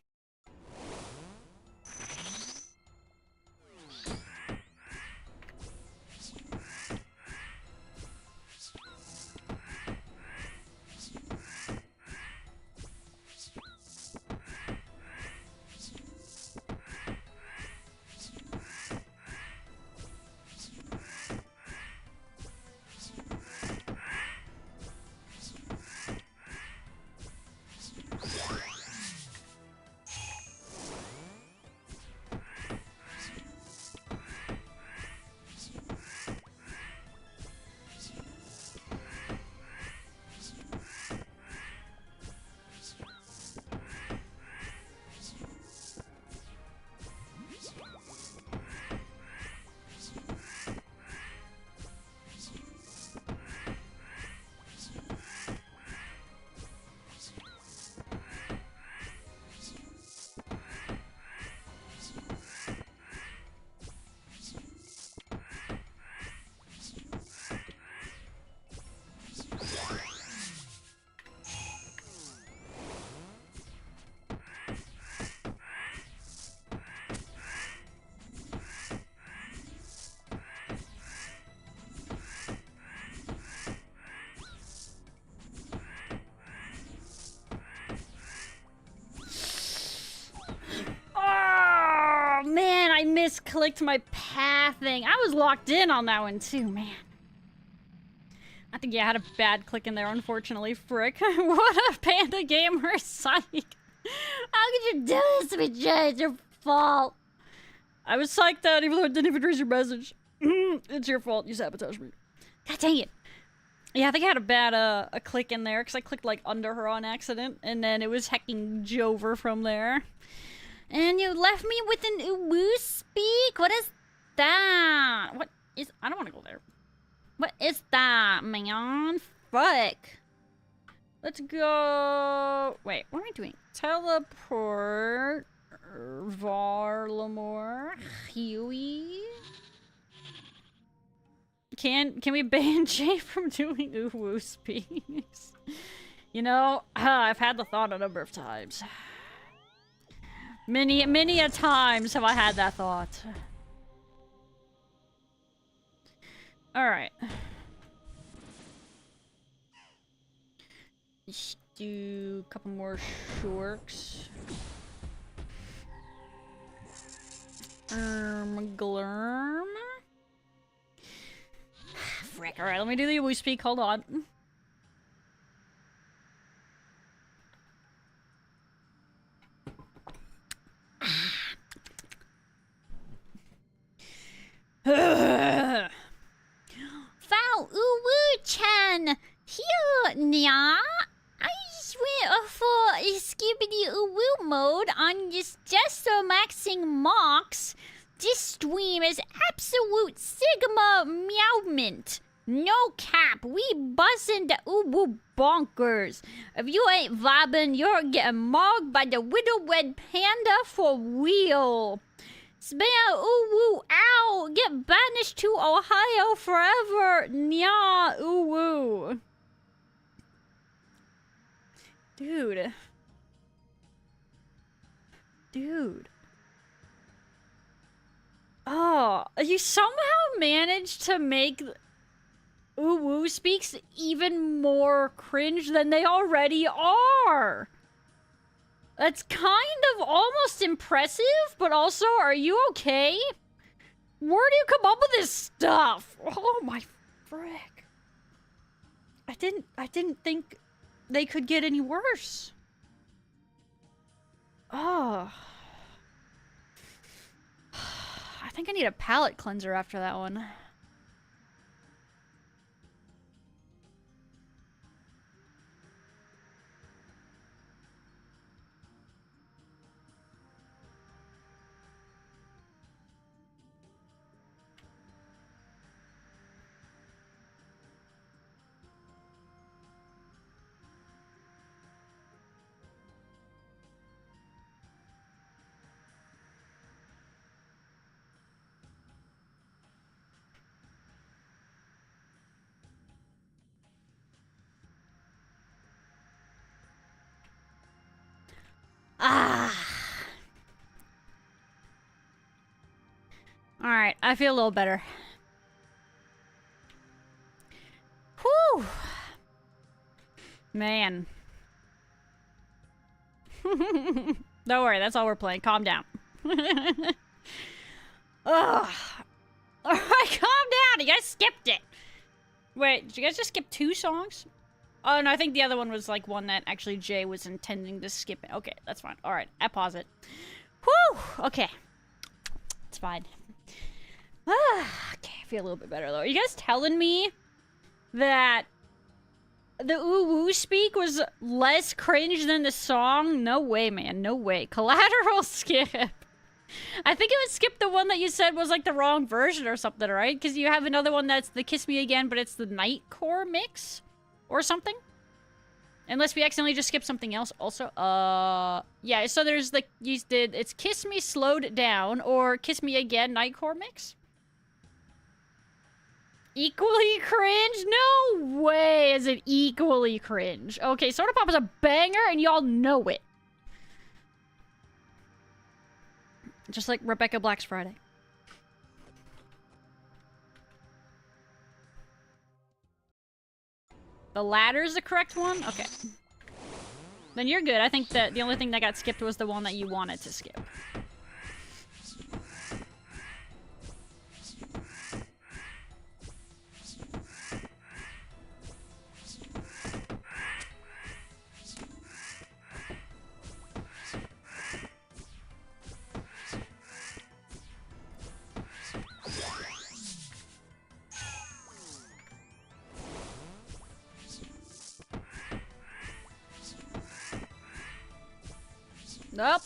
S1: Misclicked my pathing. I was locked in on that one too, man. I think, yeah, I had a bad click in there, unfortunately. Frick. What a panda gamer psych. How could you do this to me, Jay? It's your fault. I was psyched out even though I didn't even read your message. It's your fault. You sabotaged me. God dang it. Yeah, I think I had a bad a click in there because I clicked under her on accident, and then it was hecking Jover from there. And you left me with an uwu speak? What is that? What is... I don't want to go there. What is that, man? Fuck. Let's go... Wait, what am I doing? Teleport... Varlamore... Huey... Can we ban Jay from doing uwu speaks? You know, I've had the thought a number of times. Many a times have I had that thought. Alright. Let's do a couple more shorks. Glurm. Frick, alright, let me do the uwu speak, hold on. FalooVT here, nya. I just went for a skibbity uwu mode on this Jester maxing mocks. This stream is absolute sigma meowment. No cap, we bussin' the uwu bonkers. If you ain't vibing, you're getting mogged by the Widow Red Panda for real. Spam uwu ow! Get banished to Ohio forever! Nya uwu. Dude. Dude. Oh, you somehow manage to make Woo Speaks even more cringe than they already are? That's kind of almost impressive, but also, are you okay? Where do you come up with this stuff? Oh my frick. I didn't think they could get any worse. Oh. I think I need a palate cleanser after that one. Ah. Alright, I feel a little better. Whew. Man. Don't worry, that's all we're playing. Calm down. Ugh. Alright, calm down. You guys skipped it. Wait, did you guys just skip 2 songs? Oh, no, I think the other one was, like, one that actually Jay was intending to skip it. Okay, that's fine. Alright, I pause it. Whew! Okay. It's fine. Okay, I feel a little bit better, though. Are you guys telling me that the Woo Speak was less cringe than the song? No way, man. No way. Collateral skip. I think it would skip the one that you said was, like, the wrong version or something, right? Because you have another one that's the Kiss Me Again, but it's the Nightcore mix? Or something? Unless we accidentally just skipped something else also. Yeah, so there's like, you did, it's Kiss Me Slowed Down or Kiss Me Again Nightcore mix. Equally cringe? No way is it equally cringe. Okay, Soda Pop is a banger and y'all know it. Just like Rebecca Black's Friday. The ladder's the correct one? Okay. Then you're good. I think that the only thing that got skipped was the one that you wanted to skip. Nope.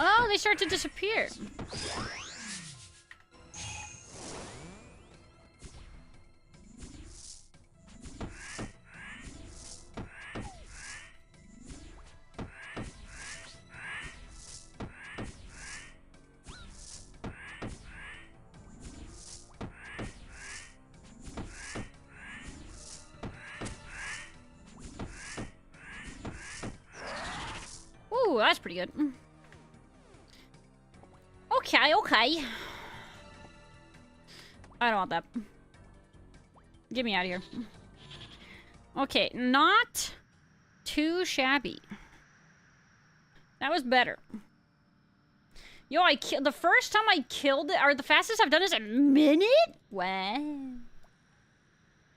S1: Oh, they start to disappear. Ooh, that's pretty good. Okay, okay. I don't want that. Get me out of here. Okay, not too shabby. That was better. Yo, the first time I killed it, or the fastest I've done is a minute? Wow.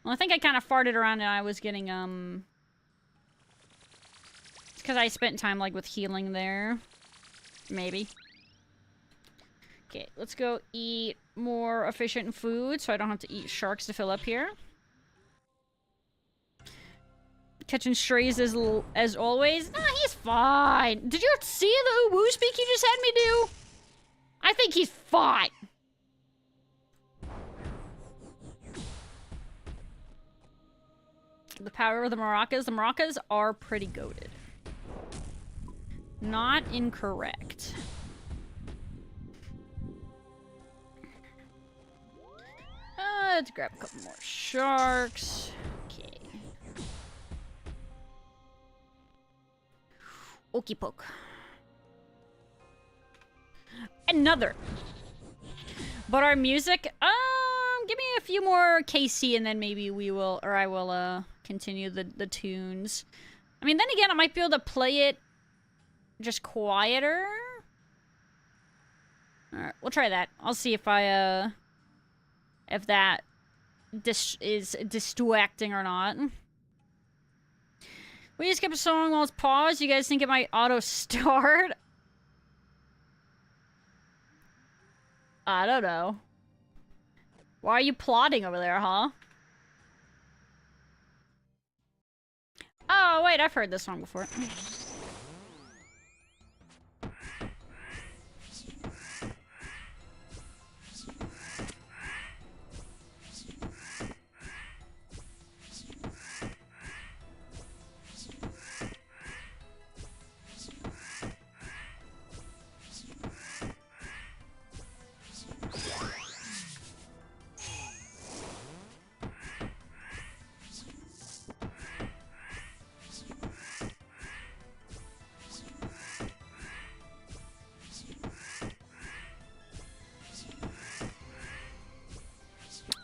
S1: Well, I think I kind of farted around and I was getting, It's because I spent time, like, with healing there. Maybe. Okay, let's go eat more efficient food so I don't have to eat sharks to fill up here. Catching strays as always. Nah, he's fine. Did you see the Woo Speak you just had me do? I think he's fine. The power of the maracas. The maracas are pretty goated. Not incorrect. Let's grab a couple more sharks. Okay. Okey poke. Another. But our music, give me a few more KC and then maybe we will, or I will, continue the tunes. I mean, then again, I might be able to play it just quieter. Alright, we'll try that. I'll see if I, if that is distracting or not. We just skip a song while it's paused. You guys think it might auto-start? I don't know. Why are you plotting over there, huh? Oh, wait, I've heard this song before.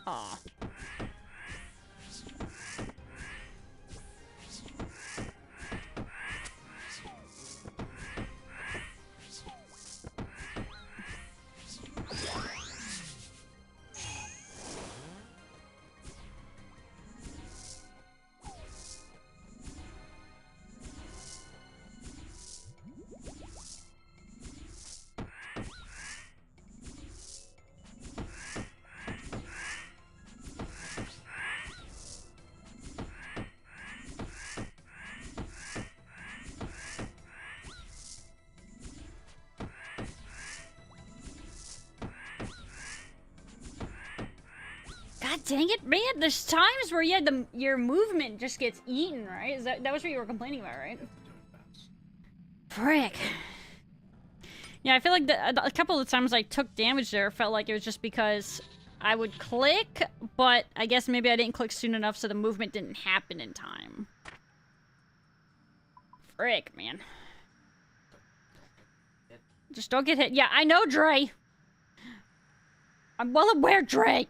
S1: Aw. God dang it, man! There's times where your movement just gets eaten, right? That was what you were complaining about, right? Frick. Yeah, I feel like a couple of times I took damage there, felt like it was just because I would click, but I guess maybe I didn't click soon enough, so the movement didn't happen in time. Frick, man. Just don't get hit. Yeah, I know, Dre. I'm well aware, Dre.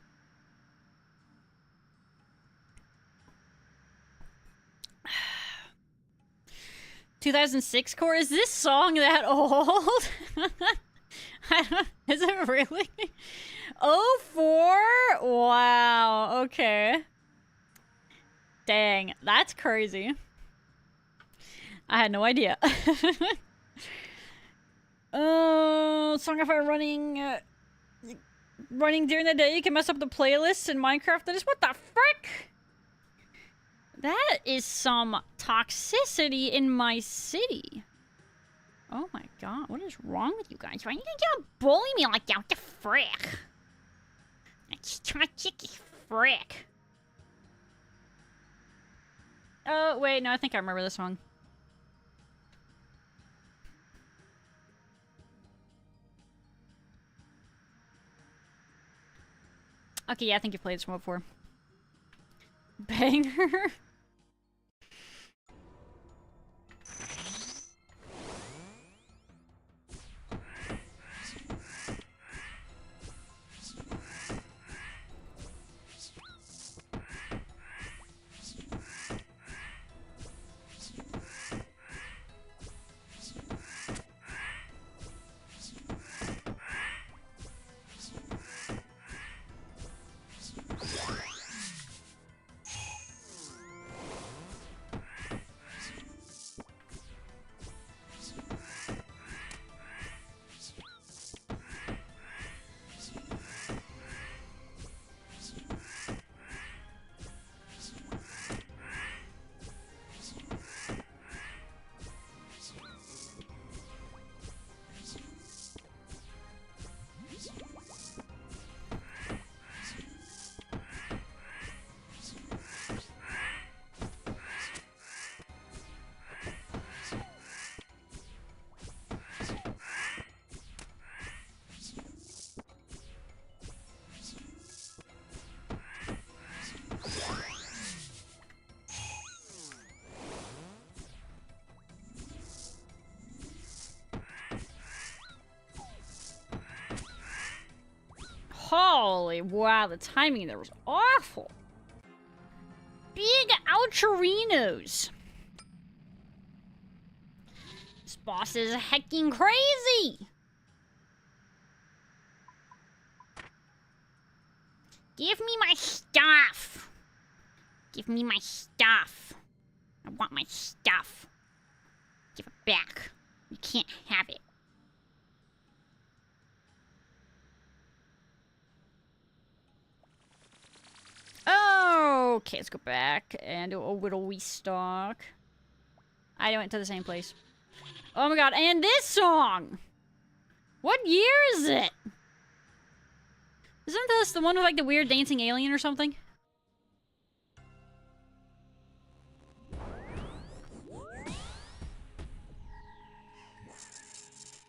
S1: 2006 core? Is this song that old? Is it really? 04? Wow, okay. Dang, that's crazy. I had no idea. Song if I'm running during the day, you can mess up the playlists in Minecraft. That is what the frick? That is some toxicity in my city. Oh my god, what is wrong with you guys? Why are you gonna bully me like that? What the frick? That's toxic as frick. Oh, wait, no, I think I remember this song. Okay, yeah, I think you played this one before. Banger. Wow, the timing there was awful. Big oucherinos. This boss is hecking crazy. Give me my stuff. Give me my stuff. I want my stuff. Give it back. You can't have it. Okay, let's go back and do a little restock. I went to the same place. Oh my god, and this song! What year is it? Isn't this the one with like the weird dancing alien or something?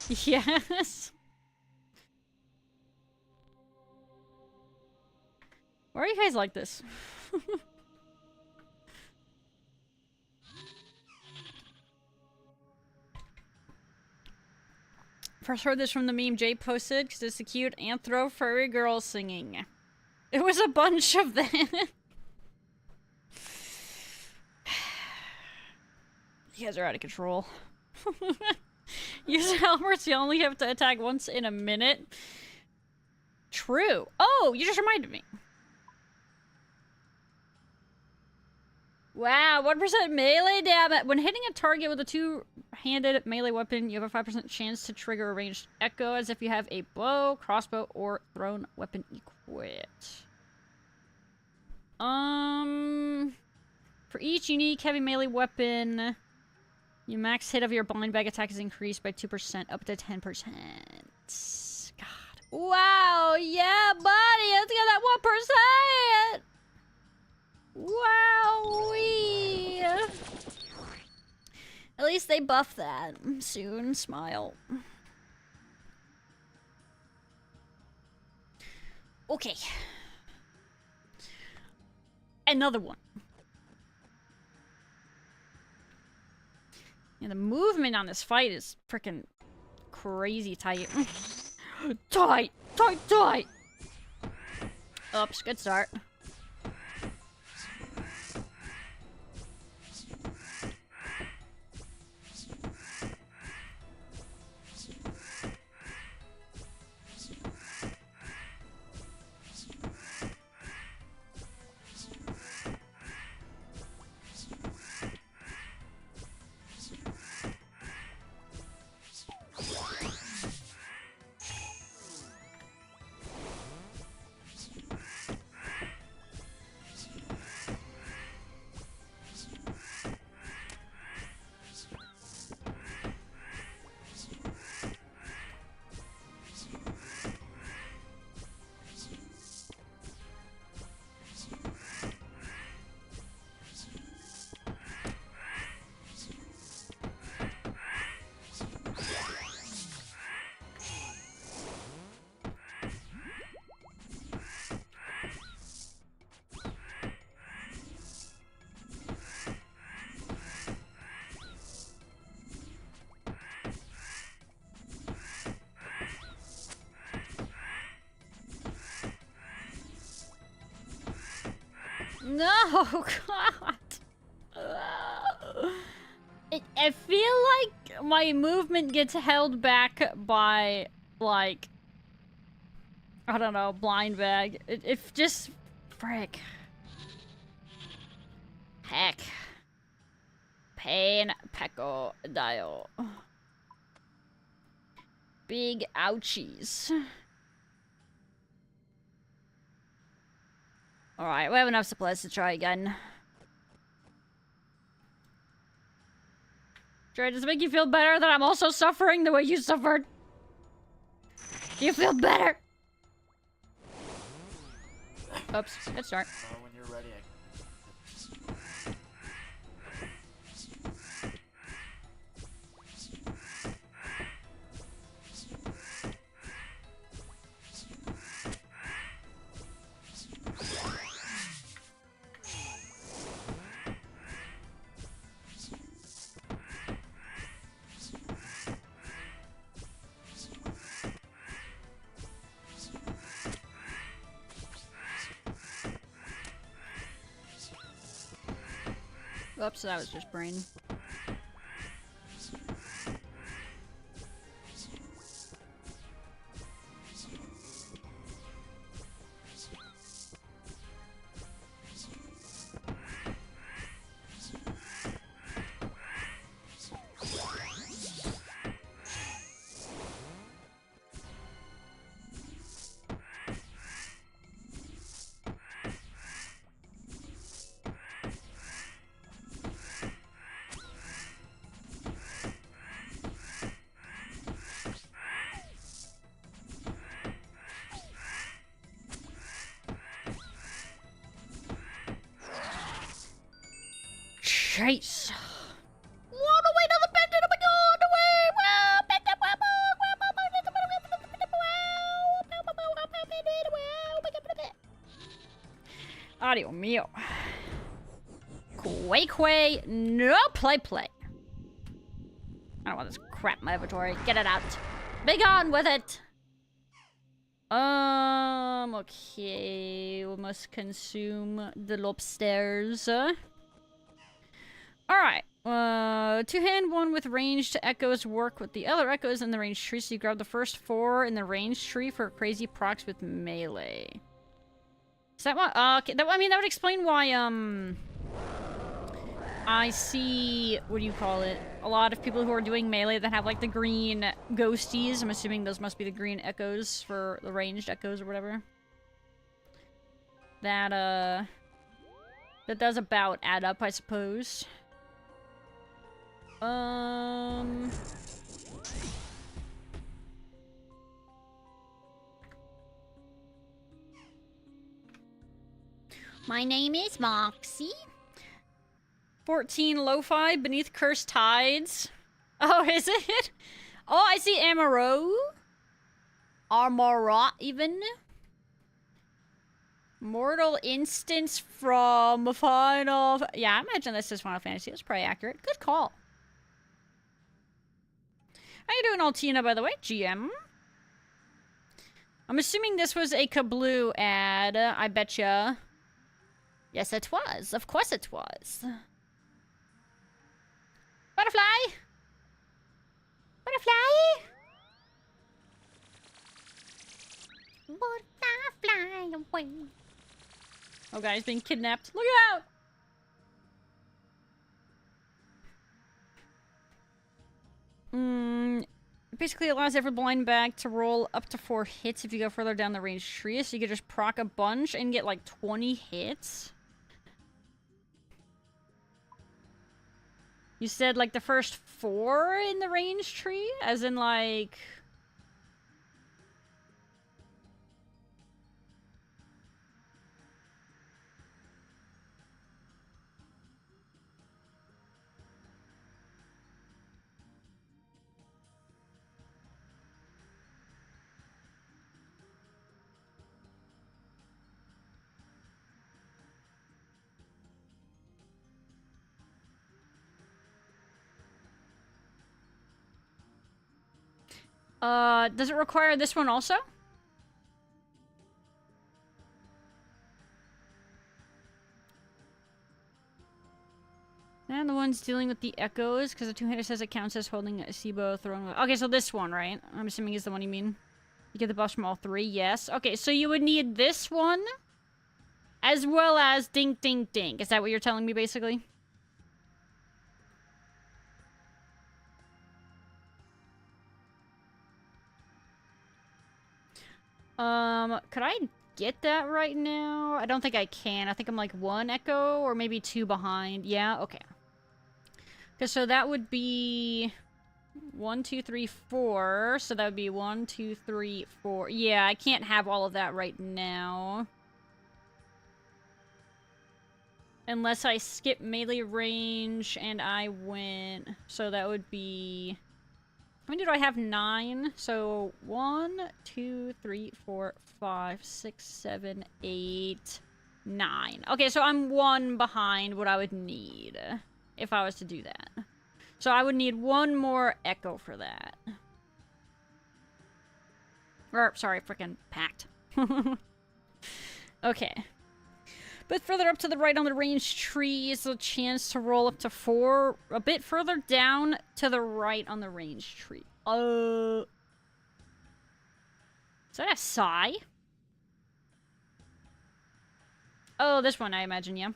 S1: Yes. Why are you guys like this? First heard this from the meme Jay posted because it's a cute anthro furry girl singing. It was a bunch of them. You guys are out of control. Use helmets, you only have to attack once in a minute. True. Oh, you just reminded me. Wow, 1% melee damage. When hitting a target with a two-handed melee weapon, you have a 5% chance to trigger a ranged echo as if you have a bow, crossbow, or thrown weapon equipped. For each unique heavy melee weapon, your max hit of your blind bag attack is increased by 2% up to 10%. God. Wow, yeah, buddy, let's get that 1%! Wowee! At least they buff that soon. Smile. Okay. Another one. Yeah, the movement on this fight is freaking crazy tight. Tight! Tight! Tight! Oops, good start. No, God. I feel like my movement gets held back by, like, I don't know, blind bag. It just, frick. Heck. Pain, pecco, dio. Big ouchies. Alright, we have enough supplies to try again. Dre, does it make you feel better that I'm also suffering the way you suffered? Do you feel better? Oops, good start.
S3: When you're ready,
S1: Oops, that was just brain. Chase. What away to the bend, oh my god, away! Wow, bend up, wow, audio mio. Quay quay, no play play. I don't want this crap in my inventory. Get it out. Be gone with it. Okay. We must consume the lobsters. Alright. Two-hand one with ranged echoes work with the other echoes in the ranged tree, so you grab the first 4 in the ranged tree for crazy procs with melee. Is that what? Okay, I mean, that would explain why, I see, what do you call it? A lot of people who are doing melee that have, like, the green ghosties. I'm assuming those must be the green echoes for the ranged echoes or whatever. That does about add up, I suppose. My name is Moxie. 14 Lo-Fi beneath cursed tides. Oh, is it? Oh, I see Amaro. Armora, even. Mortal Instance from Final... Yeah, I imagine this is Final Fantasy. That's probably accurate. Good call. How you doing, Altina, by the way? GM. I'm assuming this was a Kabloo ad. I betcha. Yes, it was. Of course it was. Butterfly! Butterfly! Butterfly away. Oh, guys, being kidnapped. Look out! Basically allows every blind bag to roll up to 4 hits if you go further down the range tree, so you could just proc a bunch and get like 20 hits. You said like the first 4 in the range tree? As in like... does it require this one also? And the one's dealing with the echoes, because the two-hander says it counts as holding a Sibo thrown. Okay, so this one, right? I'm assuming is the one you mean. You get the buffs from all 3, yes. Okay, so you would need this one, as well as Dink Dink Dink. Is that what you're telling me, basically? Could I get that right now? I don't think I can. I think I'm like 1 echo or maybe 2 behind. Yeah, okay. Okay, so that would be 1, 2, 3, 4. So that would be 1, 2, 3, 4. Yeah, I can't have all of that right now. Unless I skip melee range and I win. So that would be... How many do I have? 9. So 1, 2, 3, 4, 5, 6, 7, 8, 9. Okay, so I'm 1 behind what I would need if I was to do that. So I would need 1 more echo for that. Or, sorry, freaking packed. Okay. But further up to the right on the range tree is a chance to roll up to 4. A bit further down to the right on the range tree. Is that a sigh? Oh, this one, I imagine, yeah.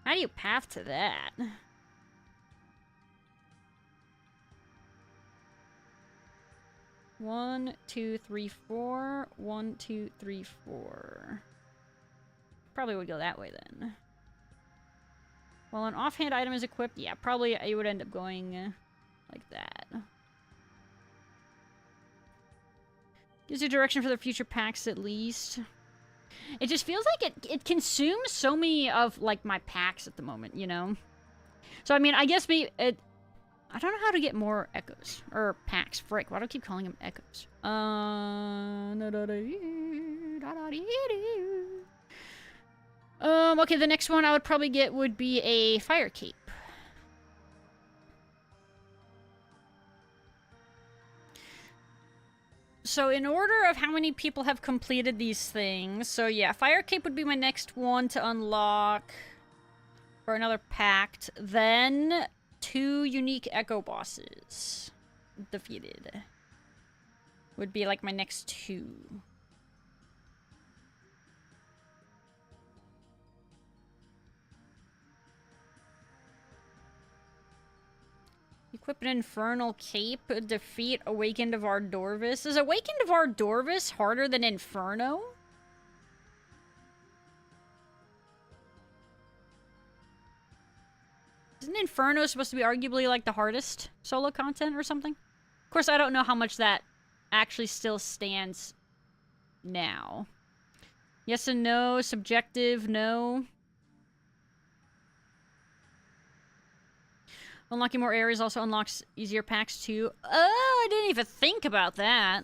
S1: How do you path to that? One, two, three, four. 1, 2, 3, 4. Probably would go that way then. Well, an offhand item is equipped. Yeah, probably you would end up going like that. Gives you direction for the future packs at least. It just feels like it consumes so many of like my packs at the moment, you know? So I mean, I guess I don't know how to get more echoes. Or packs. Frick, why do I keep calling them echoes? Okay, the next one I would probably get would be a fire cape. So in order of how many people have completed these things, so yeah, fire cape would be my next one to unlock for another pact. Then 2 unique echo bosses defeated would be like my next 2. Equip an infernal cape, defeat Awakened of Ardorvis. Is Awakened of Ardorvis harder than Inferno? Isn't Inferno supposed to be arguably like the hardest solo content or something? Of course, I don't know how much that actually still stands now. Yes and no, subjective, no. Unlocking more areas also unlocks easier packs too. Oh, I didn't even think about that.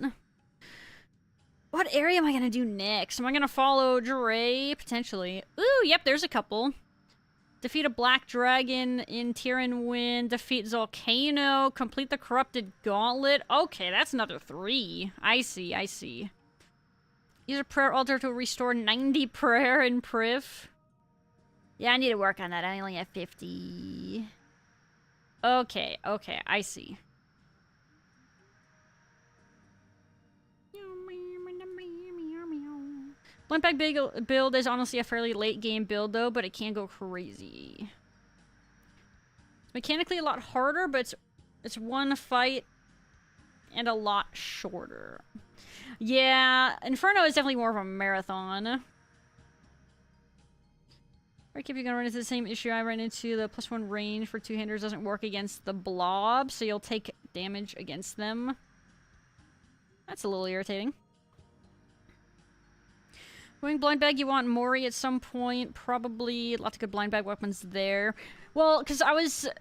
S1: What area am I gonna do next? Am I gonna follow Dre? Potentially. Ooh, yep, there's a couple. Defeat a black dragon in Tyrannwyn. Defeat Zolcano. Complete the corrupted gauntlet. Okay, that's another 3. I see, I see. Use a prayer altar to restore 90 prayer and priv. Yeah, I need to work on that. I only have 50. Okay, okay, I see. Blimp bag build is honestly a fairly late game build though, but it can go crazy. It's mechanically a lot harder, but it's one fight and a lot shorter. Yeah, Inferno is definitely more of a marathon. If you're gonna run into the same issue I ran into, the +1 range for 2-handers doesn't work against the blob, so you'll take damage against them. That's a little irritating. Going blind bag, you want Mori at some point, probably. Lots of good blind bag weapons there. Well, because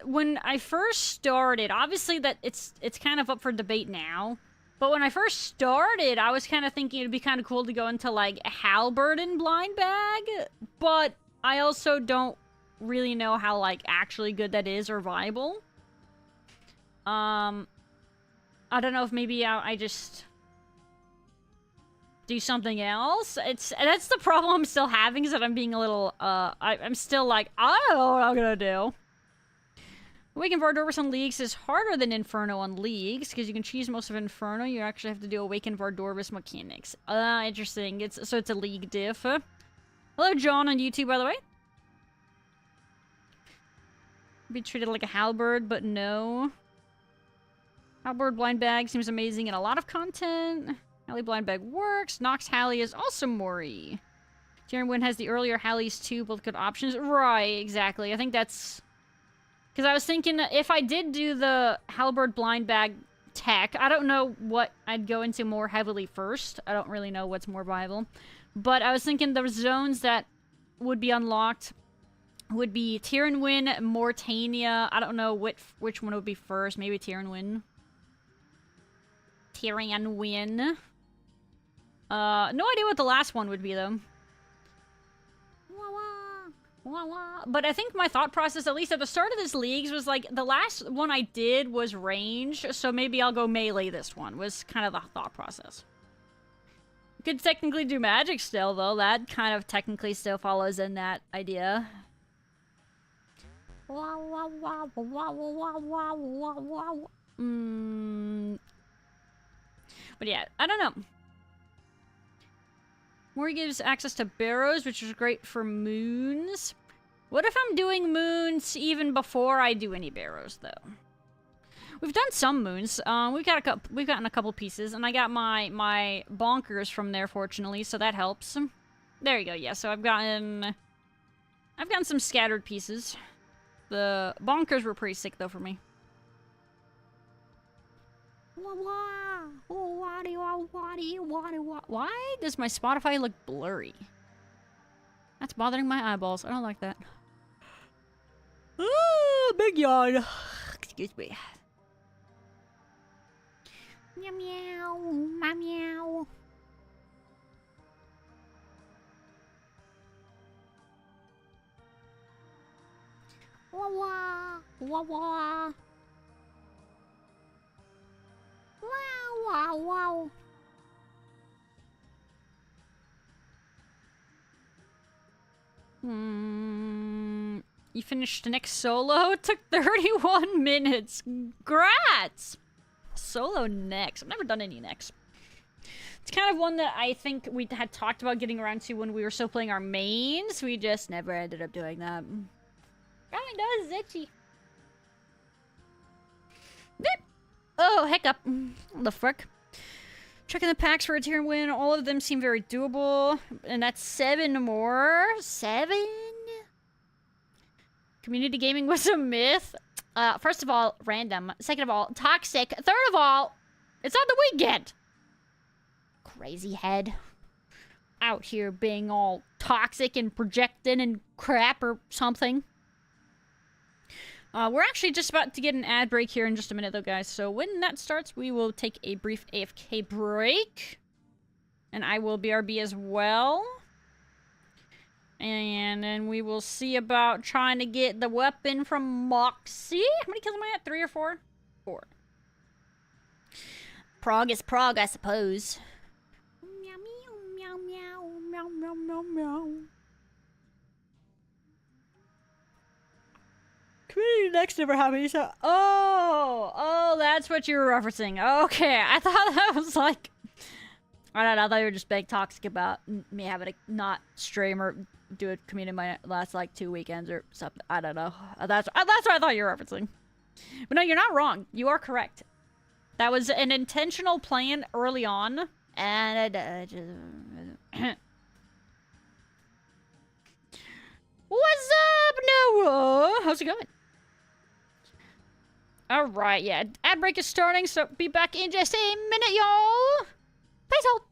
S1: when I first started, obviously that it's kind of up for debate now, but when I first started, I was kind of thinking it'd be kind of cool to go into, like, a halberd and blind bag, but I also don't really know how, like, actually good that is or viable. I don't know if maybe I just do something else. That's the problem I'm still having, is that I'm being a little, I'm still like, I don't know what I'm gonna do. Awaken Vardorvis on Leagues is harder than Inferno on Leagues, because you can choose most of Inferno. You actually have to do Awaken Vardorvis mechanics. Interesting. So it's a League diff. Hello, John on YouTube, by the way. Be treated like a halberd, but no. Halberd blind bag seems amazing in a lot of content. Hallie blind bag works. Nox Hallie is also Mori. Tyrannwyn has the earlier Hallies too, both good options. Right, exactly. I think that's... Because I was thinking if I did do the halberd blind bag tech, I don't know what I'd go into more heavily first. I don't really know what's more viable. But I was thinking the zones that would be unlocked would be Tyrannwyn, Mortania. I don't know which one would be first. Maybe Tyrannwyn. Tyrannwyn. No idea what the last one would be, though. But I think my thought process, at least at the start of this Leagues, was like, the last one I did was range, so maybe I'll go melee this one, was kind of the thought process. Could technically do magic still, though. That kind of technically still follows in that idea. But yeah, I don't know. Mori gives access to barrows, which is great for moons. What if I'm doing moons even before I do any barrows, though? We've done some moons. We've gotten a couple pieces, and I got my bonkers from there, fortunately, so that helps. There you go. Yeah, so I've gotten some scattered pieces. The bonkers were pretty sick, though, for me. Why does my Spotify look blurry? That's bothering my eyeballs. I don't like that. Ah, big yawn. Excuse me. Meow meow, meow meow. Wah wah, wah wah. Wow, wow, wow. You finished the next solo? It took 31 minutes. Grats! Solo next. I've never done any next. It's kind of one that I think we had talked about getting around to when we were still playing our mains. We just never ended up doing that. Kinda itchy. Beep. Oh, hiccup. What the frick? Checking the packs for a tier win. All of them seem very doable. And that's 7 more. 7? Community gaming was a myth. First of all, random. Second of all, toxic. Third of all, it's on the weekend. Crazy head. Out here being all toxic and projecting and crap or something. We're actually just about to get an ad break here in just a minute, though, guys. So when that starts, we will take a brief AFK break. And I will BRB as well. And then we will see about trying to get the weapon from Moxie. How many kills am I at? 3 or 4? 4. Prog is prog, I suppose. Meow, meow, meow, meow, meow, meow, meow. Community next never happened. So, oh, that's what you were referencing. Okay, I thought that was like, I don't know. I thought you were just being toxic about me having to not stream or do a community my last like 2 weekends or something. I don't know. That's what I thought you were referencing. But no, you're not wrong. You are correct. That was an intentional plan early on, and What's up, Noah? How's it going? Alright, yeah. Ad break is starting, so be back in just a minute, y'all. Peace out.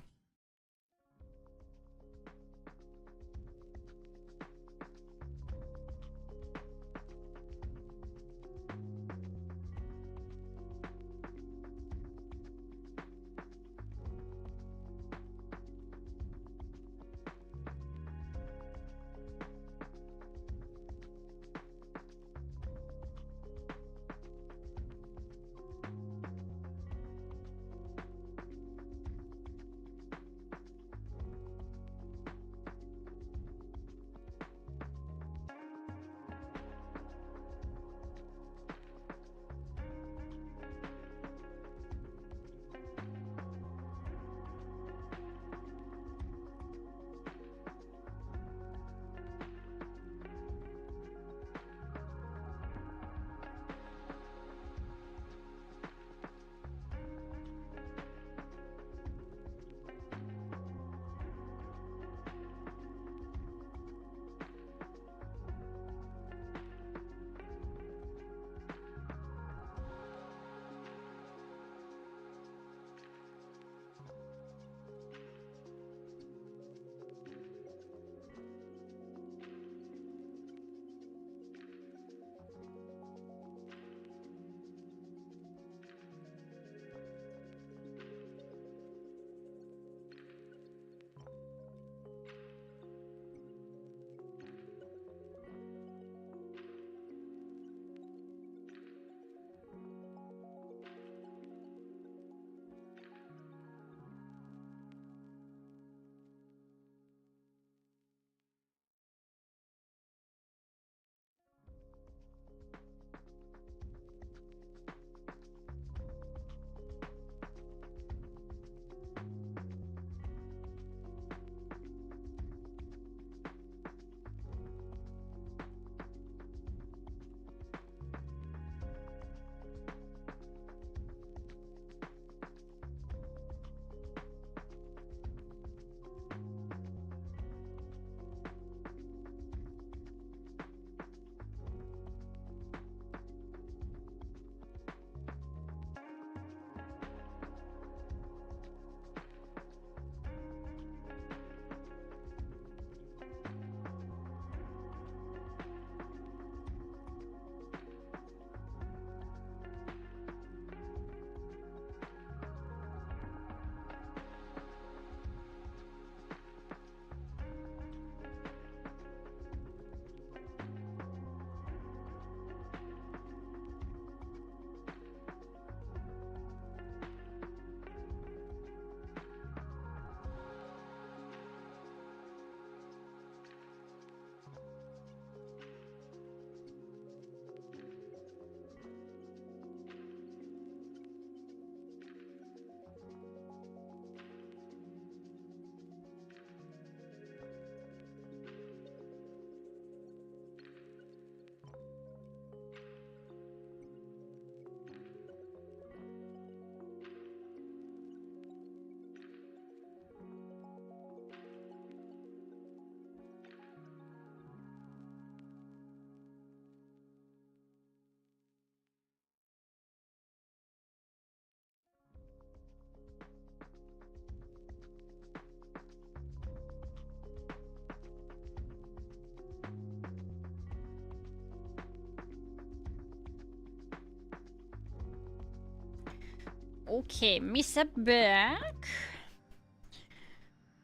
S1: Okay, Misa back.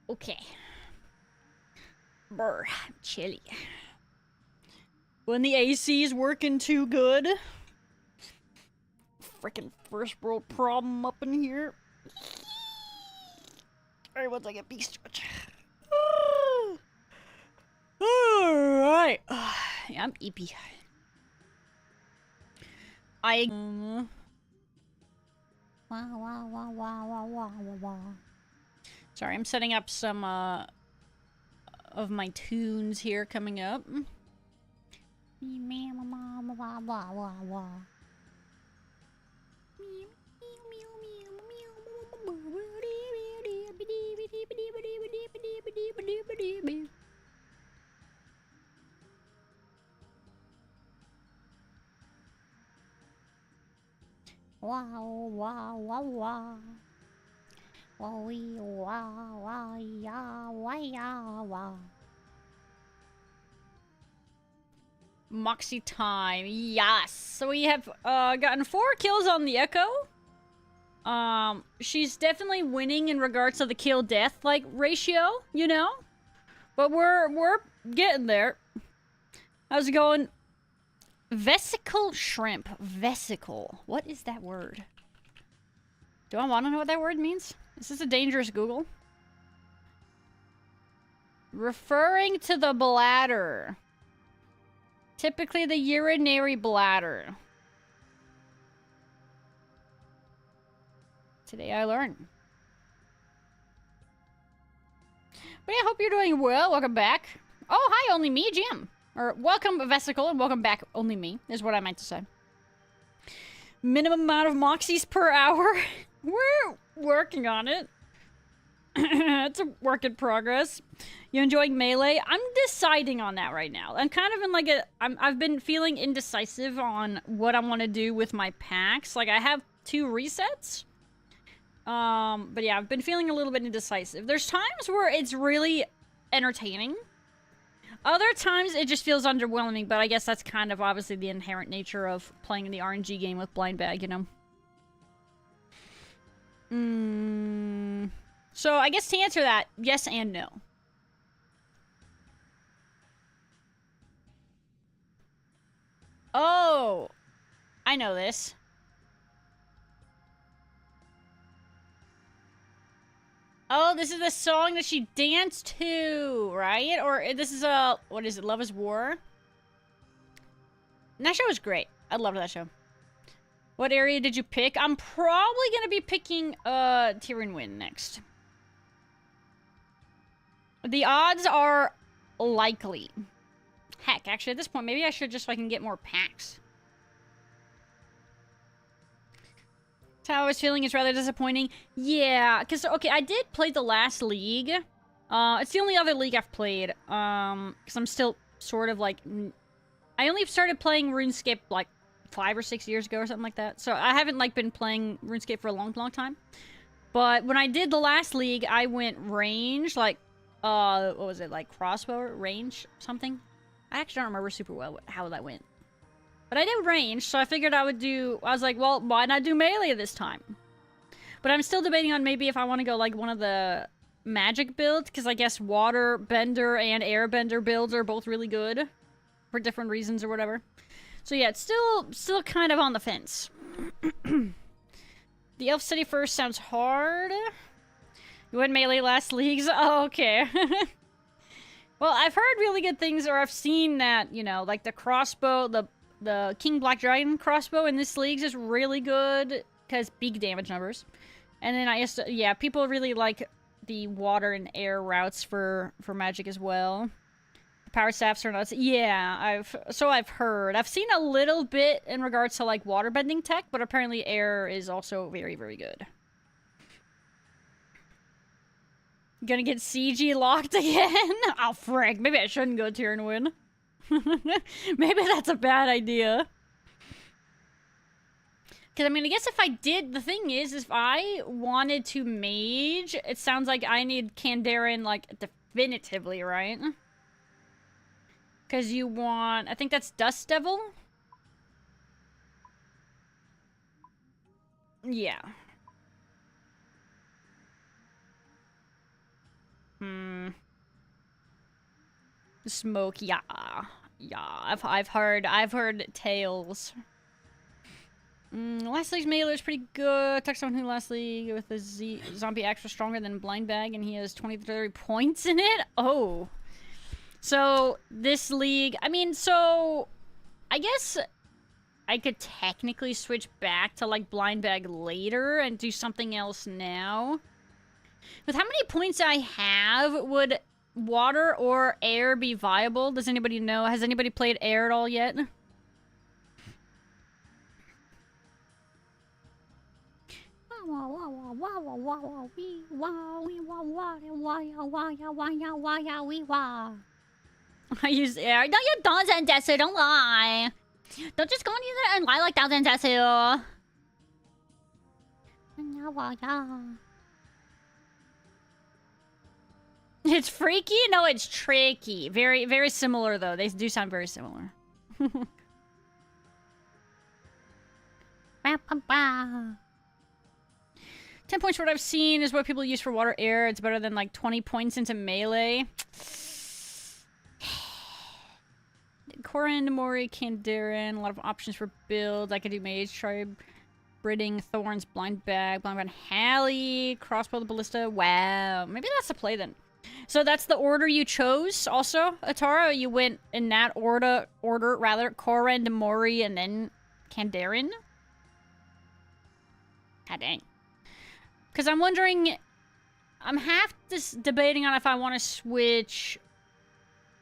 S1: Okay. Brr, I'm chilly. When the AC is working too good. Frickin' first world problem up in here. Alright, once I get beast stretch. Alright. Yeah, I'm eepy. Sorry, I'm setting up some of my tunes here coming up. Wow, wow, wow, wow. Wow, wow, wow, yeah, wow, wow. Moxie time, yes. So we have gotten 4 kills on the Echo. She's definitely winning in regards to the kill death like ratio, you know? But we're getting there. How's it going? Vesicle shrimp. Vesicle. What is that word? Do I want to know what that word means? Is this a dangerous Google? Referring to the bladder. Typically the urinary bladder. Today I learned. But yeah, I hope you're doing well. Welcome back. Oh, hi, only me, Jim. Or welcome, Vesicle, and welcome back, only me, is what I meant to say. Minimum amount of moxies per hour. We're working on it. It's a work in progress. You enjoying Melee? I'm deciding on that right now. I'm kind of in like a... I've been feeling indecisive on what I want to do with my packs. Like, I have 2 resets. But yeah, I've been feeling a little bit indecisive. There's times where it's really entertaining. Other times, it just feels underwhelming, but I guess that's kind of obviously the inherent nature of playing the RNG game with Blind Bag, you know? So, I guess to answer that, yes and no. Oh! I know this. Oh, this is the song that she danced to, right? Or this is a... What is it? Love is War? And that show was great. I loved that show. What area did you pick? I'm probably going to be picking Tyrion Win next. The odds are likely. Heck, actually, at this point, maybe I should just so I can get more packs. How I was feeling is rather disappointing. Yeah, because, okay, I did play the last league. It's the only other league I've played. Because I'm still sort of like... I only started playing RuneScape like 5 or 6 years ago or something like that. So I haven't like been playing RuneScape for a long, long time. But when I did the last league, I went range, like, what was it, like crossbow range something? I actually don't remember super well how that went. But I did range, so I figured I would do... I was like, well, why not do melee this time? But I'm still debating on maybe if I want to go, like, one of the magic builds, because I guess water bender and air bender builds are both really good. For different reasons or whatever. So yeah, it's still kind of on the fence. The Elf City first sounds hard. You went melee last leagues? Oh, okay. Well, I've heard really good things, or I've seen that, you know, like the crossbow, the King Black Dragon crossbow in this league is really good because big damage numbers. And then yeah, people really like the water and air routes for magic as well. The power staffs are nuts. Yeah, I've heard. I've seen a little bit in regards to like water bending tech, but apparently air is also very, very good. Gonna get CG locked again? Oh, frick. Maybe I shouldn't go Tyrion Win. Maybe that's a bad idea. Because, I mean, I guess if I did... The thing is, if I wanted to mage, it sounds like I need Kandaren, like, definitively, right? Because you want... I think that's Dust Devil? Yeah. Smoke, yeah. Yeah, I've heard tales. Last League's mailer is pretty good. Talk to someone who last league with the zombie axe was stronger than blind bag, and he has 20 to 30 points in it. Oh, so this league. I mean, so I guess I could technically switch back to like blind bag later and do something else now. With how many points I have, would water or air be viable? Does anybody know? Has anybody played air at all yet? I use air. No, you don't, Zendesu. Don't lie. Don't just go in there and lie like that, Zendesu. It's freaky? No, it's tricky. Very, very similar, though. They do sound very similar. 10 points for what I've seen is what people use for water air. It's better than like 20 points into melee. Korin, Mori, Kandaren. A lot of options for builds. I could do Mage, Tribe, Bridding, Thorns, Blind Bag, Hallie, Crossbow, the Ballista. Wow. Maybe that's the play then. So that's the order you chose also, Atara? You went in that order rather. Korin, Mori, and then Kandaren? God dang. Because I'm wondering, I'm half debating on if I want to switch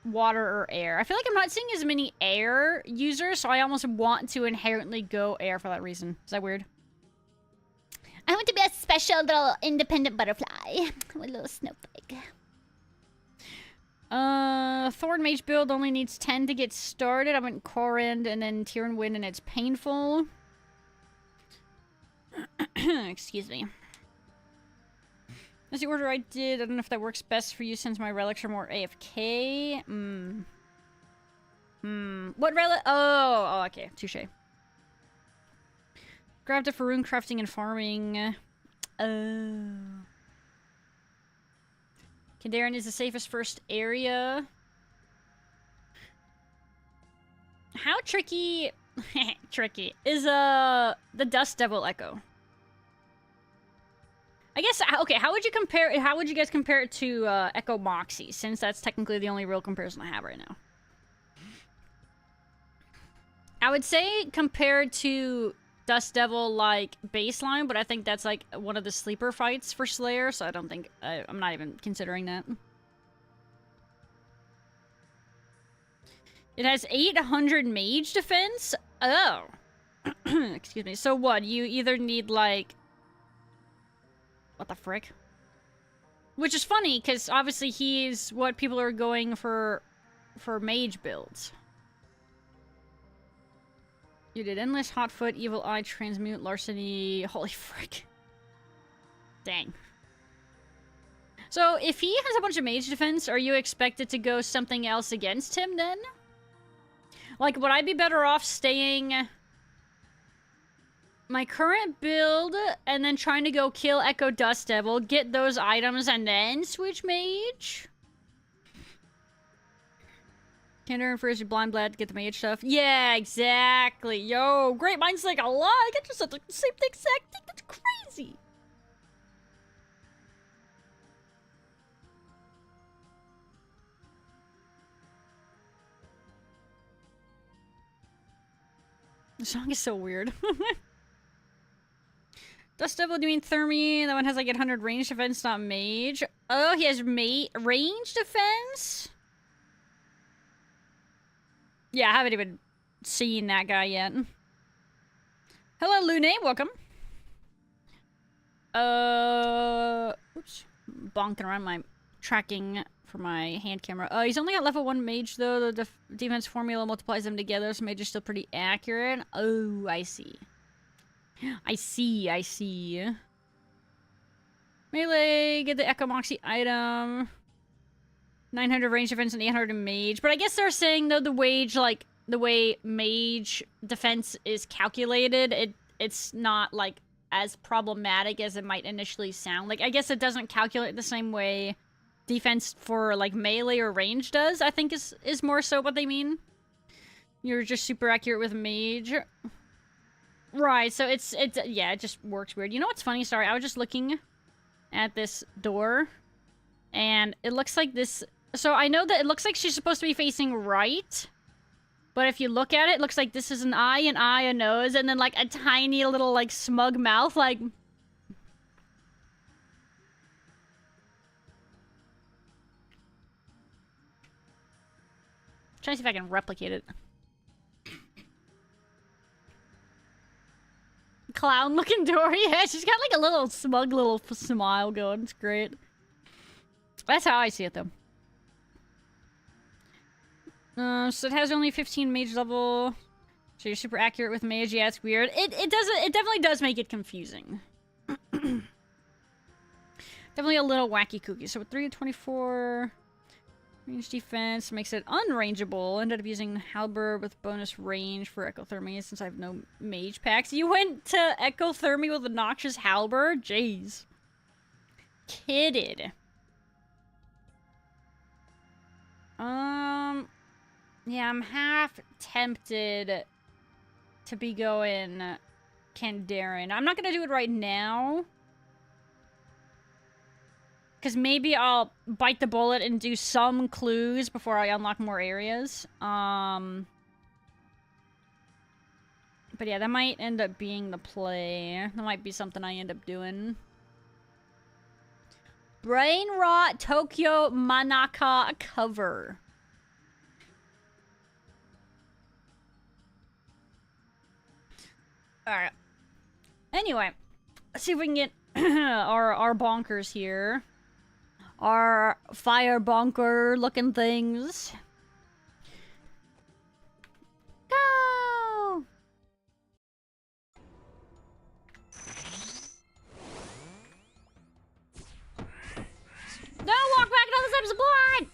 S1: water or air. I feel like I'm not seeing as many air users, so I almost want to inherently go air for that reason. Is that weird? I want to be a special little independent butterfly. I'm a little snowflake. Thorn Mage build only needs 10 to get started. I went Korend and then Tyrion Wind, and it's painful. Excuse me. That's the order I did. I don't know if that works best for you since my relics are more AFK. What relic? Oh, okay. Touche. Grabbed it for rune crafting and farming. Oh. Kandaren is the safest first area. How tricky... tricky is the Dust Devil Echo? I guess, okay, how would you guys compare it to Echo Moxie, since that's technically the only real comparison I have right now? I would say compared to Dust Devil, like, baseline, but I think that's, like, one of the sleeper fights for Slayer, so I don't think, I'm not even considering that. It has 800 mage defense? Oh. Excuse me. So what, you either need, like... What the frick? Which is funny, because obviously he's what people are going for mage builds. You did Endless, Hotfoot, Evil Eye, Transmute, Larceny... Holy frick. Dang. So, if he has a bunch of mage defense, are you expected to go something else against him, then? Like, would I be better off staying... my current build, and then trying to go kill Echo Dust Devil, get those items, and then switch mage? Kandaren first, blind blad to get the mage stuff. Yeah, exactly. Yo, great minds think alike. I just said the same exact thing. That's crazy. The song is so weird. Dust Devil doing Thermi. That one has like 800 range defense, not mage. Oh, he has range defense? Yeah, I haven't even seen that guy yet. Hello, Lune. Welcome. Oops. Bonking around my tracking for my hand camera. He's only got level 1 mage, though. The defense formula multiplies them together, so mage is still pretty accurate. Oh, I see. I see. Melee, get the Echo Moxie item. 900 range defense and 800 mage. But I guess they're saying, though, the way mage defense is calculated, it's not, like, as problematic as it might initially sound. Like, I guess it doesn't calculate the same way defense for like melee or range does, I think is more so what they mean. You're just super accurate with mage. Right, so it's yeah, it just works weird. You know what's funny? Sorry, I was just looking at this door, and it looks like this. So I know that it looks like she's supposed to be facing right, but if you look at it, it looks like this is an eye, a nose, and then like a tiny little like smug mouth, like. Trying to see if I can replicate it. Clown looking door. Yeah, she's got like a little smug little smile going. It's great. That's how I see it though. So it has only 15 mage level. So you're super accurate with mage. Yeah, it's weird. It definitely does make it confusing. Definitely a little wacky kooky. So with 324 range defense makes it unrangeable. Ended up using halberd with bonus range for ectothermy since I have no mage packs. You went to ectothermy with a noxious halberd? Jeez. Kidded. Yeah, I'm half tempted to be going Kandaren. I'm not gonna do it right now. Because maybe I'll bite the bullet and do some clues before I unlock more areas. But yeah, that might end up being the play. That might be something I end up doing. Brain Rot Tokyo Manaka cover. Alright. Anyway, let's see if we can get our bonkers here. Our fire bonker looking things. Go! No, walk back another steps of blood!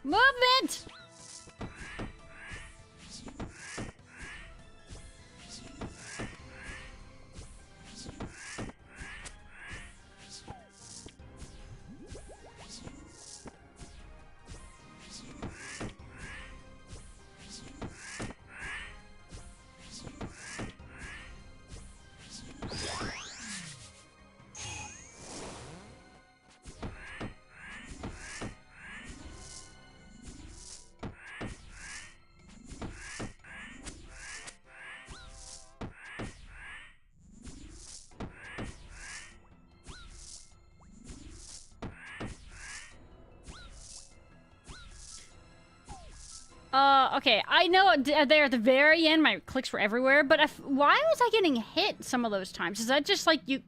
S1: Movement! Okay, I know there at the very end my clicks were everywhere, but why was I getting hit some of those times? Is that just like you...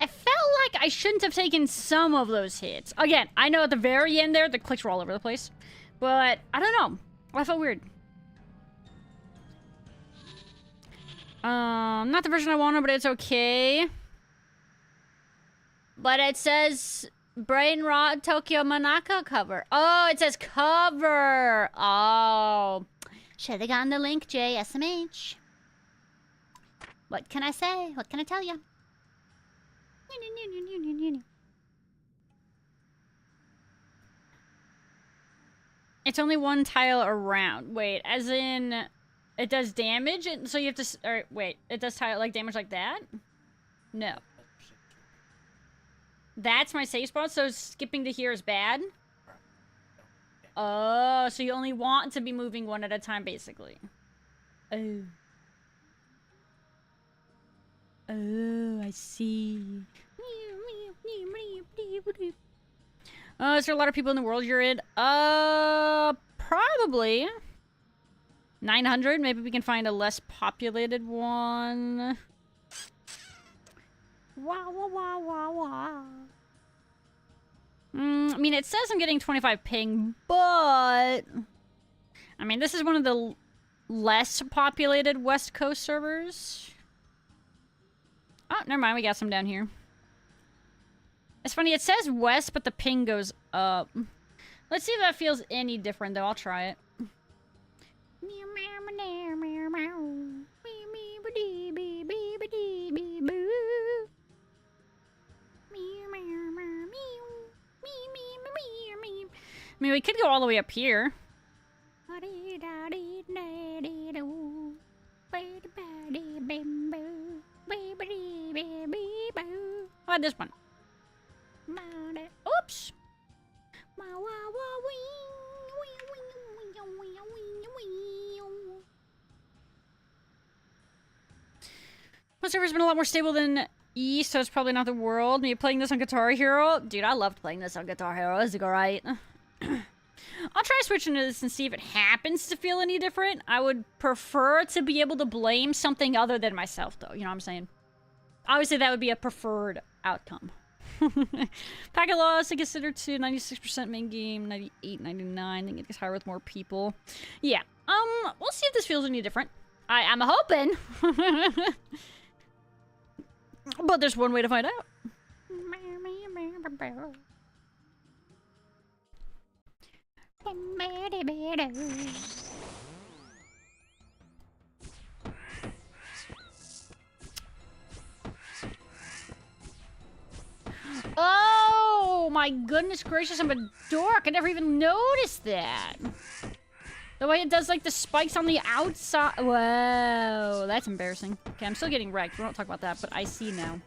S1: I felt like I shouldn't have taken some of those hits. Again, I know at the very end there, the clicks were all over the place, but I don't know. I felt weird. Not the version I wanted, but it's okay. But it says... Brain Rot Tokyo Manaka cover. Oh, it says cover. Oh. Should have gotten the link, JSMH. What can I say? What can I tell you? It's only one tile around. Wait, as in... It does damage? So you have to... Or, wait, it does tile, like, damage like that? No. That's my safe spot, so skipping to here is bad? Oh, so you only want to be moving one at a time, basically. Oh. Oh, I see. Is there a lot of people in the world you're in? Probably. 900? Maybe we can find a less populated one. Wow, wow, wow, wow, wow. I mean, it says I'm getting 25 ping, but... I mean, this is one of the less populated West Coast servers. Oh, never mind. We got some down here. It's funny. It says west, but the ping goes up. Let's see if that feels any different, though. I'll try it. I mean, we could go all the way up here. How about this one? Oops. My server's been a lot more stable than E, so it's probably not the world. Me playing this on Guitar Hero? Dude, I loved playing this on Guitar Hero. It's great. I'll try switching to this and see if it happens to feel any different. I would prefer to be able to blame something other than myself, though. You know what I'm saying? Obviously, that would be a preferred outcome. Packet loss, I consider to 96% main game, 98, 99. I think it gets higher with more people. Yeah. We'll see if this feels any different. I'm hoping. But there's one way to find out. Oh my goodness gracious, I'm a dork. I never even noticed that. The way it does like the spikes on the outside. Whoa, that's embarrassing. Okay, I'm still getting wrecked. We won't talk about that, but I see now.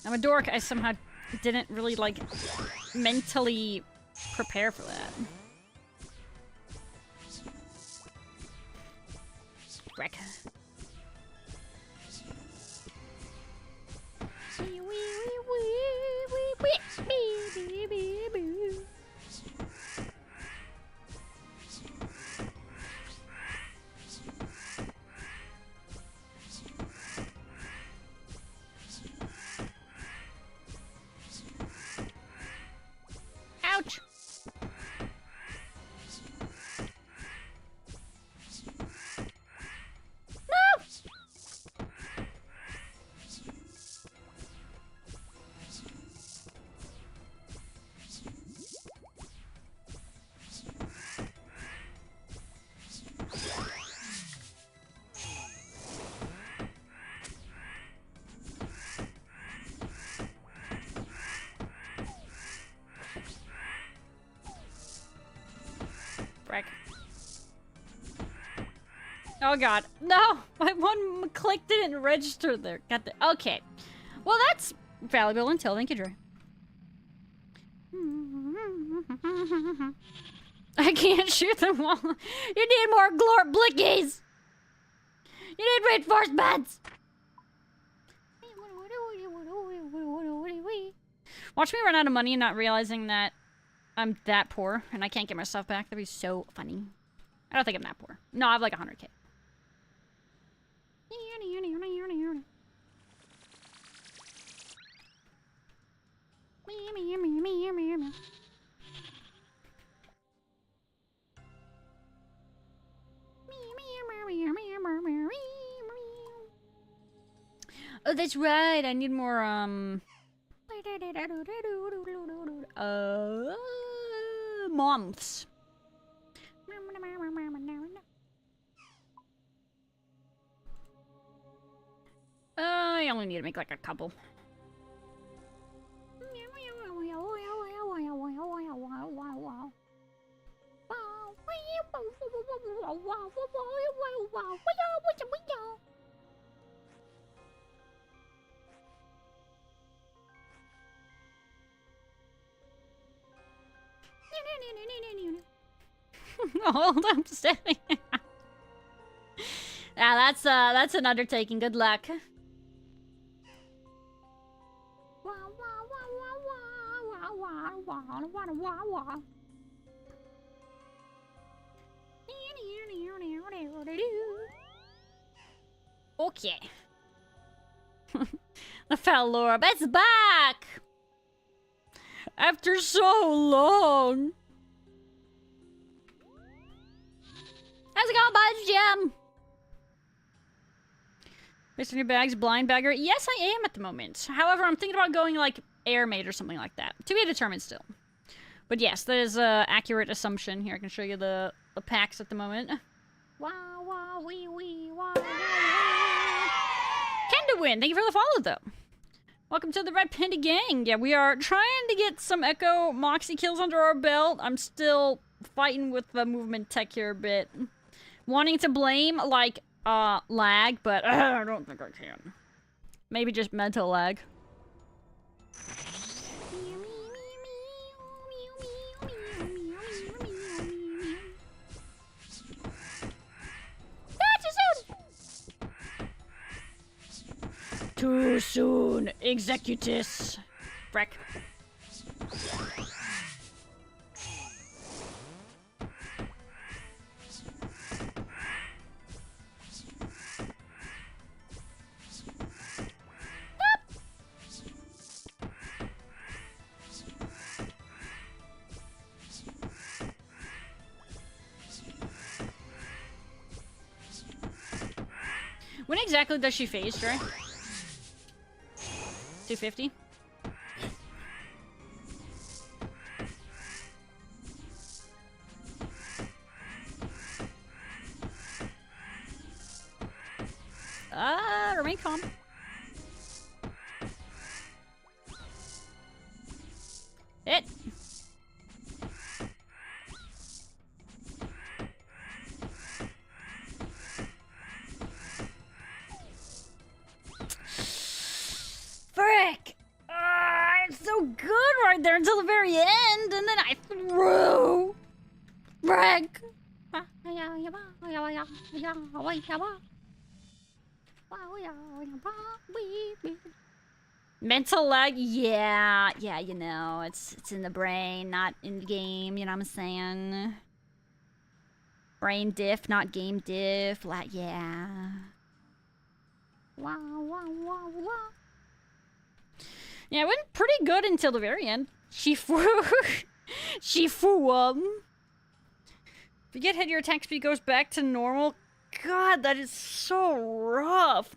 S1: I'm a dork. I somehow didn't really like mentally prepare for that. Wreck. Ouch! No! Frick. Oh god. No! My one click didn't register there. Got the. Okay. Well, that's valuable until. Thank you, Dre. I can't shoot them all. You need more glor blickies! You need reinforcements! Watch me run out of money and not realizing that I'm that poor and I can't get my stuff back. That'd be so funny. I don't think I'm that poor. No, I have like 100K. Oh, that's right. I need more, months. I only need to make like a couple. Hold up, standing. Yeah, that's an undertaking. Good luck. Okay. The Faloo, it's back! After so long! How's it going, Budge Jam? Based on your bags, blind bagger. Yes, I am at the moment. However, I'm thinking about going like air maid or something like that. To be determined still. But yes, that is an accurate assumption. Here, I can show you the packs at the moment. Wow, wow, wee, wee, wow, wow, wow. Kendawin, thank you for the follow, though. Welcome to the Red Panda Gang. Yeah, we are trying to get some Echo Moxie kills under our belt. I'm still fighting with the movement tech here a bit. Wanting to blame, like, lag, but I don't think I can. Maybe just mental lag. Too soon, Executus. Freck. When exactly does she phase, Dre? 250? Remain calm. Hit. Frick! It's so good right there until the very end, and then I threw. Frick! Mental lag? Yeah, you know, it's in the brain, not in the game, you know what I'm saying? Brain diff, not game diff, like, yeah. Yeah, it went pretty good until the very end. Shifu. Shifu. If you get hit, your attack speed goes back to normal. God, that is so rough.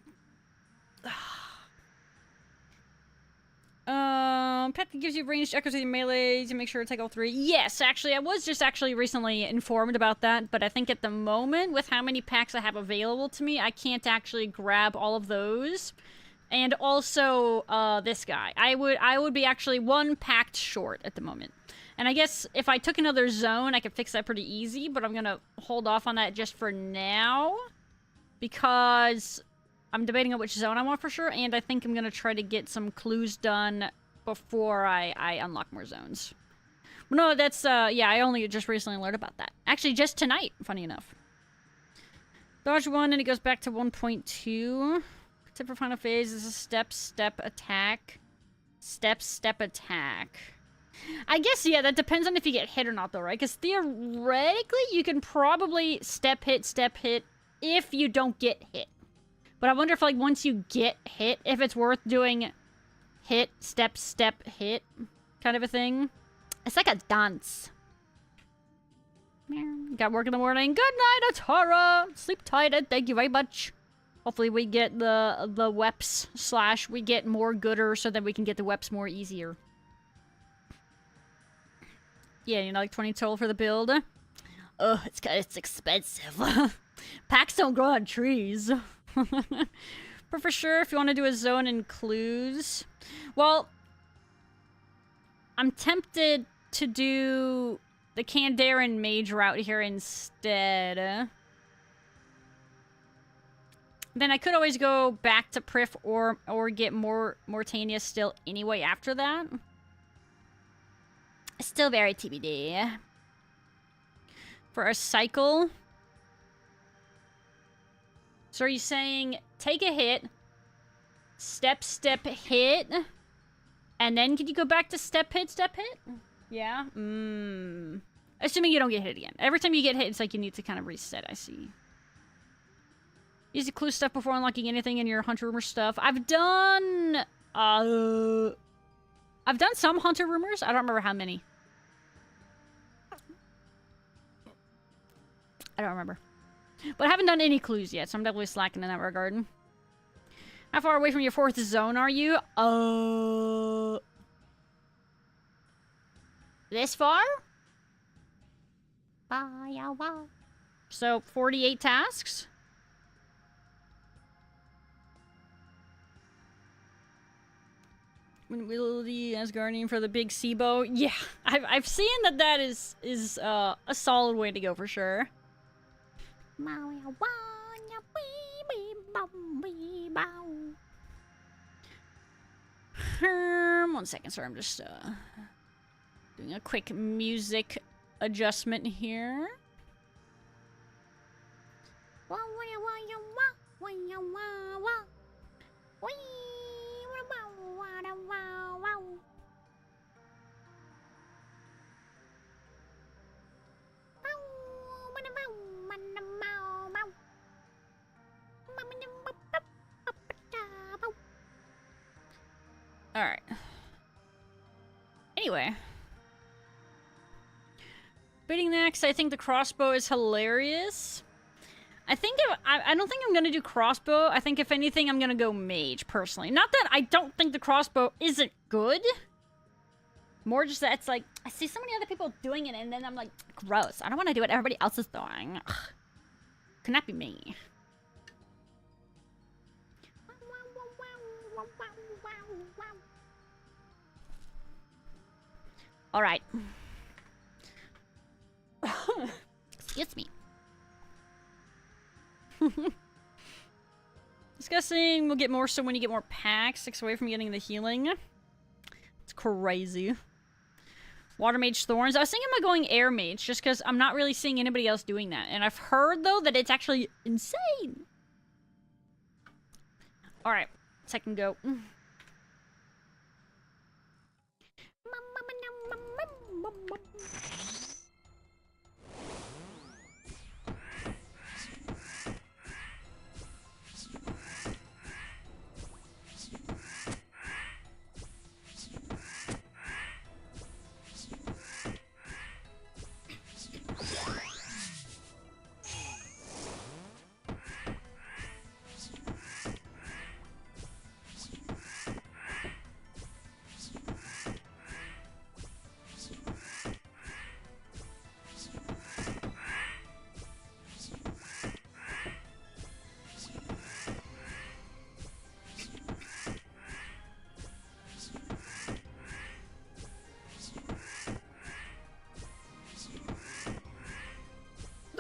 S1: Pet that gives you ranged echoes with your melee to make sure to take all 3. Yes, actually, I was just recently informed about that, but I think at the moment, with how many packs I have available to me, I can't actually grab all of those. And also, this guy. I would be actually 1 packed short at the moment. And I guess if I took another zone, I could fix that pretty easy, but I'm gonna hold off on that just for now. Because I'm debating on which zone I want for sure, and I think I'm gonna try to get some clues done before I unlock more zones. No, that's, yeah, I only just recently learned about that. Actually, just tonight, funny enough. Dodge 1, and it goes back to 1.2. Tip for final phase is a step attack. Step attack. I guess, yeah, that depends on if you get hit or not, though, right? Because theoretically, you can probably step hit if you don't get hit. But I wonder if, like, once you get hit, if it's worth doing hit, step, hit kind of a thing. It's like a dance. Got work in the morning. Good night, Atara. Sleep tight, and thank you very much. Hopefully we get the weps / we get more gooder so that we can get the weps more easier. Yeah, you know, like 20 total for the build. Oh, it's expensive. Packs don't grow on trees. But for sure, if you want to do a zone and clues, well, I'm tempted to do the Kandaren mage route here instead. Then I could always go back to Prif or get more Mortania still anyway after that. Still very TBD. For a cycle. So are you saying take a hit, step hit, and then can you go back to step hit? Yeah? Assuming you don't get hit again. Every time you get hit, it's like you need to kind of reset, I see. Use the clue stuff before unlocking anything in your Hunter Rumor stuff. I've done some Hunter Rumors. I don't remember how many. I don't remember. But I haven't done any clues yet, so I'm definitely slacking in that regard. How far away from your 4th zone are you? This far? So, 48 tasks? Ability as guardian for the big Seabo. Yeah, I've seen that is a solid way to go for sure. 1 second, sorry, I'm just doing a quick music adjustment here. Alright. Anyway. Bidding next, I think the crossbow is hilarious. I think I don't think I'm gonna do crossbow. I think if anything, I'm gonna go mage, personally. Not that I don't think the crossbow isn't good. More just that it's like, I see so many other people doing it, and then I'm like, gross. I don't want to do what everybody else is doing. Ugh. Can that be me? Alright. Excuse me. Discussing, we'll get more so when you get more packs. 6 away from getting the healing. It's crazy. Water Mage Thorns. I was thinking about going Air Mage, just because I'm not really seeing anybody else doing that. And I've heard, though, that it's actually insane. Alright. Second go.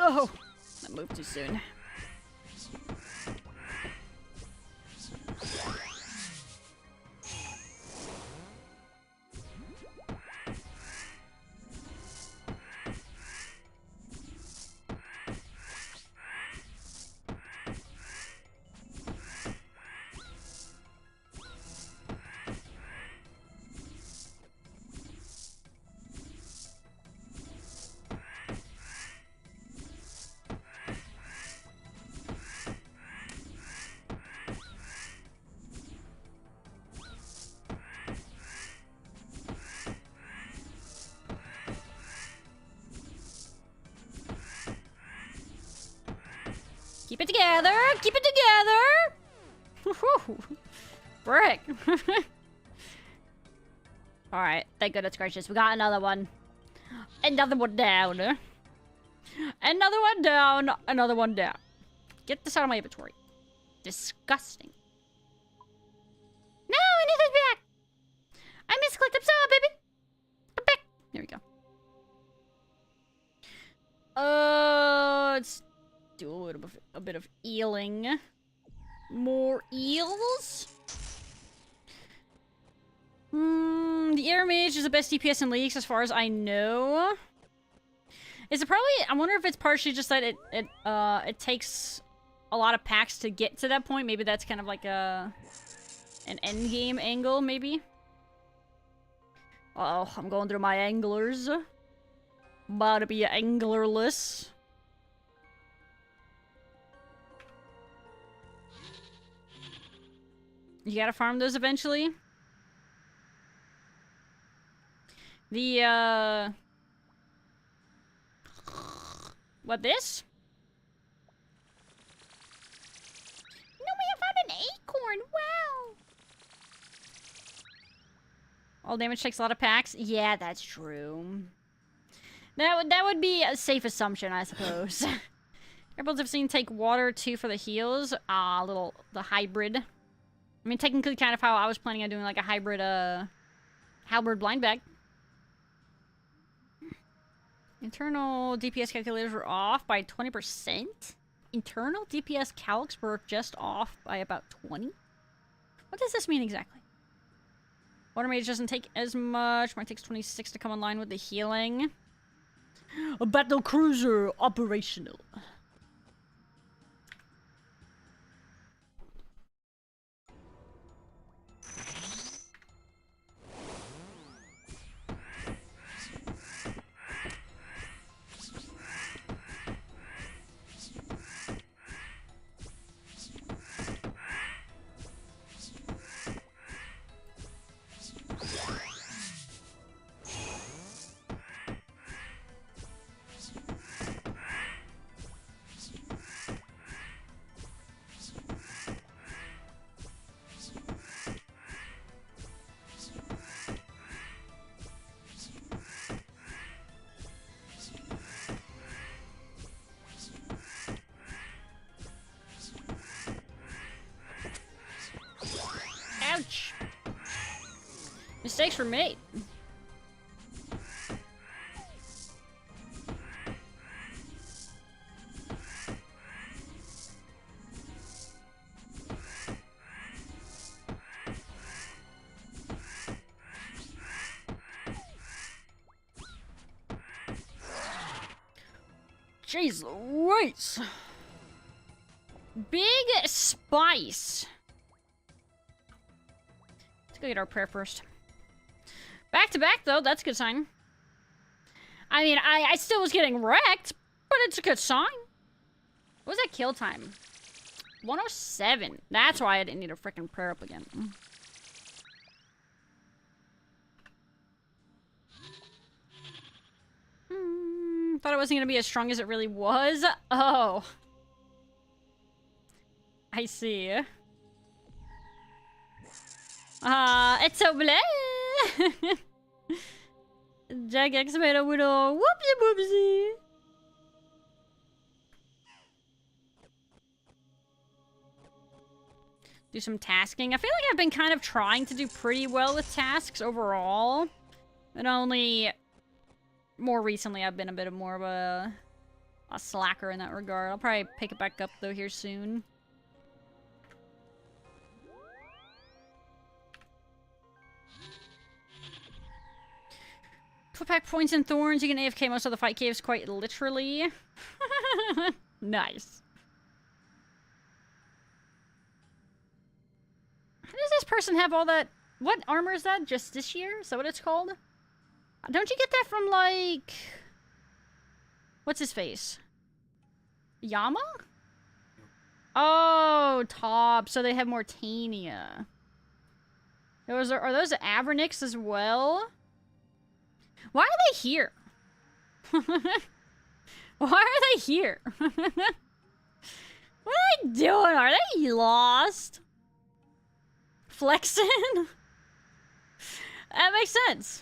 S1: Oh, I moved too soon. Keep it together! Keep it together! Woohoo! Brick! Alright, thank goodness gracious. We got another one. Another one down. Another one down. Another one down. Get this out of my inventory. Disgusting. No, I need this back! I misclicked. I'm sorry, baby! I'm back! There we go. Let's do a bit of eeling. More eels? The Air Mage is the best DPS in leagues as far as I know. Is it probably... I wonder if it's partially just that it takes a lot of packs to get to that point. Maybe that's kind of like an endgame angle, maybe? Uh-oh, I'm going through my anglers. About to be anglerless. You gotta farm those eventually. The, what, this? All damage takes a lot of packs. Yeah, that's true. That would be a safe assumption, I suppose. Airbuilds I've seen take water too for the heals. The hybrid. I mean, technically kind of how I was planning on doing like a hybrid, halberd blind bag. Internal DPS calculators were off by 20%? Internal DPS calcs were just off by about 20? What does this mean exactly? Water Mage doesn't take as much. Mine takes 26 to come online with the healing. A battle cruiser operational. Ouch! Mistakes were made. Jeez Louise! Big spice! Let's go get our prayer first. Back to back, though. That's a good sign. I mean, I still was getting wrecked, but it's a good sign. What was that kill time? 107. That's why I didn't need a freaking prayer up again. Thought it wasn't gonna be as strong as it really was. Oh. I see. It's so bleh. Jack X made a widow. Whoopsie whoopsie. Do some tasking. I feel like I've been kind of trying to do pretty well with tasks overall. But only more recently I've been a bit more of a slacker in that regard. I'll probably pick it back up though here soon. Footpack points and thorns. You can AFK most of the fight caves quite literally. Nice. How does this person have all that? What armor is that? Justiciar? Is that what it's called? Don't you get that from, like... What's his face? Yama? Oh, top. So they have Mortania. Are those Avernicks as well? Why are they here? Why are they here? What are they doing? Are they lost? Flexing? That makes sense.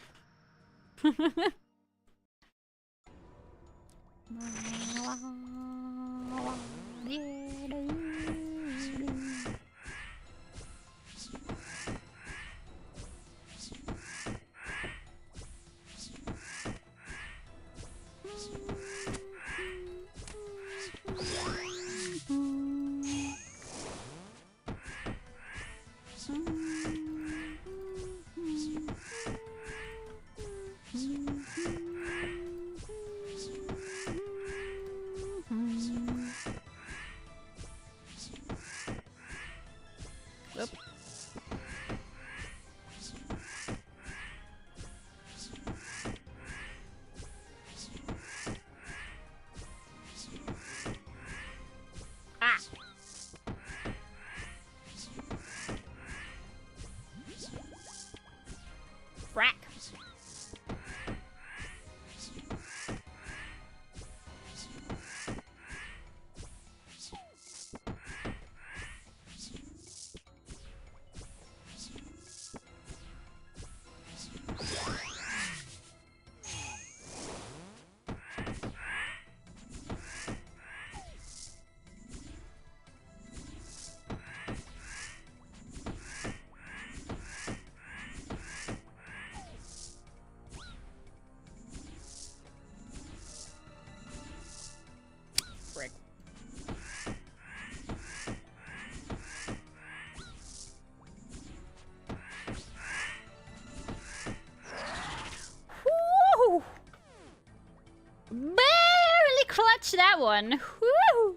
S1: one. Woo!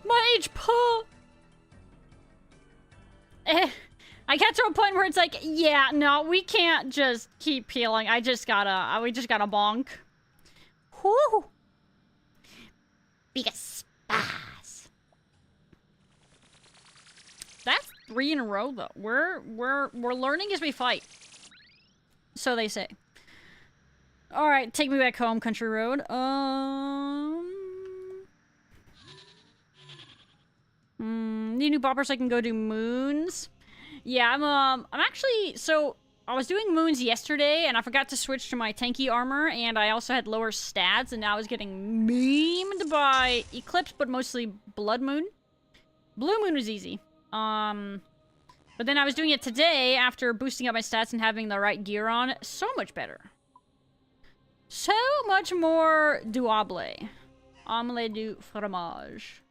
S1: My HP. I get to a point where it's like, yeah, no, we can't just keep healing. We just gotta bonk. Whoo! Because spaz. That's 3 in a row, though. We're learning as we fight. So they say. All right, take me back home, country road. Need new boppers so I can go do moons. Yeah, I'm actually, so I was doing moons yesterday and I forgot to switch to my tanky armor and I also had lower stats and now I was getting memed by Eclipse, but mostly Blood Moon. Blue Moon was easy. But then I was doing it today after boosting up my stats and having the right gear on. So much better. So much more doable. Omelette du fromage.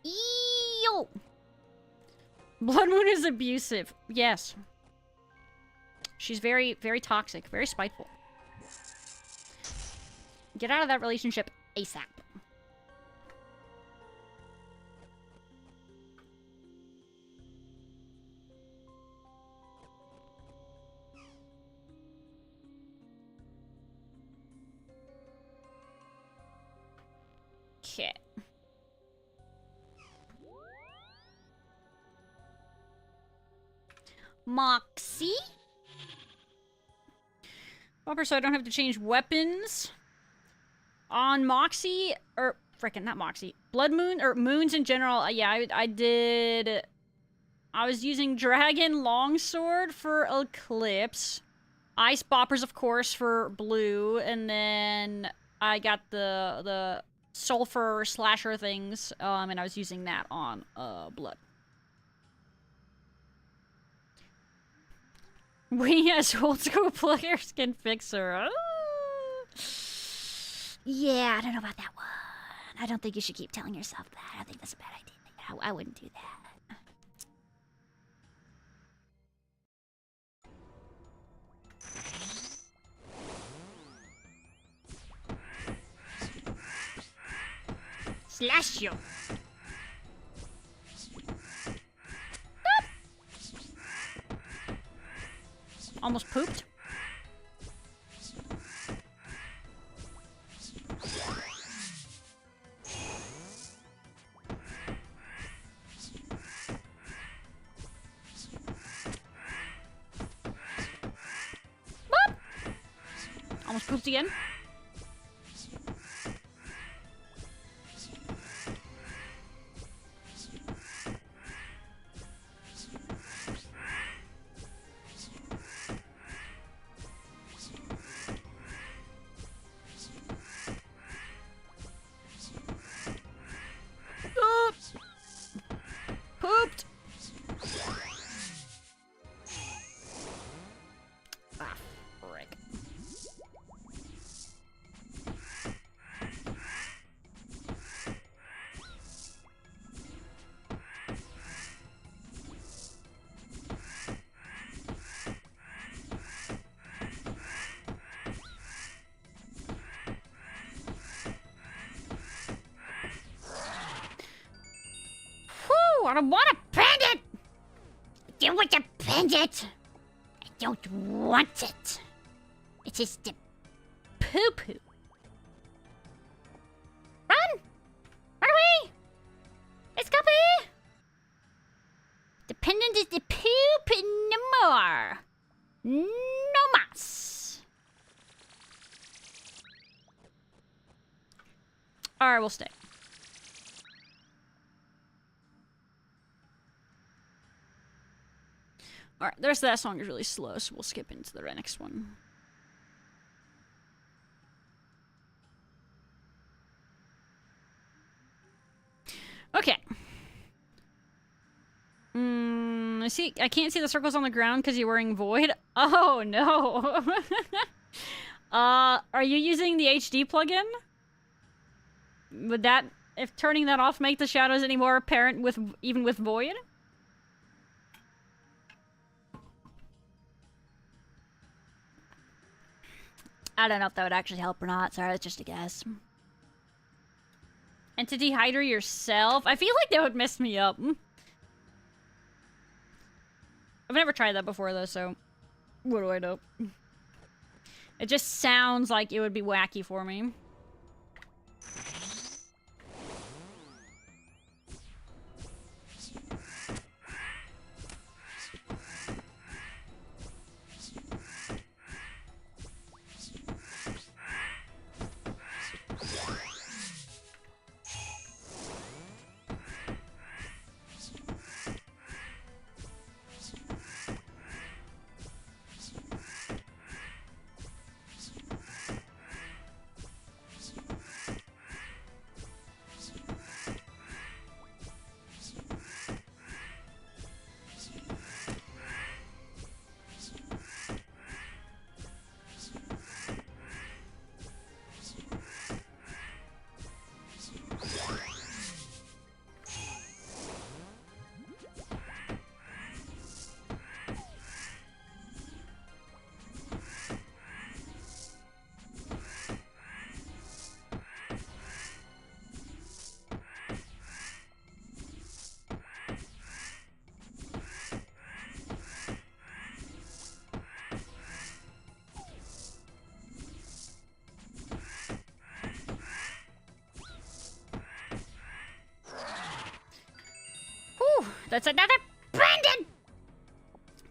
S1: Ew. Blood Moon is abusive. Yes. She's very, very toxic. Very spiteful. Get out of that relationship ASAP. Okay. Moxie? Bumper so I don't have to change weapons. On Moxie, or frickin' not Moxie. Blood Moon, or Moons in general, yeah, I did... I was using Dragon Longsword for Eclipse. Ice Boppers, of course, for Blue, and then I got the Sulfur Slasher things, and I was using that on Blood. We as old school players can fix her. Yeah, I don't know about that one. I don't think you should keep telling yourself that. I think that's a bad idea. I wouldn't do that. Slash you. Almost pooped. Boop. Almost pooped again. Pooped. Ah, frick. I don't want a bandit! I don't want a bandit! I don't want it. It's just a poo-poo. Run! Run away! It's Guppy! Dependent is the poop no more. No mas. Alright, we'll stay. Alright, the rest of that song is really slow, so we'll skip into the next one. Okay. I can't see the circles on the ground because you're wearing Void. Oh, no. Are you using the HD plugin? Would that, if turning that off, make the shadows any more apparent with, even with Void? I don't know if that would actually help or not. Sorry, that's just a guess. Entity hider yourself? I feel like that would mess me up. I've never tried that before, though, so... What do I know? It just sounds like it would be wacky for me. That's another pendant!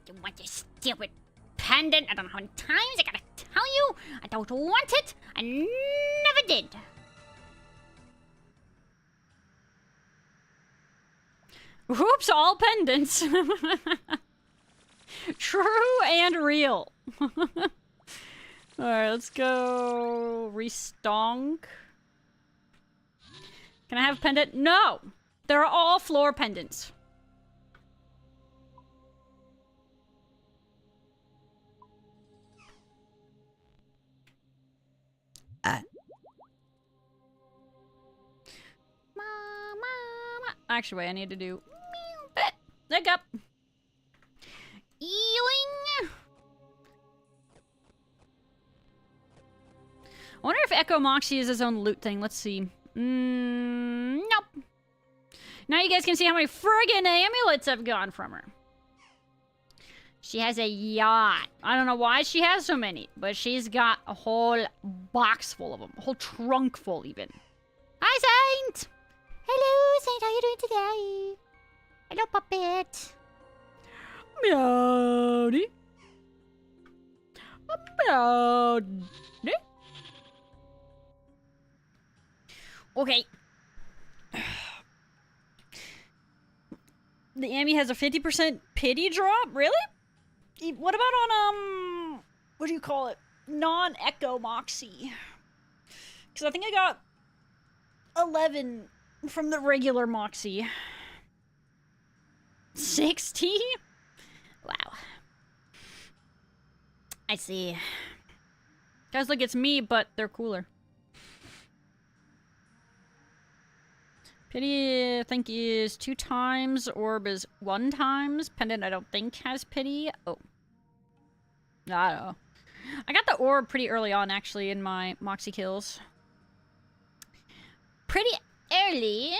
S1: You want this stupid pendant? I don't know how many times I gotta tell you. I don't want it. I never did. Whoops, all pendants. True and real. Alright, let's go restonk. Can I have a pendant? No! They're all floor pendants. Actually, wait, I need to do pick up. Ealing. I wonder if Echo Moxie is his own loot thing. Let's see. Nope. Now you guys can see how many friggin' amulets I've gotten from her. She has a yacht. I don't know why she has so many, but she's got a whole box full of them. A whole trunk full, even. Hi, Saint! Hello, Saint. How you doing today? Hello, puppet. Meowdy. Meowdy. Okay. The Amy has a 50% pity drop? Really? What about on, what do you call it? Non-Echo Moxie. Because I think I got 11 from the regular Moxie. 60? Wow. I see. Guys, look, it's me, but they're cooler. Pity, I think, is 2 times. Orb is 1 times. Pendant, I don't think, has pity. Oh. I don't know. I got the orb pretty early on, actually, in my Moxie kills. Pretty early.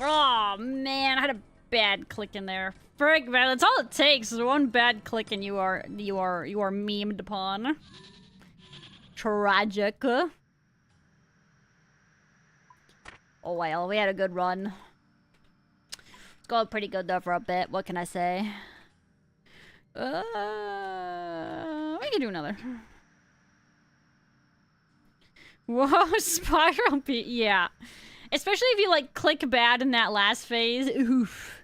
S1: Oh man, I had a bad click in there. Frick, man, that's all it takes is one bad click and you are memed upon. Tragic. Oh well, we had a good run. It's going pretty good though for a bit. What can I say? We can do another. Whoa, spiral beat. Yeah. Especially if you, like, click bad in that last phase. Oof.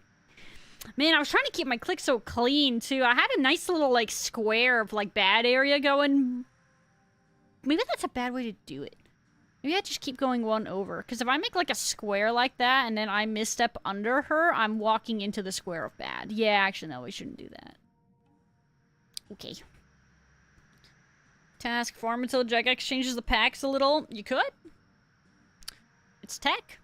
S1: Man, I was trying to keep my click so clean, too. I had a nice little, like, square of, like, bad area going. Maybe that's a bad way to do it. Maybe I just keep going one over. Because if I make, like, a square like that and then I misstep under her, I'm walking into the square of bad. Yeah, actually, no, we shouldn't do that. Okay. Task farm until Jagex changes the packs a little. You could. It's tech.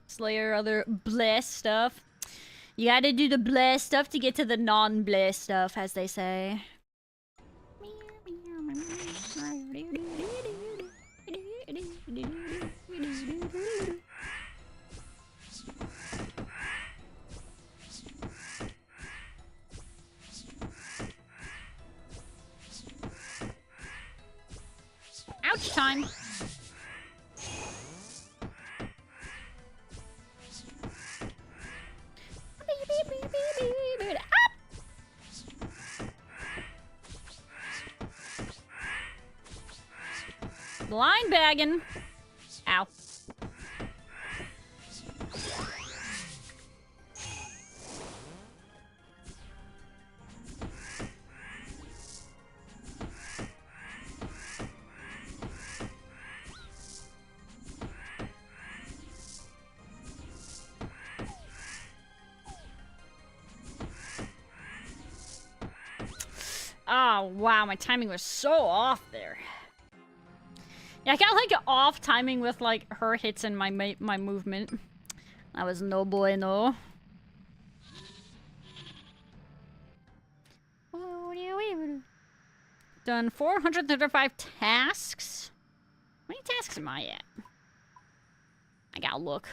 S1: Slayer, other bless stuff. You gotta do the bless stuff to get to the non-bless stuff, as they say. Ouch time. Blind bagging. Ow. Oh, wow, my timing was so off there. Yeah, I got like off timing with like her hits and my movement. That was no bueno. Done 435 tasks. How many tasks am I at? I gotta look.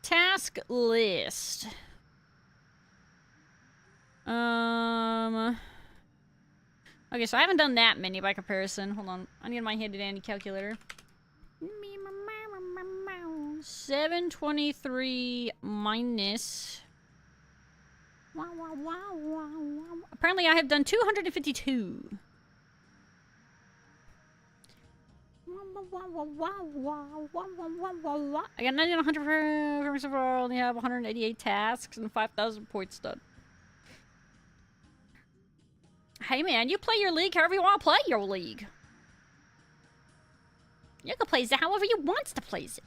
S1: Task list. Okay, so I haven't done that many by comparison. Hold on. I need my handy dandy calculator. 723 minus. Apparently I have done 252. I got 100 for I only have 188 tasks and 5,000 points done. Hey man, you play your league however you want to play your league. You can play it however you want to play it.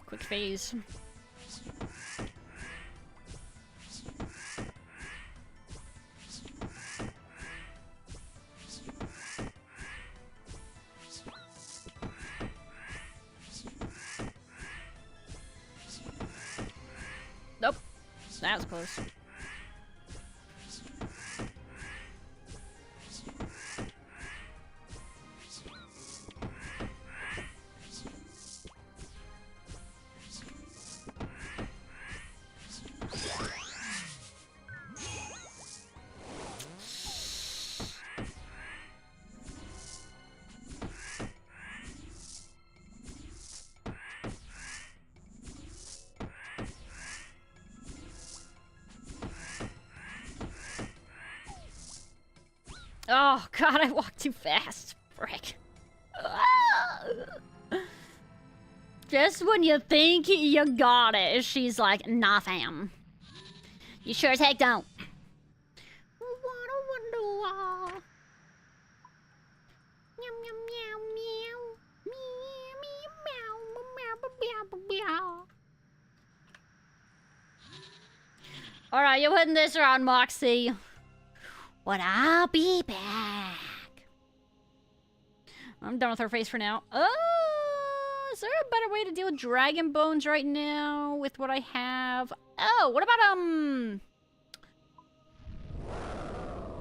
S1: Quick phase. Nope. That was close. Oh, God, I walked too fast. Frick. Just when you think you got it, she's like, nah, fam. You sure as heck don't. Alright, you're winning this round, Moxie. But I'll be back. I'm done with her face for now. Is there a better way to deal with dragon bones right now with what I have? Oh, what about,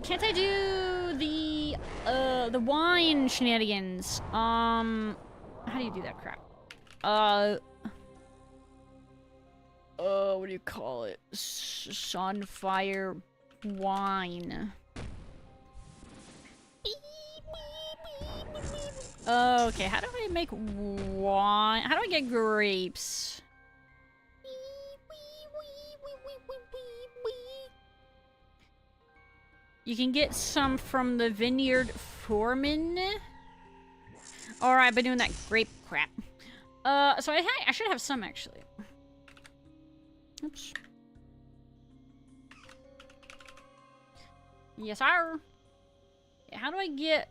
S1: can't I do the wine shenanigans? How do you do that crap? What do you call it? Sunfire wine. Okay, how do I make wine? How do I get grapes? You can get some from the vineyard foreman. Alright, I've been doing that grape crap. So I should have some actually. Oops. Yes, sir. Yeah, how do I get...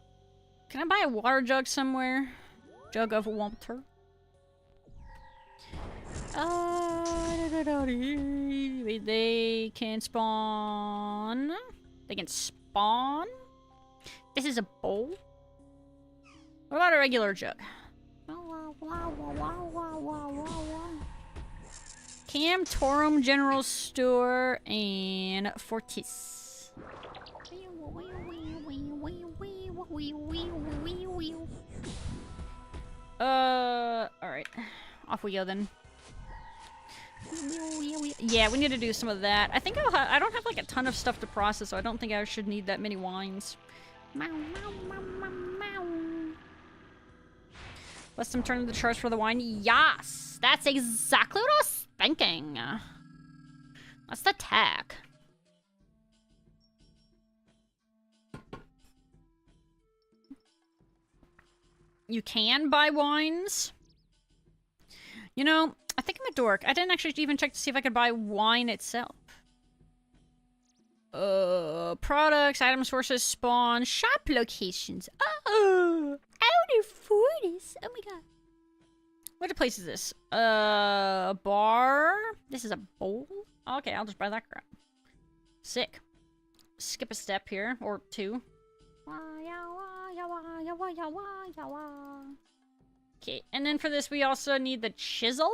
S1: Can I buy a water jug somewhere? Jug of water. They can spawn. They can spawn. This is a bowl. What about a regular jug? Cam, Torum, General Store, and Fortis. Alright. Off we go then. Yeah, we need to do some of that. I think I don't have like a ton of stuff to process, so I don't think I should need that many wines. Let them turn to the charts for the wine. Yes! That's exactly what I was thinking. That's the tag. You can buy wines. You know, I think I'm a dork. I didn't actually even check to see if I could buy wine itself. Products, item sources, spawn, shop locations. Oh, outer forties. Oh my god. What place is this? Bar. This is a bowl. Okay, I'll just buy that crap. Sick. Skip a step here, or two. Okay, and then for this we also need the chisel.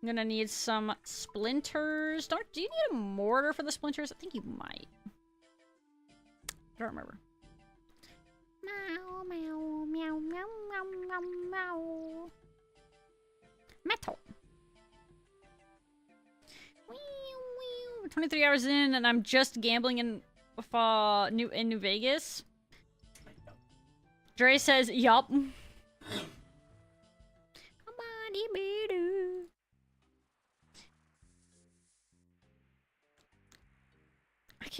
S1: I'm gonna need some splinters. Do you need a mortar for the splinters? I think you might. I don't remember. Meow, meow, meow, meow, meow, meow, meow. Metal. 23 hours in, and I'm just gambling in New Vegas. Dre says, yup.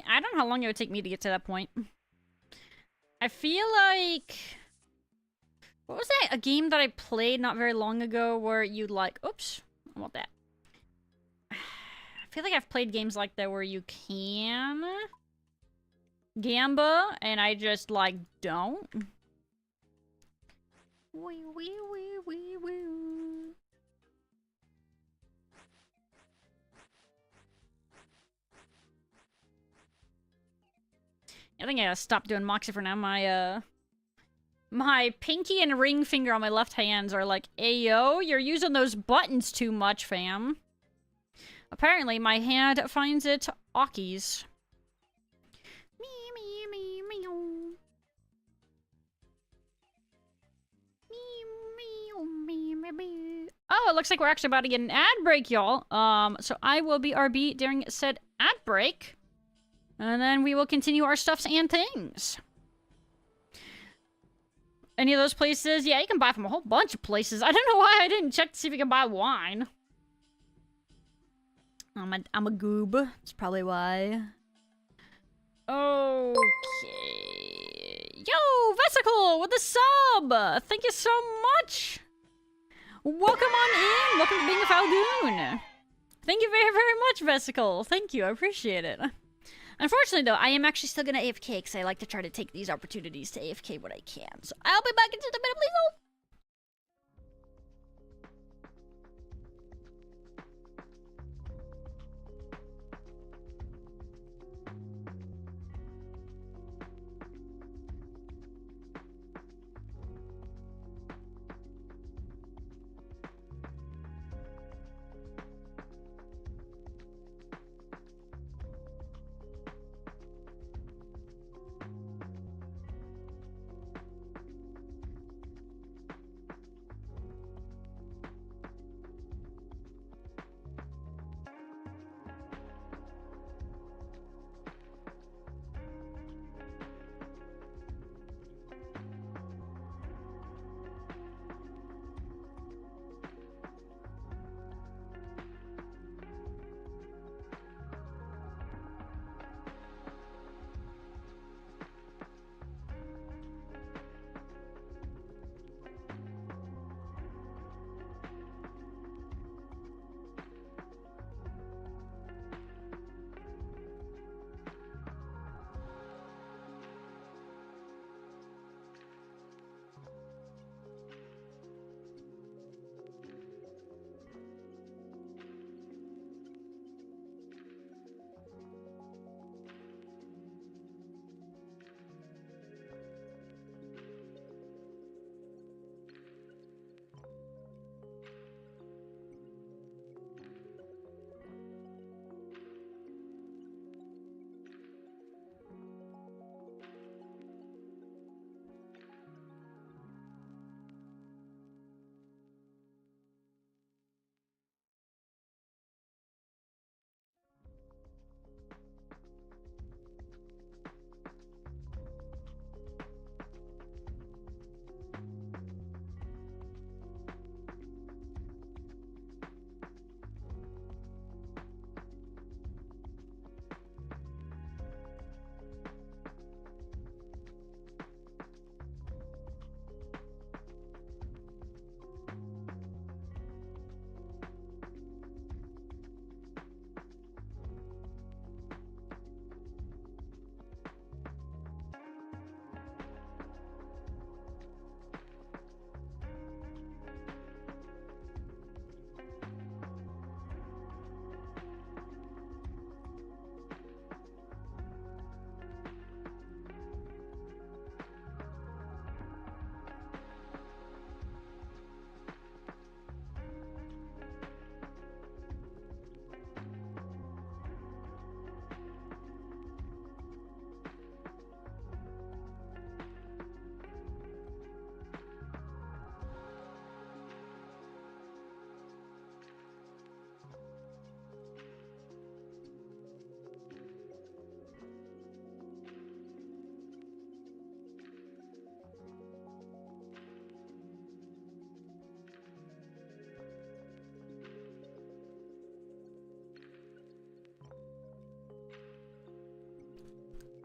S1: I don't know how long it would take me to get to that point. I feel like... What was that? A game that I played not very long ago where you'd like... Oops. I want that. I feel like I've played games like that where you can... Gamba, and I just, like, don't. Wee, wee, wee, wee, wee. I think I gotta stop doing Moxie for now. My pinky and ring finger on my left hands are like, ayo, you're using those buttons too much, fam. Apparently, my hand finds it awkies. Oh, it looks like we're actually about to get an ad break, y'all. So I will be RB during said ad break. And then we will continue our stuffs and things. Any of those places? Yeah, you can buy from a whole bunch of places. I don't know why I didn't check to see if you can buy wine. I'm a goob. That's probably why. Okay. Yo, Vesicle with the sub! Thank you so much! Welcome on in! Welcome to being a Falgoon! Thank you very, very much, Vesicle. Thank you, I appreciate it. Unfortunately, though, I am actually still gonna AFK because I like to try to take these opportunities to AFK when I can. So I'll be back in just a minute, please hold!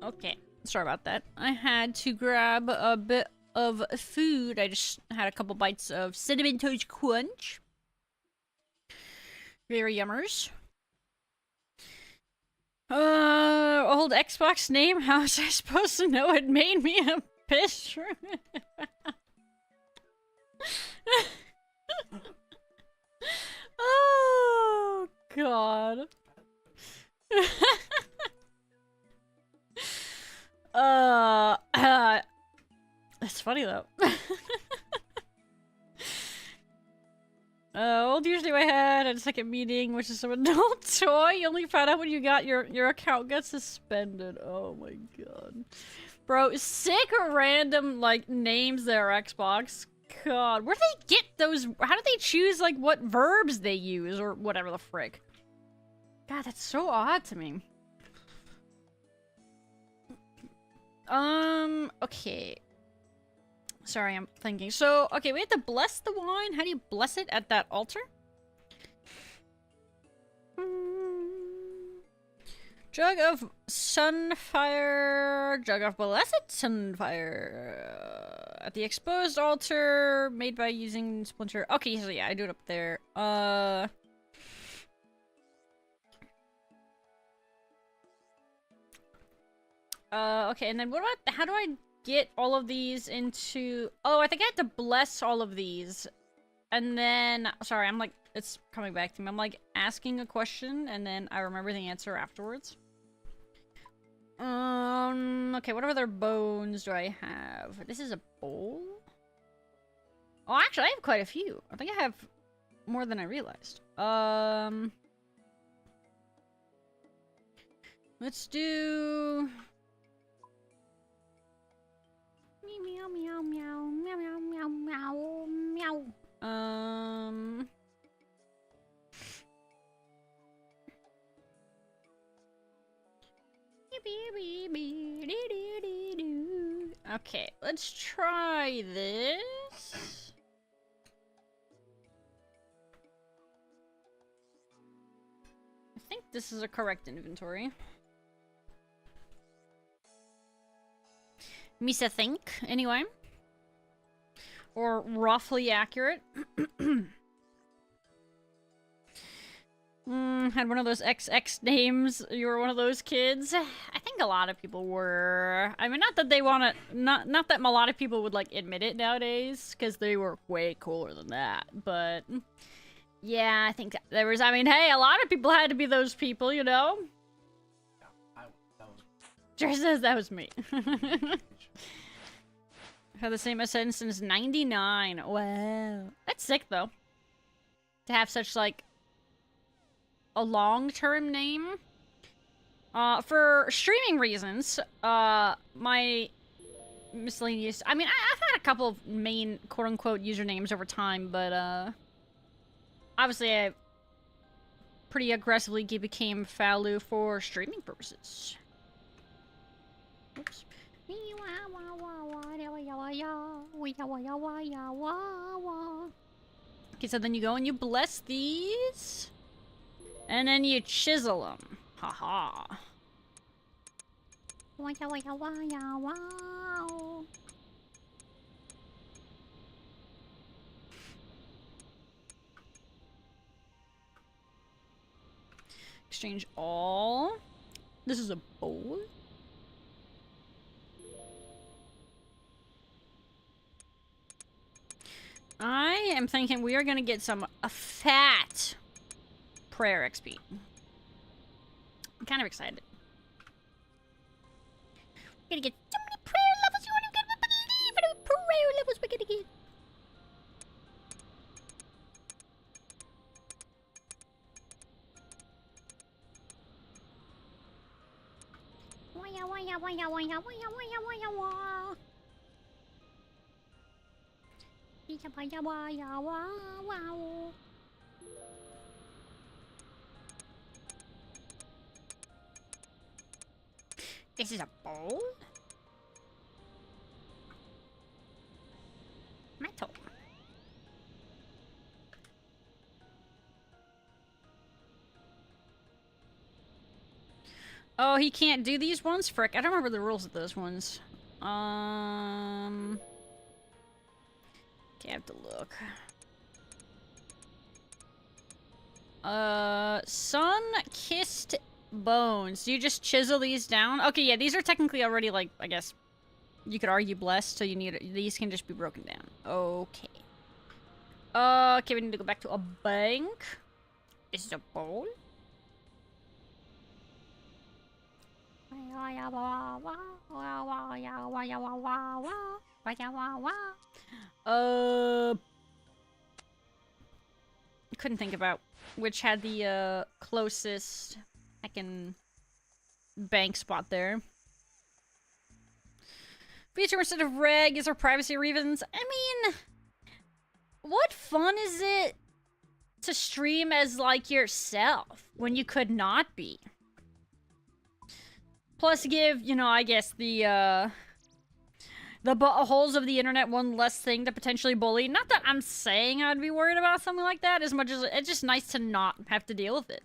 S1: Okay, sorry about that. I had to grab a bit of food. I just had a couple bites of Cinnamon Toast Crunch. Very yummers. Old Xbox name? How was I supposed to know it made me a picture? Oh, God. That's funny though. Old username I had at a second meeting, which is some adult toy. You only found out when you got your account got suspended. Oh my god. Bro, sick or random, like, names there, Xbox. God, where do they get those? How do they choose, like, what verbs they use or whatever the frick? God, that's so odd to me. Okay. Sorry, I'm thinking. So, okay, we have to bless the wine. How do you bless it at that altar? Jug of Sunfire. Jug of Blessed Sunfire. At the exposed altar, made by using splinter. Okay, so yeah, I do it up there. Okay, and then what about, how do I get all of these into, oh, I think I have to bless all of these. And then, sorry, I'm like, it's coming back to me. I'm like asking a question, and then I remember the answer afterwards. Okay, what other bones do I have? This is a bowl? Oh, actually, I have quite a few. I think I have more than I realized. Let's do... Meow, meow, meow, meow, meow, meow, meow, meow. Okay, let's try this. I think this is a correct inventory. Misa think, anyway. Or roughly accurate. Had one of those XX names. You were one of those kids. I think a lot of people were. I mean, not that they want to... Not that a lot of people would, like, admit it nowadays, because they were way cooler than that. But, yeah, I think there was... I mean, hey, a lot of people had to be those people, you know?
S3: Yeah, that was...
S1: Jer says that was me. Had the same ascent since 99. Wow. That's sick, though. To have such, like, a long-term name. For streaming reasons, my miscellaneous... I mean, I've had a couple of main quote-unquote usernames over time, but, obviously I pretty aggressively became Faloo for streaming purposes. Oops. Okay, so then you go and you bless these. And then you chisel them. Haha. Exchange all. This is a bowl. I am thinking we are gonna get some fat prayer XP. I'm kind of excited. We're gonna get so many prayer levels. You won't even believe how many prayer levels we're gonna get. This is a bowl? Metal. Oh, he can't do these ones? Frick, I don't remember the rules of those ones. Okay, I have to look. Sun-kissed bones. Do you just chisel these down? Okay, yeah, these are technically already, like, I guess, you could argue blessed, so you need, these can just be broken down. Okay. Okay, we need to go back to a bank. This is a bowl. Couldn't think about which had the closest heckin' bank spot there. Feature instead of reg is for privacy reasons. I mean, what fun is it to stream as like yourself when you could not be? Plus give, you know, I guess the buttholes of the internet one less thing to potentially bully. Not that I'm saying I'd be worried about something like that, as much as it's just nice to not have to deal with it.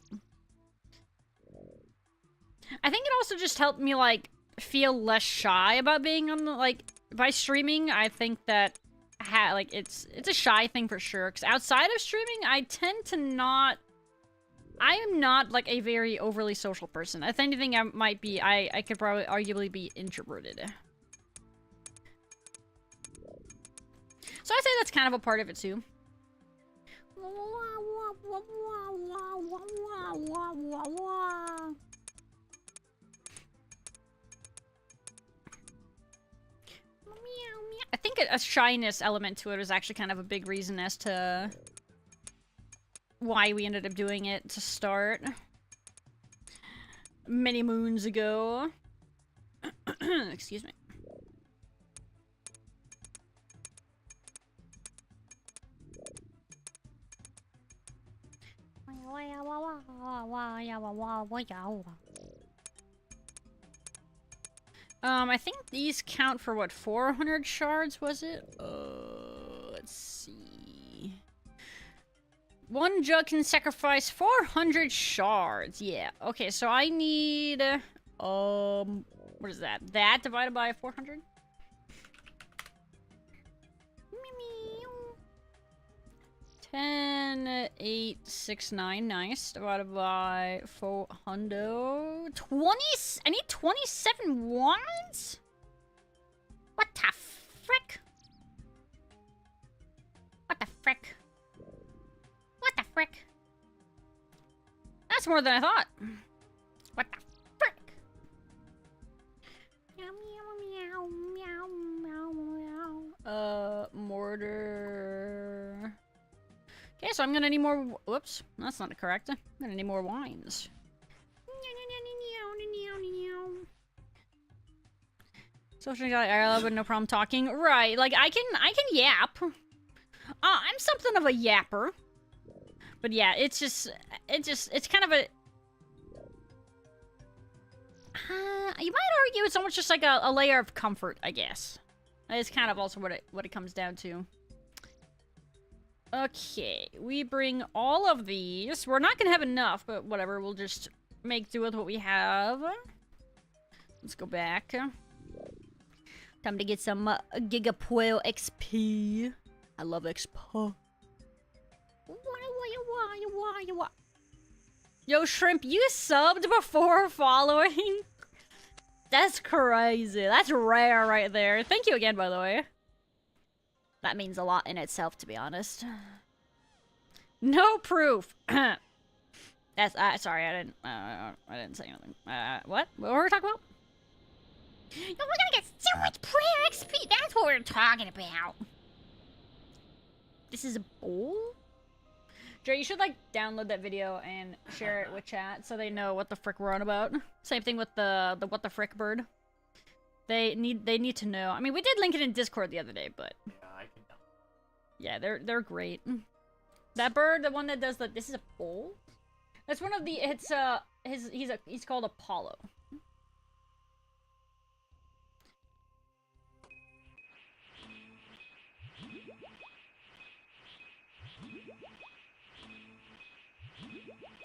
S1: I think it also just helped me, like, feel less shy about being on the, like, by streaming. I think that, like, it's a shy thing for sure. Because outside of streaming, I tend to not... I am not, like, a very overly social person. If anything, I might be... I could probably arguably be introverted. So I'd say that's kind of a part of it, too. I think a shyness element to it is actually kind of a big reason as to why we ended up doing it to start. Many moons ago. Excuse me. I think these count for what, 400 shards, was it? Let's see. One jug can sacrifice 400 shards. Yeah. Okay, so I need what is that? That divided by 400? 10, 8, 6, 9, nice. Divided by 400. 20? I need 27 wands? What the frick? What the frick? What the frick? That's more than I thought. What the frick? Meow, meow, meow, meow, meow. Mortar. Okay, so I'm gonna need more. Whoops, that's not correct. I'm gonna need more wines. Social anxiety, but no problem talking. Right, like I can yap. I'm something of a yapper. But yeah, it's kind of a. You might argue it's almost just like a layer of comfort, I guess. It's kind of also what it comes down to. Okay, we bring all of these. We're not gonna have enough, but whatever. We'll just make do with what we have. Let's go back. Time to get some Gigapoil XP. I love XP. Yo, Shrimp, you subbed before following? That's crazy. That's rare right there. Thank you again, by the way. That means a lot in itself, to be honest. No proof. That's sorry, I didn't say anything. What? What were we talking about? Yo, we're gonna get so much prayer XP. That's what we're talking about. This is a bowl? Jay, you should like download that video and share it with chat so they know what the frick we're on about. Same thing with the what the frick bird. They need to know. I mean, we did link it in Discord the other day, but
S3: Yeah, I can tell.
S1: yeah, they're great. That bird, the one that does the this is a bowl. That's one of the it's he's called Apollo.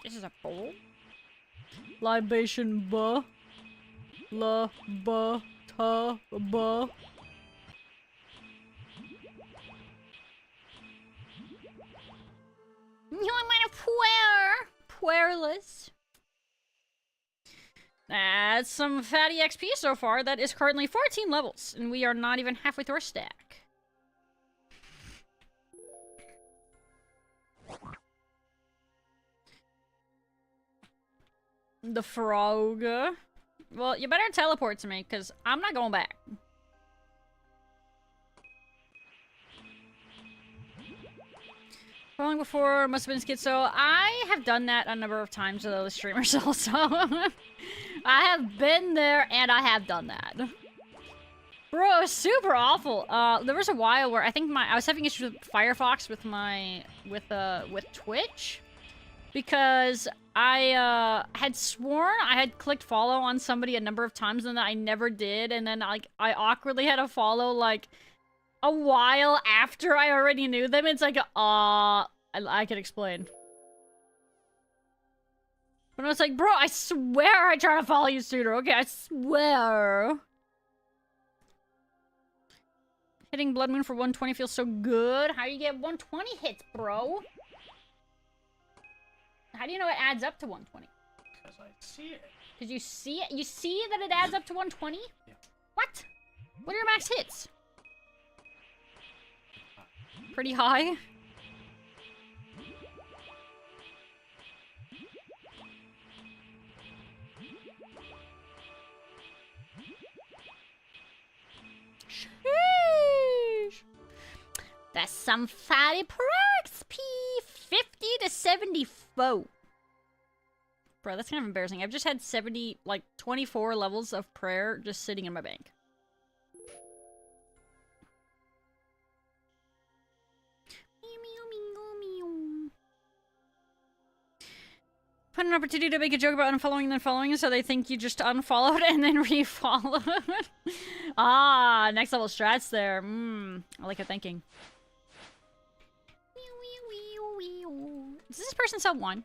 S1: This is a bowl. Libation ba. La ba ta ba. No, I'm gonna puerless. That's some fatty XP so far. That is currently 14 levels, and we are not even halfway through our stack. The frog. Well, you better teleport to me, because I'm not going back. Falling before must have been schizo. I have done that a number of times with other streamers also. I have been there and I have done that. Bro, it was super awful. There was a while where I think I was having issues with Firefox with Twitch. Because I had sworn I had clicked follow on somebody a number of times and that I never did, and then like I awkwardly had to follow like a while after I already knew them. It's like I can explain. But I was like, bro, I swear I try to follow you sooner. Okay, I swear. Hitting Blood Moon for 120 feels so good. How do you get 120 hits, bro? How do you know it adds up to 120?
S3: Because I see it.
S1: Because you see it? You see that it adds up to 120?
S3: Yeah.
S1: What? What are your max hits? Pretty high. Sheesh. That's some fatty perks. P 50 to 74. Bro, that's kind of embarrassing. I've just had 24 levels of prayer just sitting in my bank. Find an opportunity to make a joke about unfollowing and then following, so they think you just unfollowed and then refollowed. Ah, next level strats there. I like your thinking. Does this person sell one?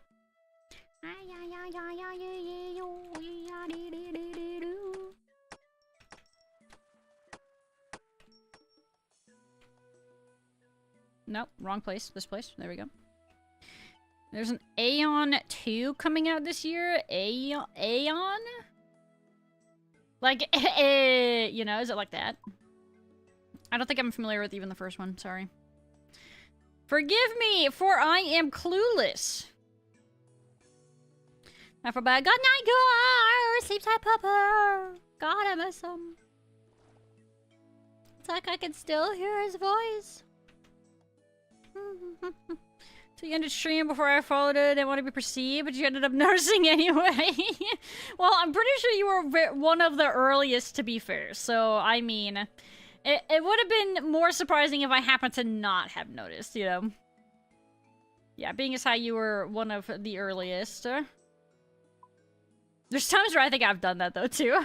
S1: Nope, wrong place. This place. There we go. There's an Aeon 2 coming out this year. Aeon? Like, you know, is it like that? I don't think I'm familiar with even the first one. Sorry. Forgive me, for I am clueless. Not for bad. Good night, girl. Sleep tight, pupper. God, I miss him. It's like I can still hear his voice. So you ended stream before I followed it. Didn't want to be perceived, but you ended up noticing anyway. Well, I'm pretty sure you were one of the earliest, to be fair. So, I mean, it would have been more surprising if I happened to not have noticed, you know? Yeah, being as how you were one of the earliest. There's times where I think I've done that, though, too.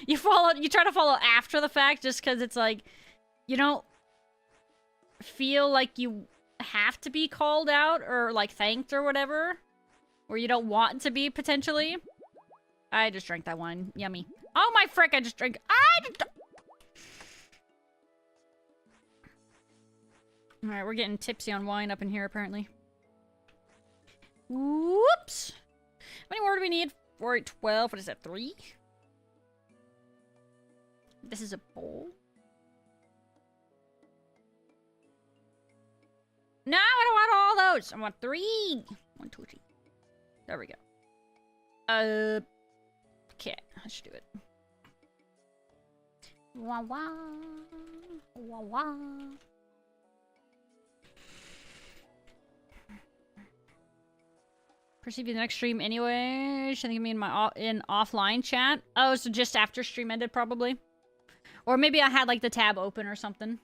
S1: You try to follow after the fact just because it's like, you don't feel like you have to be called out or like thanked or whatever, or you don't want to be potentially. I just drank that one. Yummy. Oh my frick! I just drank. All right, we're getting tipsy on wine up in here apparently. Whoops. How many more do we need? 4, 12. What is that? 3. This is a bowl. No, I don't want all those. I want 3. 1, 2, 3. There we go. Okay, let's do it. Wah wah. Wah wah. Perceive the next stream anyway. Should think of me in my offline chat. Oh, so just after stream ended probably. Or maybe I had like the tab open or something.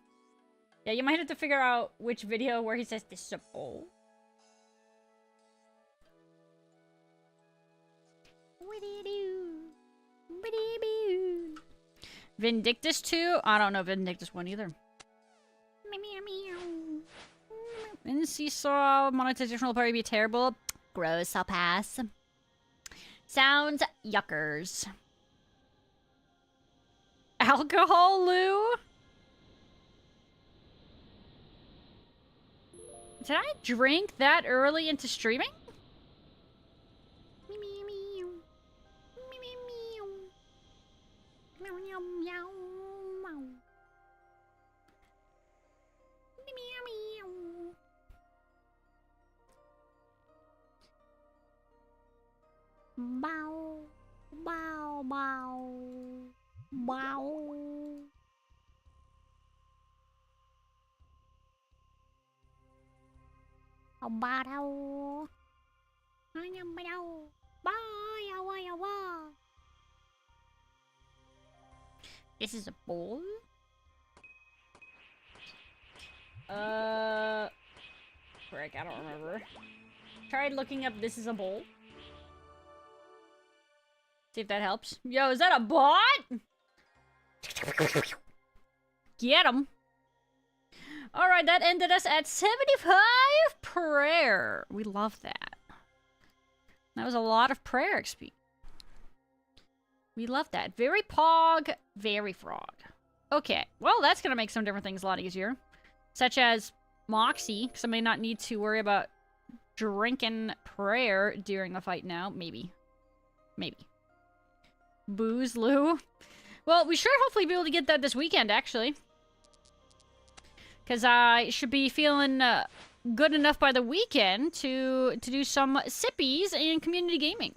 S1: Yeah, you might have to figure out which video where he says this is a bowl. Vindictus 2? I don't know Vindictus 1 either. In Seesaw, monetization will probably be terrible. Gross, I'll pass. Sounds yuckers. Alcohol, Lou? Did I drink that early into streaming? Bow, bow, bow, bow. Bow. This is a bowl? Frick, I don't remember. Tried looking up this is a bowl. See if that helps. Yo, is that a bot? Get him. Alright, that ended us at 75 prayer. We love that. That was a lot of prayer XP. We love that. Very pog, very frog. Okay, well, that's gonna make some different things a lot easier. Such as Moxie, because I may not need to worry about drinking prayer during the fight now. Maybe. Maybe. Booze, Lou. Well, we should hopefully be able to get that this weekend, actually. Because I should be feeling good enough by the weekend to do some sippies in community gaming.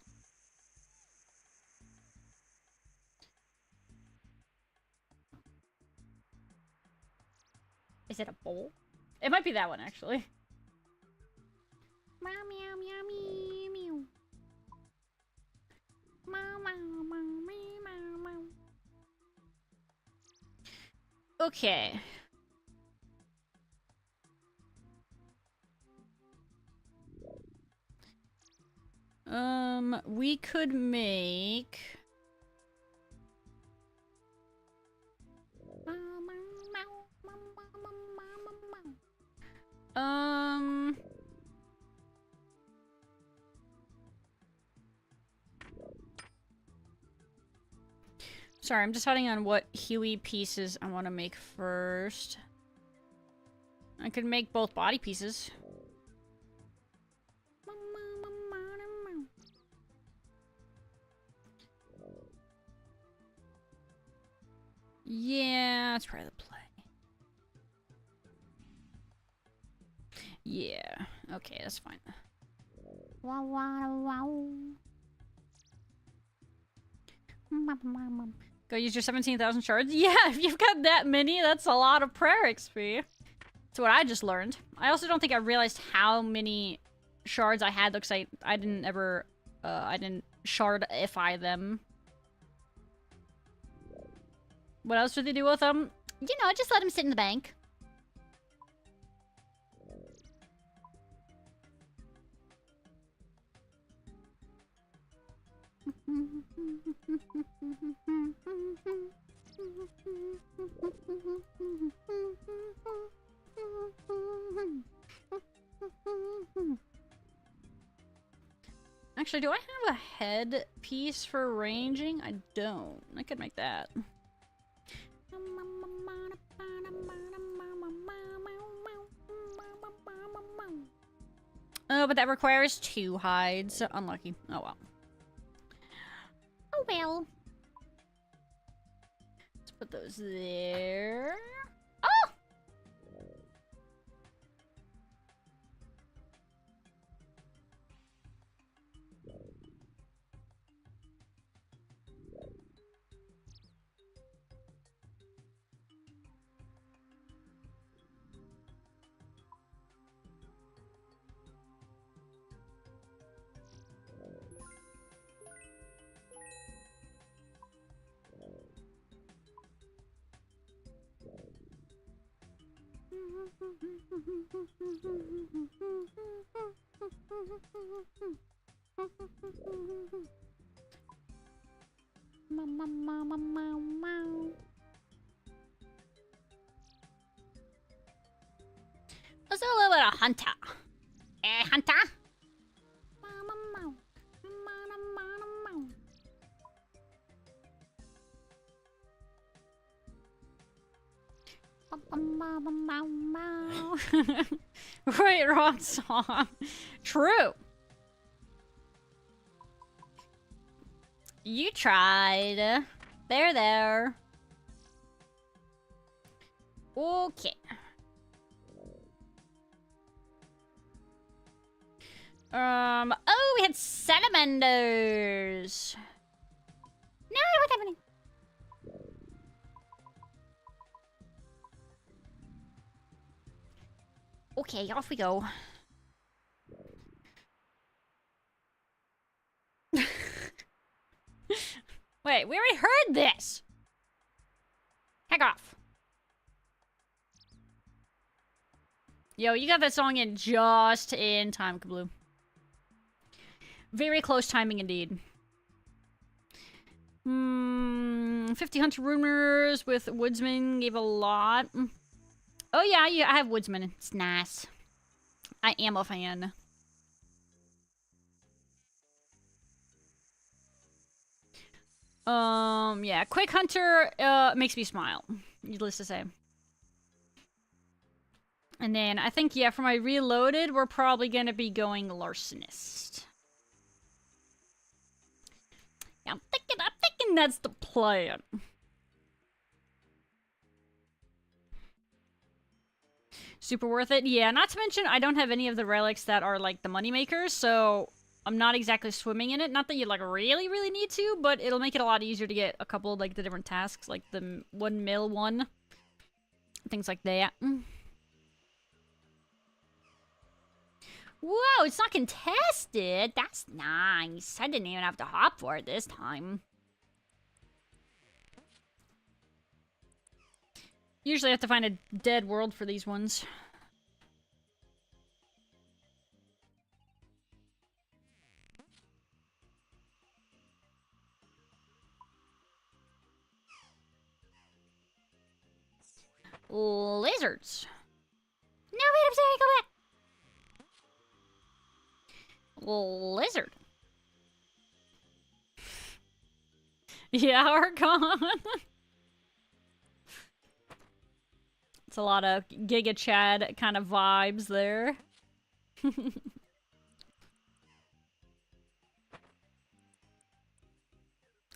S1: Is it a bowl? It might be that one, actually. Meow, meow, meow, meow, meow. Meow, meow, meow, meow, meow. Okay. We could make... Sorry, I'm deciding on what Huey pieces I want to make first. I could make both body pieces. Yeah, that's probably the play. Yeah, okay, that's fine. Wow, wow, wow. Go use your 17,000 shards? Yeah, if you've got that many, that's a lot of prayer XP. That's what I just learned. I also don't think I realized how many shards I had, because I didn't ever, I didn't shardify them. What else would they do with them? You know, just let them sit in the bank. Actually, do I have a head piece for ranging? I don't. I could make that. Oh, but that requires 2 hides. Unlucky. Oh well. Oh well. Let's put those there. Oh! Let's do a little bit of hunter. Hunter? Right, wrong song. True. You tried. There. Okay. Oh, we had salamanders. No, what's happening? Okay, off we go. Wait, we already heard this! Heck off. Yo, you got that song in just in time, Kabloo. Very close timing indeed. 50 hunter rumors with woodsman gave a lot. Oh yeah, I have woodsman. It's nice. I am a fan. Yeah, Quick Hunter, makes me smile, needless to say. And then, I think, yeah, for my reloaded, we're probably gonna be going Larcenist. Yeah, I'm thinking that's the plan. Super worth it? Yeah, not to mention, I don't have any of the relics that are, like, the moneymakers, so I'm not exactly swimming in it. Not that you, like, really, really need to, but it'll make it a lot easier to get a couple of, like, the different tasks, like the 1 mil one. Things like that. Whoa, it's not contested. That's nice. I didn't even have to hop for it this time. Usually I have to find a dead world for these ones. Lizards. No, wait, I'm sorry, go back. Lizard. Yeah, Archon. It's a lot of Giga Chad kind of vibes there.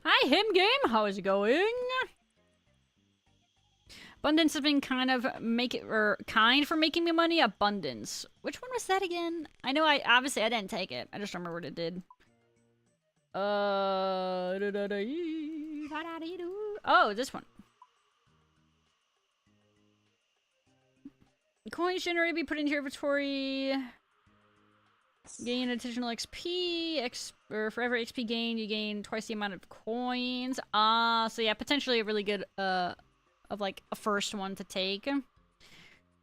S1: Hi, him game. How is it going? Abundance has been kind for making me money. Abundance. Which one was that again? I know obviously I didn't take it. I just remember what it did. Oh, this one. Coins generated be put into your inventory. Gain additional XP. For every XP gained, you gain twice the amount of coins. So yeah, potentially a really good of like a first one to take.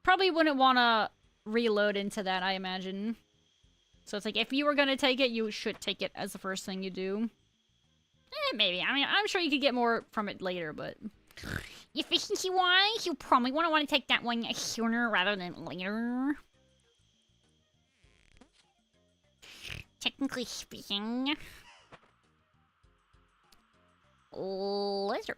S1: Probably wouldn't want to reload into that, I imagine. So it's like, if you were gonna take it, you should take it as the first thing you do. Maybe. I mean, I'm sure you could get more from it later, but efficiency-wise, you probably want to take that one sooner rather than later. Technically speaking. Lizard.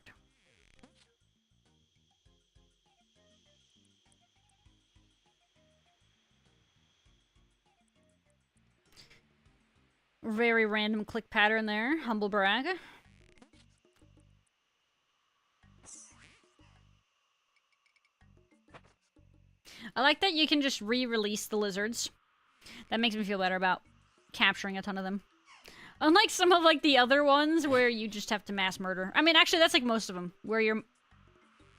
S1: Very random click pattern there. Humble brag. I like that you can just re-release the lizards. That makes me feel better about capturing a ton of them. Unlike some of like the other ones where you just have to mass murder. I mean, actually, that's like most of them. Where you're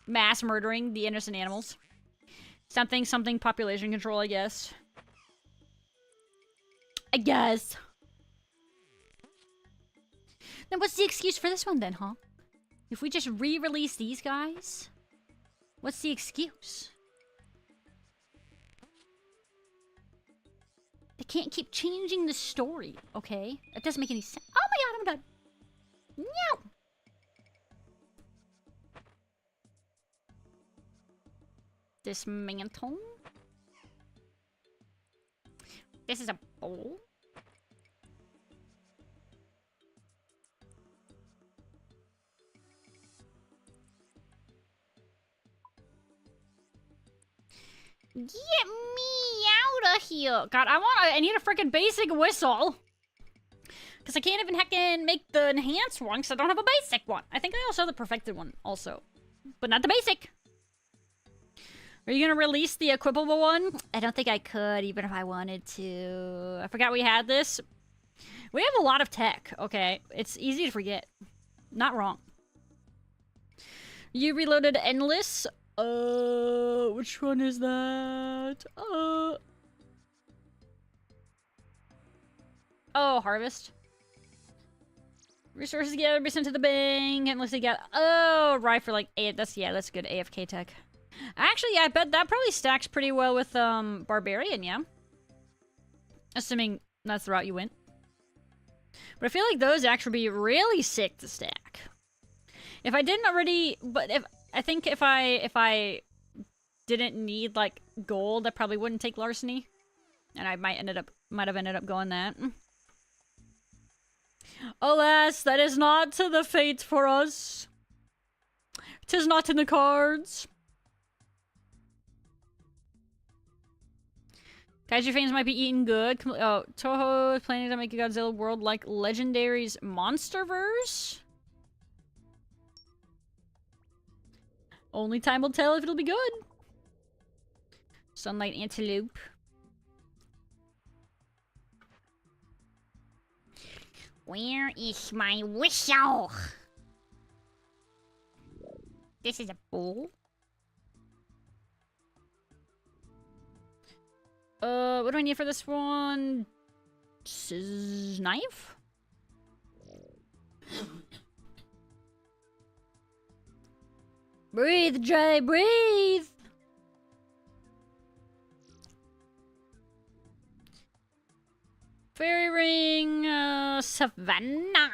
S1: mass murdering the innocent animals. Something population control, I guess. I guess. Then what's the excuse for this one then, huh? If we just re-release these guys? What's the excuse? They can't keep changing the story, okay? That doesn't make any sense. Oh my god, I'm done. No! Dismantle. This is a bowl. Get me out of here! God, I need a freaking basic whistle. Because I can't even heckin' make the enhanced one because I don't have a basic one. I think I also have the perfected one also. But not the basic. Are you gonna release the equipable one? I don't think I could, even if I wanted to. I forgot we had this. We have a lot of tech, okay? It's easy to forget. Not wrong. You reloaded Endless. Which one is that? Oh, Harvest. Resources gathered, be sent to the bank, unless they got, right, for like, that's good AFK tech. Actually, yeah, I bet that probably stacks pretty well with, Barbarian, yeah? Assuming that's the route you went. But I feel like those actually be really sick to stack. If I didn't already, I think if I didn't need like gold, I probably wouldn't take larceny, and I might have ended up going that. Alas, that is not the fate for us. 'Tis not in the cards. Kaiju fans might be eating good. Oh, Toho is planning to make a Godzilla world like Legendary's Monsterverse? Only time will tell if it'll be good. Sunlight Antelope. Where is my whistle? This is a bowl. What do I need for this one? Knife? Breathe, Jay, breathe! Fairy ring, Savannah.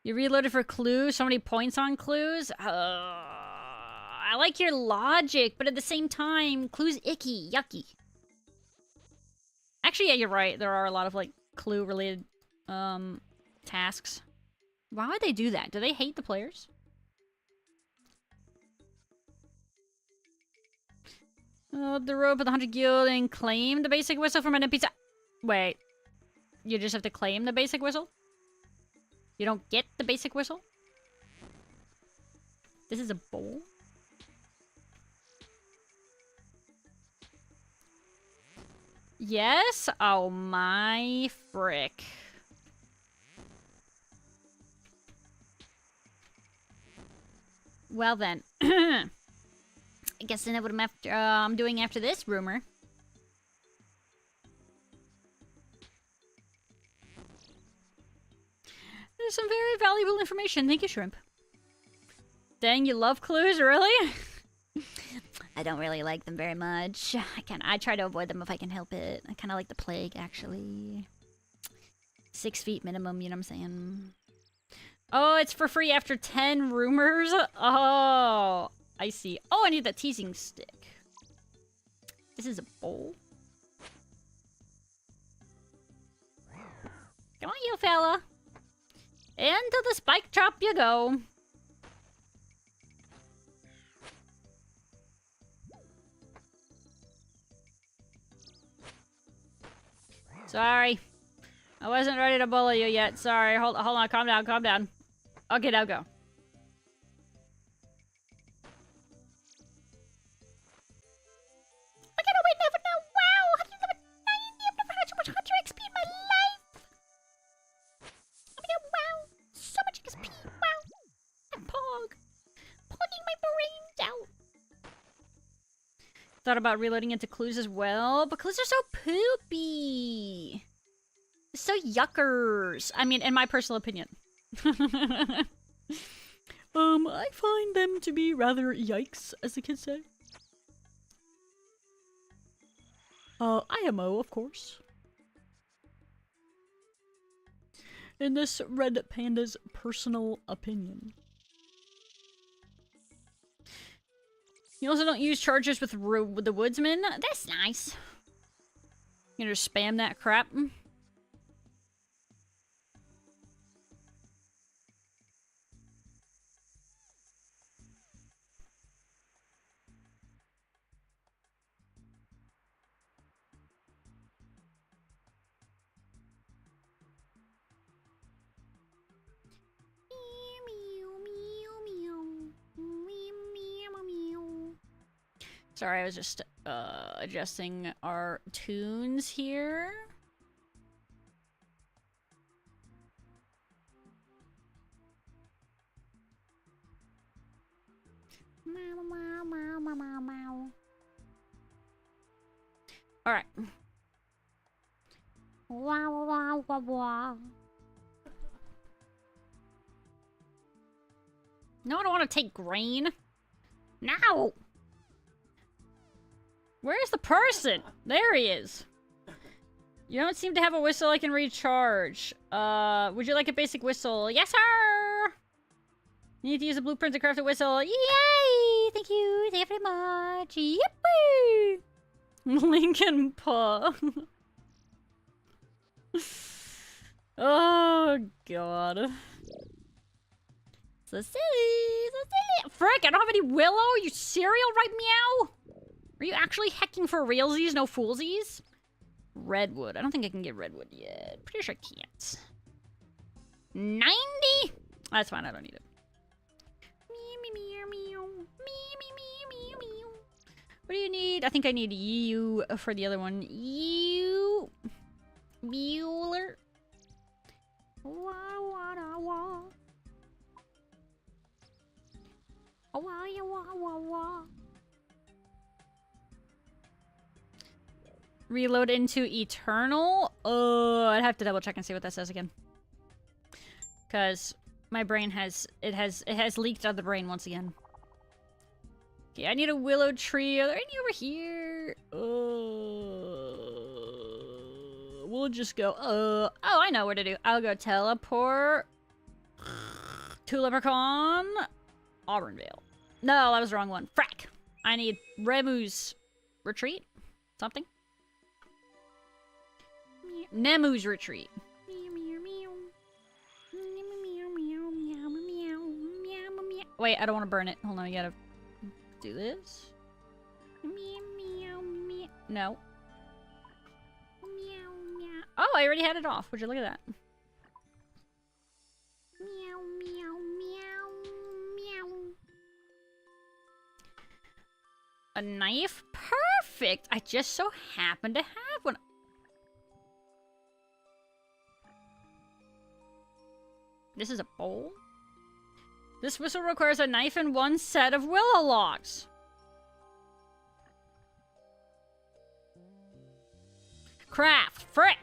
S1: You reloaded for clues? So many points on clues? I like your logic, but at the same time, clues icky, yucky. Actually, yeah, you're right. There are a lot of, like, clue-related, tasks. Why would they do that? Do they hate the players? The rope of the 100 guild and claim the basic whistle from an NPC. Wait. You just have to claim the basic whistle? You don't get the basic whistle? This is a bowl? Yes? Oh my frick. Well then. I guess I know what I'm doing after this rumor. There's some very valuable information. Thank you, Shrimp. Dang, you love clues, really? I don't really like them very much. I try to avoid them if I can help it. I kind of like the plague, actually. 6 feet minimum, you know what I'm saying? Oh, it's for free after 10 rumors? Oh, I see. Oh, I need that teasing stick. This is a bowl. Come on, you fella. Into the spike trap you go. Sorry. I wasn't ready to bully you yet. Sorry. Hold on. Calm down. Calm down. Okay, now go. I gotta wait never know. Wow! How do you never 90? I've never had so much 100 XP in my life. Oh my god, wow. So much XP. Wow. I'm Pog. Pogging my brains out. Thought about reloading into clues as well, but clues are so poopy. So yuckers. I mean, in my personal opinion. I find them to be rather yikes, as the kids say. IMO, of course. In this Red Panda's personal opinion. You also don't use charges with the woodsman? That's nice. You gonna just spam that crap? Sorry, I was just adjusting our tunes here. All right. Wow, wow, wow, wow. No, I don't want to take grain. No! Where's the person? There he is. You don't seem to have a whistle I can recharge. Would you like a basic whistle? Yes, sir! You need to use a blueprint to craft a whistle. Yay! Thank you. Thank you very much. Yippee! Lincoln Paw. Oh, God. So silly, so silly. Frick, I don't have any Willow. You cereal, right, meow? Are you actually hecking for realsies, no foolsies? Redwood. I don't think I can get Redwood yet. Pretty sure I can't. 90? That's fine, I don't need it. What do you need? I think I need you for the other one. You. Bueller. Wah, wah, wah. Wah, wah, wah, wah. Reload into Eternal? I'd have to double check and see what that says again. Cause my brain has leaked out of the brain once again. Okay, I need a willow tree. Are there any over here? We'll just go, oh, I know what to do. I'll go teleport to Leprechaun, Auburnvale. No, that was the wrong one. Frack. I need Remu's retreat. Something. Nemu's retreat. Wait, I don't want to burn it. Hold on, I gotta do this. No. Oh, I already had it off. Would you look at that? A knife? Perfect! I just so happen to have one. This is a bowl? This whistle requires a knife and one set of willow logs. Craft. Frick.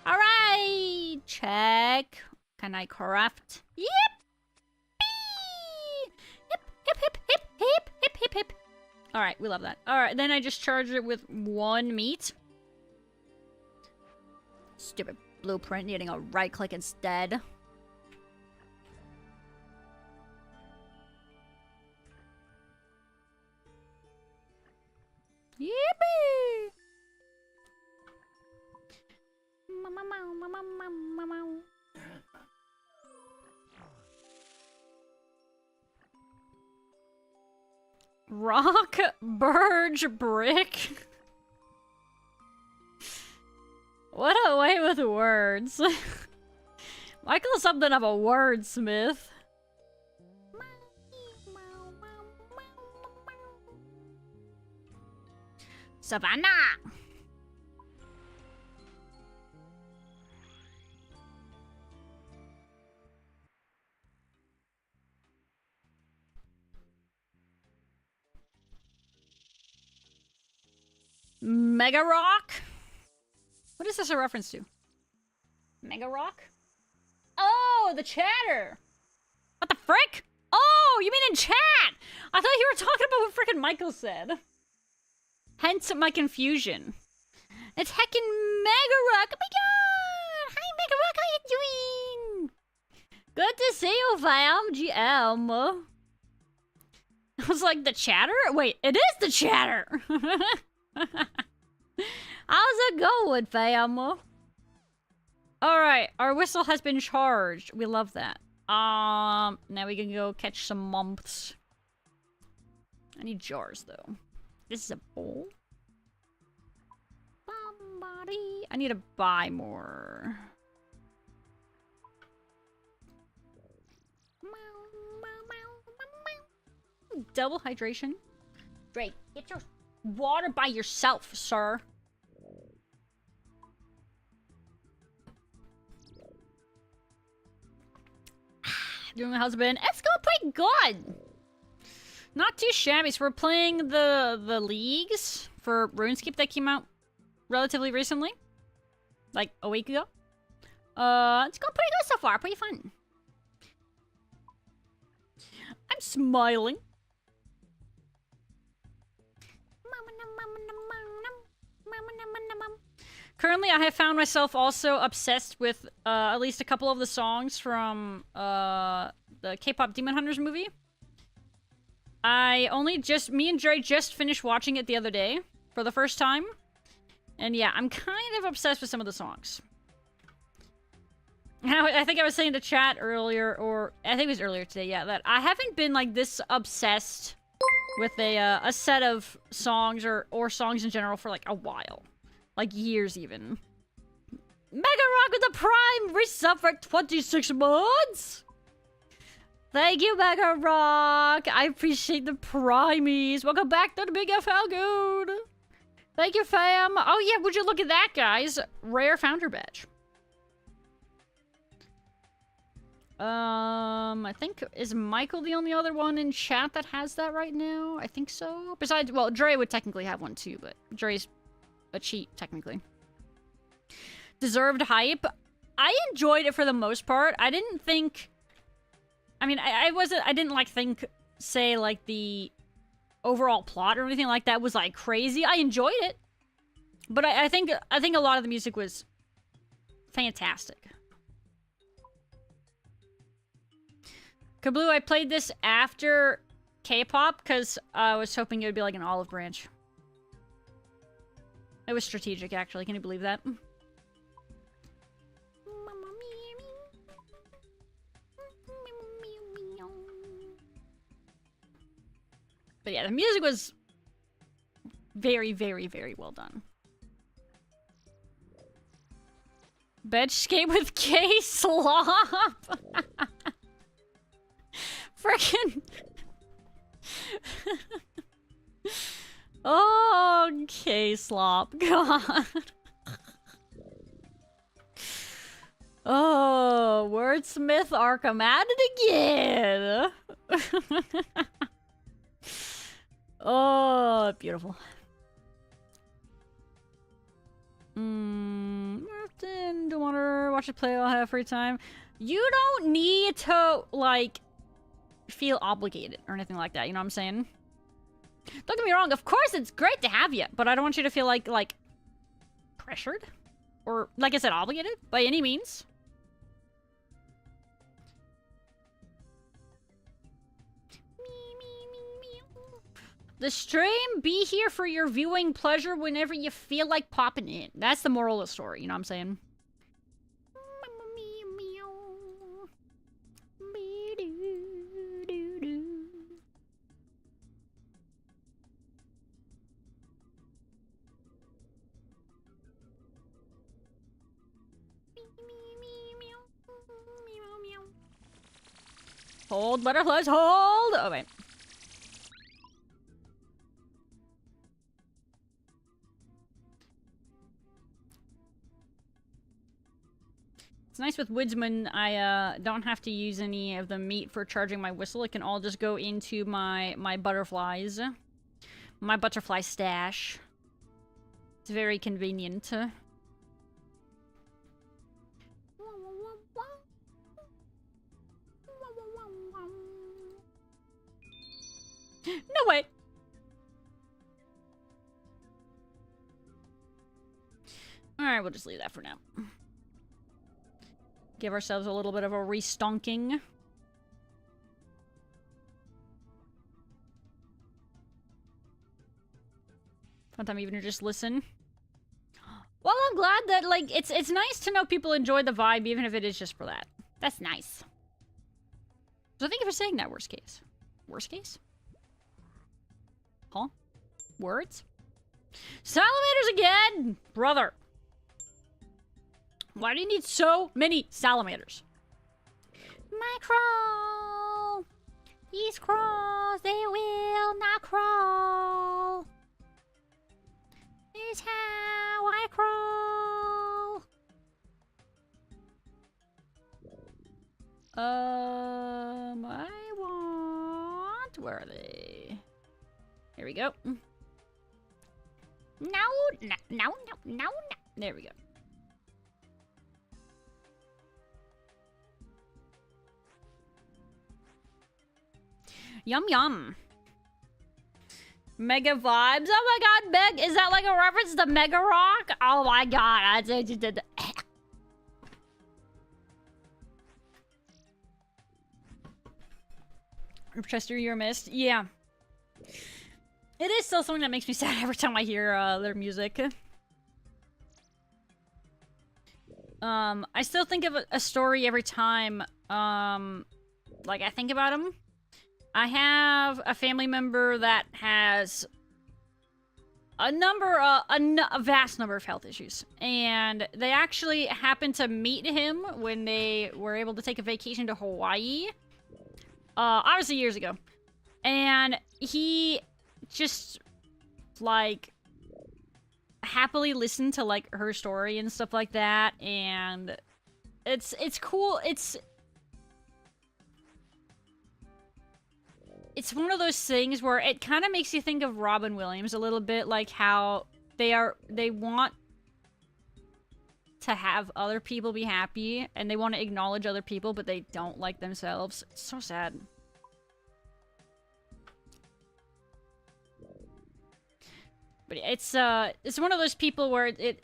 S1: Alright. Check. Can I craft? Yep. Hip, hip, hip, hip, hip, hip, hip, hip. Alright, we love that. Alright, then I just charged it with one meat. Stupid blueprint needing a right click instead. Yippee! Rock, Burge, Brick. What a way with words. Michael's something of a wordsmith. Savannah! Mega Rock? What is this a reference to? Mega Rock? Oh, the chatter! What the frick? Oh, you mean in chat! I thought you were talking about what frickin' Michael said. Hence my confusion. It's heckin' Mega Rock! Oh my god! Hi, Mega Rock, how you doing? Good to see you, fam. GM. I was like, the chatter? Wait, it is the chatter! How's it going, fam? Alright, our whistle has been charged. We love that. Now we can go catch some months. I need jars, though. This is a bowl. Somebody. I need to buy more. Double hydration. Drake, get your water by yourself, sir. Doing my husband. It's going pretty good. Not too shabby. So we're playing the leagues for RuneScape that came out relatively recently. Like a week ago. It's going pretty good so far. Pretty fun. I'm smiling. Currently, I have found myself also obsessed with at least a couple of the songs from the K-pop Demon Hunters movie. Me and Dre just finished watching it the other day for the first time. And yeah, I'm kind of obsessed with some of the songs. I think I was saying in the chat earlier, or I think it was earlier today, yeah, that I haven't been like this obsessed with a set of songs or songs in general for like a while. Like years even. Mega Rock with the Prime resub for 26 months! Thank you, Mega Rock! I appreciate the Primies! Welcome back to the Big Falgoon! Thank you, fam! Oh yeah, would you look at that, guys? Rare Founder Badge. I think, is Michael the only other one in chat that has that right now? I think so. Besides, well, Dre would technically have one too, but Dre's a cheat, technically. Deserved hype. I enjoyed it for the most part. I didn't think... I mean, I didn't, like, say, like, the overall plot or anything like that was, like, crazy. I enjoyed it. But I think a lot of the music was fantastic. Kabloo, I played this after K-pop because I was hoping it would be like an olive branch. It was strategic, actually. Can you believe that? But yeah, the music was very, very, very well done. Bench skate with K-Slop! Frickin' oh, K-Slop, God. Oh, Wordsmith Arkham at it again. Oh, beautiful. Often don't want to watch it play. I'll have free time. You don't need to, like, feel obligated or anything like that, you know what I'm saying? Don't get me wrong, of course it's great to have you, but I don't want you to feel like pressured or, like I said, obligated by any means. The stream be here for your viewing pleasure whenever you feel like popping in. That's the moral of the story, you know what I'm saying? Hold, butterflies, hold! Oh, wait. It's nice with Woodsman, I don't have to use any of the meat for charging my whistle. It can all just go into my butterflies. My butterfly stash. It's very convenient. No way! Alright, we'll just leave that for now. Give ourselves a little bit of a restonking. Fun time even to just listen. Well, I'm glad that, like, it's nice to know people enjoy the vibe, even if it is just for that. That's nice. So thank you for saying that, worst case. Worst case? Huh? Words? Salamanders again! Brother! Why do you need so many salamanders? My crawl! These crawls, they will not crawl! Is how I crawl! I want... Where are they? Here we go. No. There we go. Yum yum. Mega vibes. Oh my god, Meg, is that like a reference to Mega Rock? Oh my god, I just did that. Chester, you're missed. Yeah. It is still something that makes me sad every time I hear their music. I still think of a story every time, like, I think about him. I have a family member that has a vast number of health issues. And they actually happened to meet him when they were able to take a vacation to Hawaii. Obviously years ago. And he just, like, happily listened to, like, her story and stuff like that. And it's cool. It's one of those things where it kind of makes you think of Robin Williams a little bit, like how they want to have other people be happy, and they want to acknowledge other people, but they don't like themselves. It's so sad. But it's one of those people where it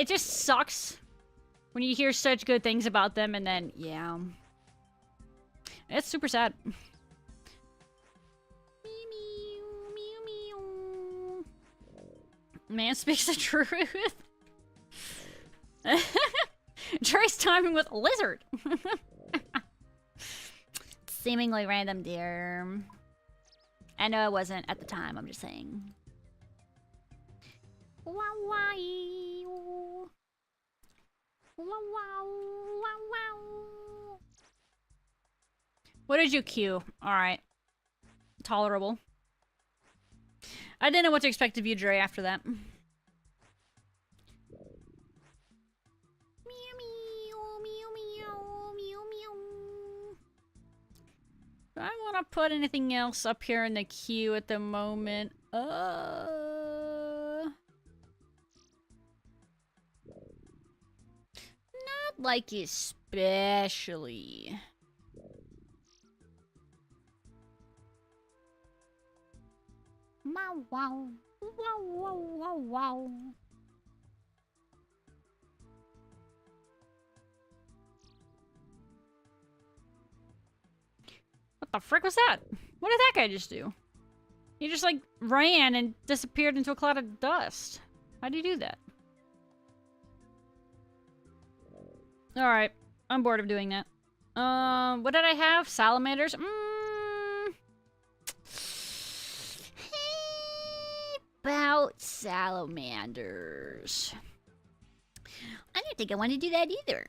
S1: just sucks when you hear such good things about them, and then, yeah. It's super sad. Man speaks the truth. Trace timing with a lizard. Seemingly random, dear. I know I wasn't at the time, I'm just saying. Wow, wow. Wow, wow, wow, wow. What did you cue? Alright. Tolerable. I didn't know what to expect of you, Dre, after that. Meow, meow, meow, meow, meow, meow. Do I want to put anything else up here in the queue at the moment? Not like especially. Wow, wow, wow, wow, wow, wow. What the frick was that? What did that guy just do? He just, like, ran and disappeared into a cloud of dust. How'd he do that? Alright. I'm bored of doing that. What did I have? Salamanders? About salamanders. I didn't think I wanted to do that either.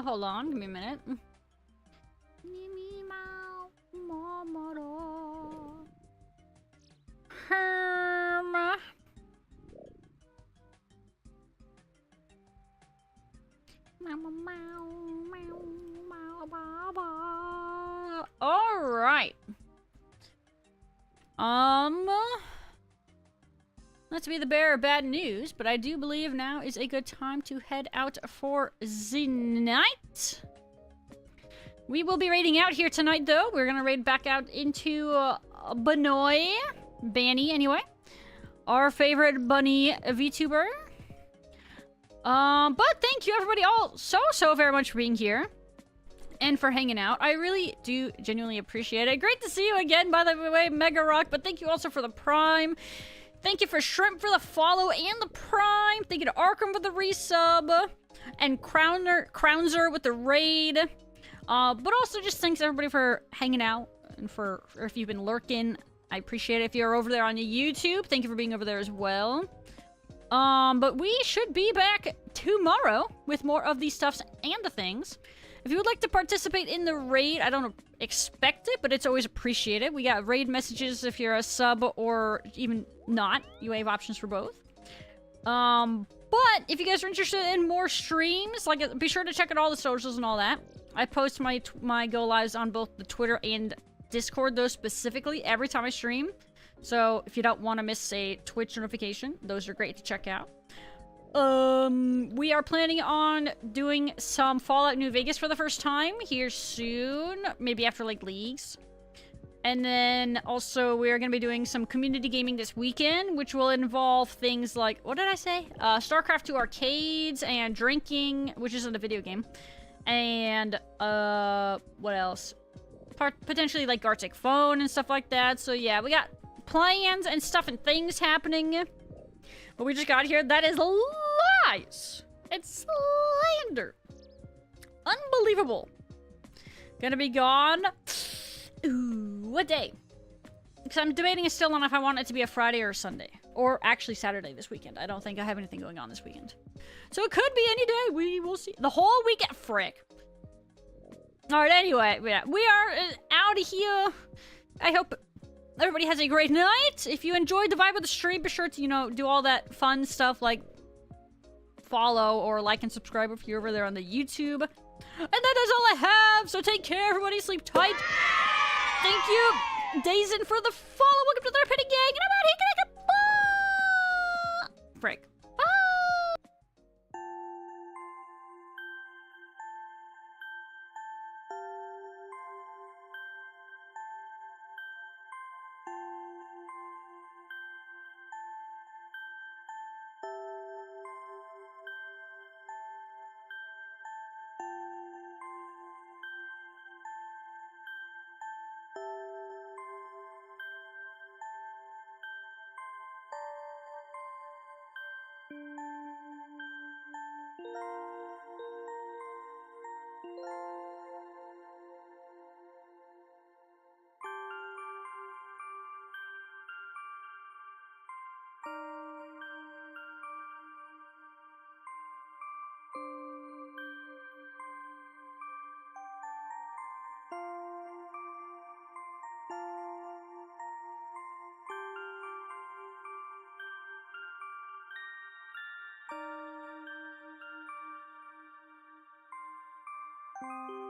S1: Hold on, give me a minute. All right. Not to be the bearer of bad news, but I do believe now is a good time to head out for the night. We will be raiding out here tonight, though. We're gonna raid back out into Banoi. Banny, anyway. Our favorite bunny VTuber. But thank you everybody all so very much for being here. And for hanging out. I really do genuinely appreciate it. Great to see you again, by the way, Mega Rock. But thank you also for the Prime. Thank you for Shrimp for the follow and the Prime. Thank you to Arkham for the resub. And Crownzer with the raid. But also just thanks everybody for hanging out. And for if you've been lurking, I appreciate it. If you're over there on YouTube, thank you for being over there as well. But we should be back tomorrow with more of these stuffs and the things. If you would like to participate in the raid, I don't expect it, but it's always appreciated. We got raid messages if you're a sub or even not. You have options for both. But if you guys are interested in more streams, like, be sure to check out all the socials and all that. I post my go lives on both the Twitter and Discord, those specifically, every time I stream. So if you don't want to miss a Twitch notification, those are great to check out. We are planning on doing some Fallout New Vegas for the first time here soon. Maybe after, like, leagues. And then also we're going to be doing some community gaming this weekend, which will involve things like, what did I say? StarCraft 2 arcades and drinking, which isn't a video game. And, what else? Potentially like Gartic Phone and stuff like that. So yeah, we got plans and stuff and things happening. But we just got here. That is lies. It's slander. Unbelievable. Gonna be gone. Ooh, what day? Because I'm debating still on if I want it to be a Friday or a Sunday. Or actually Saturday this weekend. I don't think I have anything going on this weekend. So it could be any day. We will see. The whole weekend. Frick. Alright, anyway. Yeah, we are out of here. I hope everybody has a great night. If you enjoyed the vibe of the stream, be sure to, you know, do all that fun stuff like follow or like and subscribe if you're over there on the YouTube. And that is all I have. So take care, everybody. Sleep tight. Thank you, Dazen, for the follow. Welcome to the Red Panda Gang. And I'm out here. Good night. Frick. Bye.